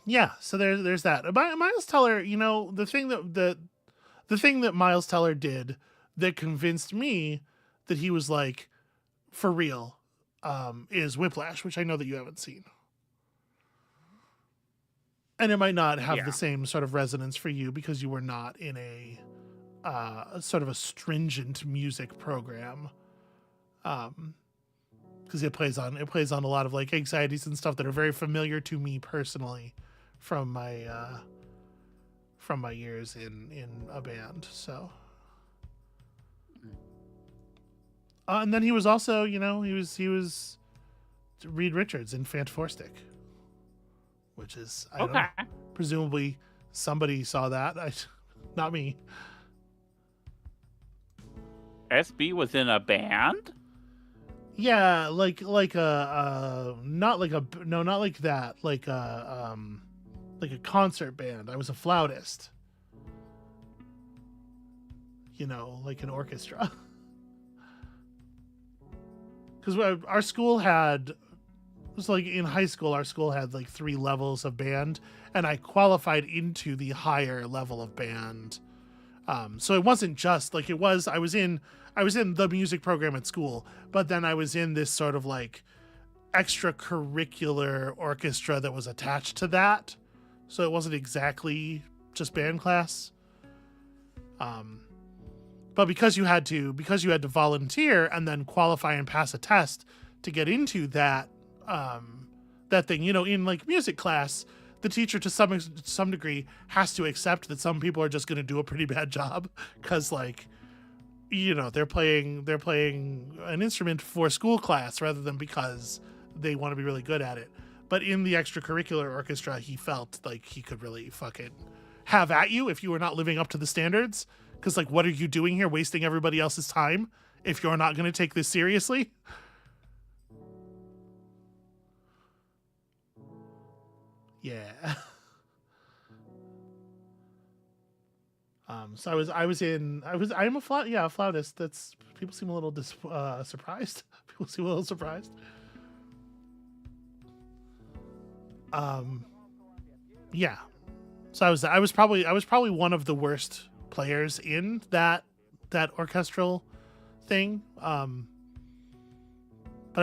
Yeah, so there's that. Miles Teller, the thing that Miles Teller did that convinced me that he was like for real is Whiplash, which I know that you haven't seen. And it might not have the same sort of resonance for you because you were not in a sort of a stringent music program. Because it plays on a lot of like anxieties and stuff that are very familiar to me personally from my years in a band. So, and then he was also, he was Reed Richards in Fantastic, which is I don't know, presumably somebody saw that. Not me. SB was in a band. Yeah, like not like that, like a concert band. I was a flautist. Like an orchestra. Because our school it was like in high school, our school had like 3 levels of band, and I qualified into the higher level of band. So it wasn't just like it was. I was in the music program at school, but then I was in this sort of like extracurricular orchestra that was attached to that. So it wasn't exactly just band class. But because you had to volunteer and then qualify and pass a test to get into that thing, in like music class, the teacher to some degree has to accept that some people are just going to do a pretty bad job because like they're playing an instrument for school class rather than because they want to be really good at it. But in the extracurricular orchestra, he felt like he could really fucking have at you if you were not living up to the standards. Because like, what are you doing here, wasting everybody else's time if you're not going to take this seriously? Yeah. So I'm a flautist. That's people seem a little surprised. People seem a little surprised. Yeah. So I was probably one of the worst players in that orchestral thing. But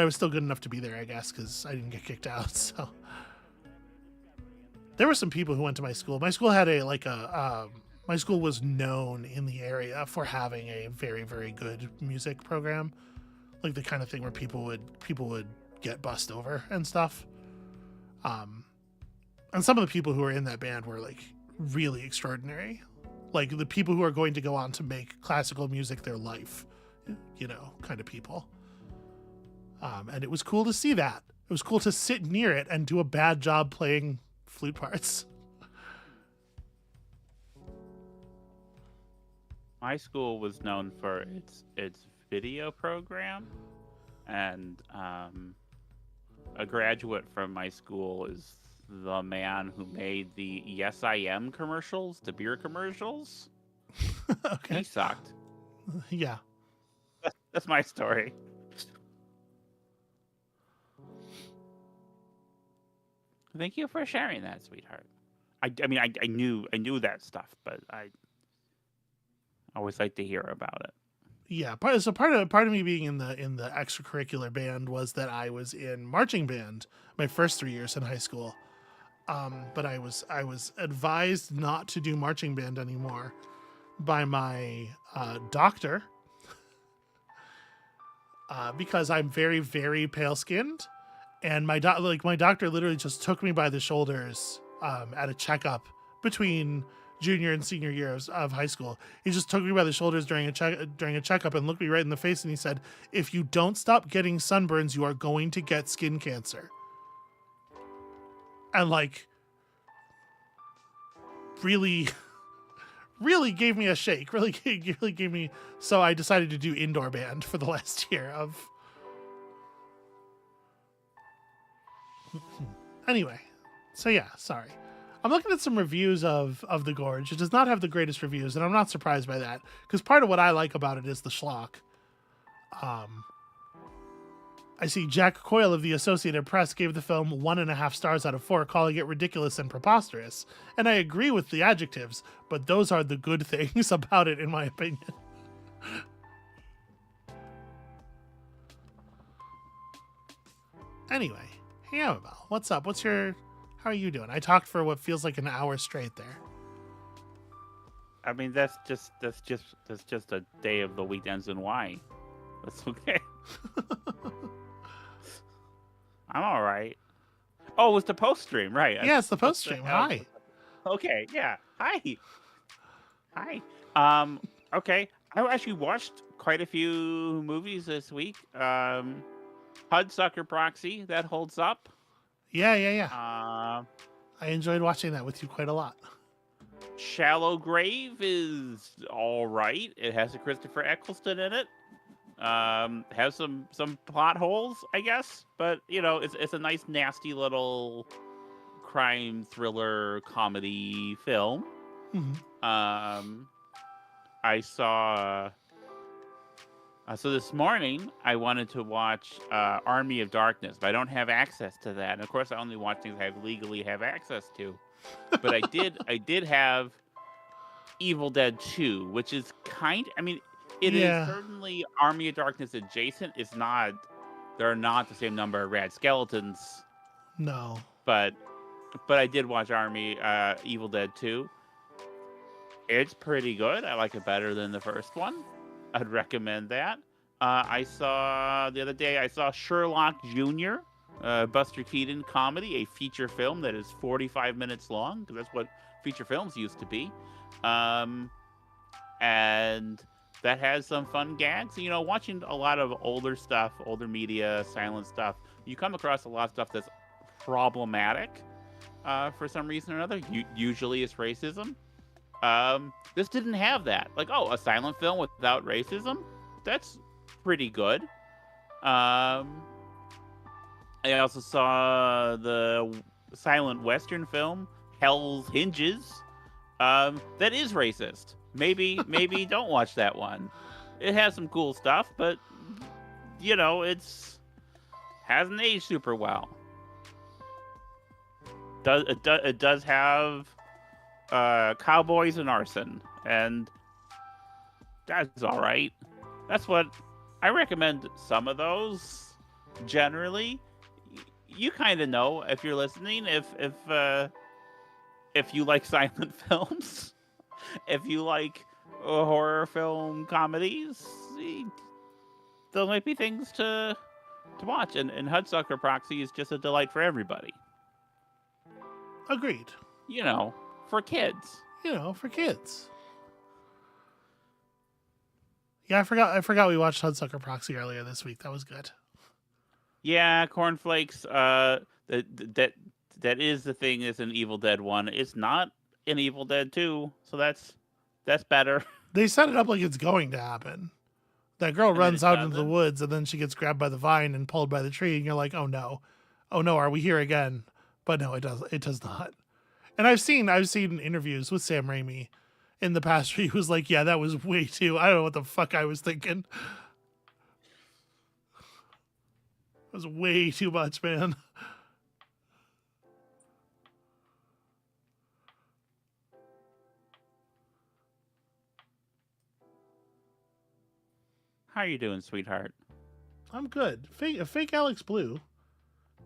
I was still good enough to be there, I guess, because I didn't get kicked out. So there were some people who went to my school. My school had my school was known in the area for having a very, very good music program, like the kind of thing where people would get bussed over and stuff. And some of the people who were in that band were like really extraordinary, like the people who are going to go on to make classical music their life, kind of people. And it was cool to see that. It was cool to sit near it and do a bad job playing flute parts. My school was known for its video program, and a graduate from my school is the man who made the Yes I Am commercials, the beer commercials. Okay. He sucked. Yeah. That's my story. Thank you for sharing that, sweetheart. I mean, I knew that stuff, but I always like to hear about it. Yeah, part of me being in the extracurricular band was that I was in marching band my first 3 years in high school. But I was advised not to do marching band anymore by my doctor because I'm very, very pale skinned, and my doctor literally just took me by the shoulders at a checkup between junior and senior years of high school. He just took me by the shoulders during a checkup and looked me right in the face, and he said, "If you don't stop getting sunburns, you are going to get skin cancer." And like really really gave me a shake, really gave me. So I decided to do indoor band for the last year of. Anyway, so yeah, sorry. I'm looking at some reviews of The Gorge. It does not have the greatest reviews, and I'm not surprised by that, because part of what I like about it is the schlock. I see Jack Coyle of the Associated Press gave the film 1.5 stars out of 4, calling it ridiculous and preposterous. And I agree with the adjectives, but those are the good things about it, in my opinion. Anyway, hey Amabel, what's up? How are you doing? I talked for what feels like an hour straight there. I mean, that's just a day of the week ends in Y. That's okay. I'm all right. Oh, it was the post stream, right? Yeah, it's the post stream. Hi. Okay, yeah. Hi. Okay. I actually watched quite a few movies this week. Hudsucker Proxy, that holds up. Yeah. I enjoyed watching that with you quite a lot. Shallow Grave is all right. It has a Christopher Eccleston in it. Has some plot holes, I guess, but it's a nice, nasty little crime thriller comedy film. Mm-hmm. I saw. So this morning I wanted to watch Army of Darkness, but I don't have access to that. And of course, I only watch things I legally have access to. But I did have Evil Dead 2, which is it is certainly Army of Darkness adjacent. It's not. There are not the same number of rad skeletons. No. But I did watch Evil Dead 2. It's pretty good. I like it better than the first one. I'd recommend that. The other day I saw Sherlock Jr., Buster Keaton comedy, a feature film that is 45 minutes long, because that's what feature films used to be. And that has some fun gags. Watching a lot of older stuff, older media, silent stuff, you come across a lot of stuff that's problematic for some reason or another. Usually it's racism. This didn't have that. Like, a silent film without racism? That's pretty good. I also saw the silent Western film, Hell's Hinges, that is racist. maybe don't watch that one. It has some cool stuff, but it's hasn't aged super well. It does have cowboys and arson, and that's all right. That's what I recommend. Some of those generally, you kind of know if you're listening if you like silent films, if you like horror film comedies, those might be things to watch. And Hudsucker Proxy is just a delight for everybody. Agreed. For kids. For kids. Yeah, I forgot we watched Hudsucker Proxy earlier this week. That was good. Yeah, Cornflakes. That is the thing. Is an Evil Dead 1. It's not an Evil Dead 2, so that's better. They set it up like it's going to happen. That girl runs out into the woods, and then she gets grabbed by the vine and pulled by the tree, and you're like, oh no, are we here again? But no, it does not. And I've seen interviews with Sam Raimi in the past where he was like, yeah, that was way too, I don't know what the fuck I was thinking. It was way too much, man. How are you doing, sweetheart? I'm good. Fake Alex Blue.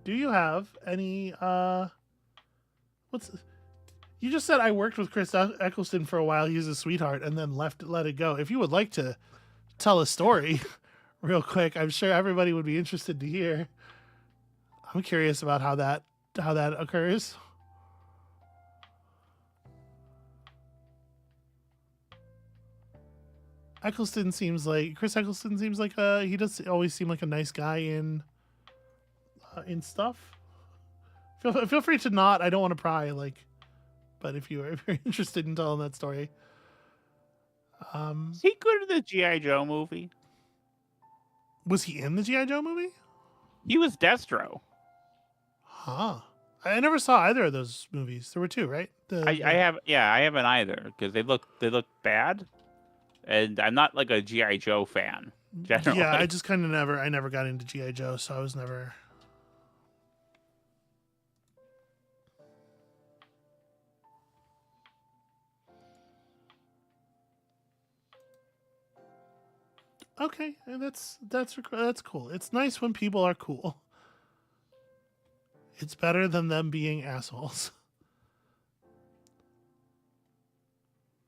Do you have any you just said I worked with Chris Eccleston for a while, he's a sweetheart, and then let it go. If you would like to tell a story real quick, I'm sure everybody would be interested to hear. I'm curious about how that occurs. Chris Eccleston seems like he does always seem like a nice guy in stuff. Feel free to not. I don't want to pry, but if you're interested in telling that story. Is he good in the G.I. Joe movie? Was he in the G.I. Joe movie? He was Destro. Huh. I never saw either of those movies. There were two, right? I haven't either, because they look bad. And I'm not like a G.I. Joe fan, generally. Yeah, I just kind of never got into G.I. Joe, so I was never... Okay, that's cool. It's nice when people are cool. It's better than them being assholes.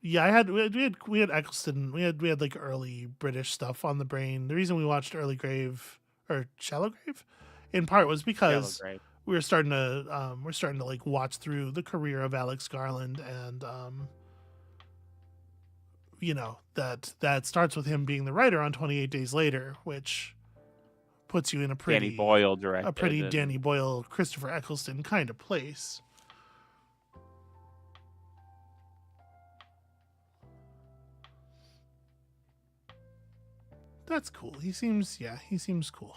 Yeah, we had Eccleston. We had like early British stuff on the brain. The reason we watched Early Grave or Shallow Grave, in part, was because we were starting to like watch through the career of Alex Garland, and that starts with him being the writer on 28 Days Later, which puts you in a pretty Danny Boyle directed, Danny Boyle, Christopher Eccleston kind of place. That's cool. He seems cool.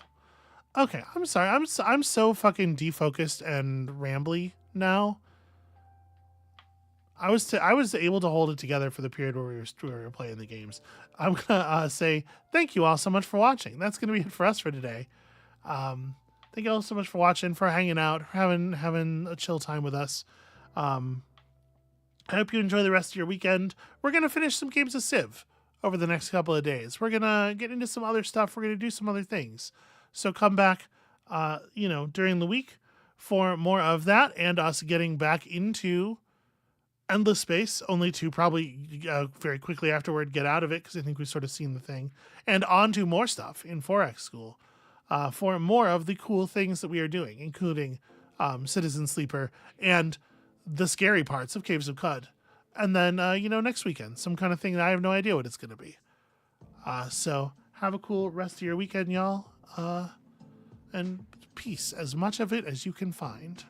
Okay, I'm sorry. I'm so fucking defocused and rambly now. I was able to hold it together for the period where we were playing the games. I'm gonna say thank you all so much for watching. That's gonna be it for us for today. Thank you all so much for watching, for hanging out, having a chill time with us. I hope you enjoy the rest of your weekend. We're gonna finish some games of Civ over the next couple of days. We're gonna get into some other stuff. We're gonna do some other things. So come back, during the week for more of that, and us getting back into Endless Space, only to probably very quickly afterward get out of it, because I think we've sort of seen the thing, and on to more stuff in 4X School for more of the cool things that we are doing, including Citizen Sleeper and the scary parts of Caves of Cud. And then, next weekend, some kind of thing that I have no idea what it's going to be. So have a cool rest of your weekend, y'all. And peace, as much of it as you can find.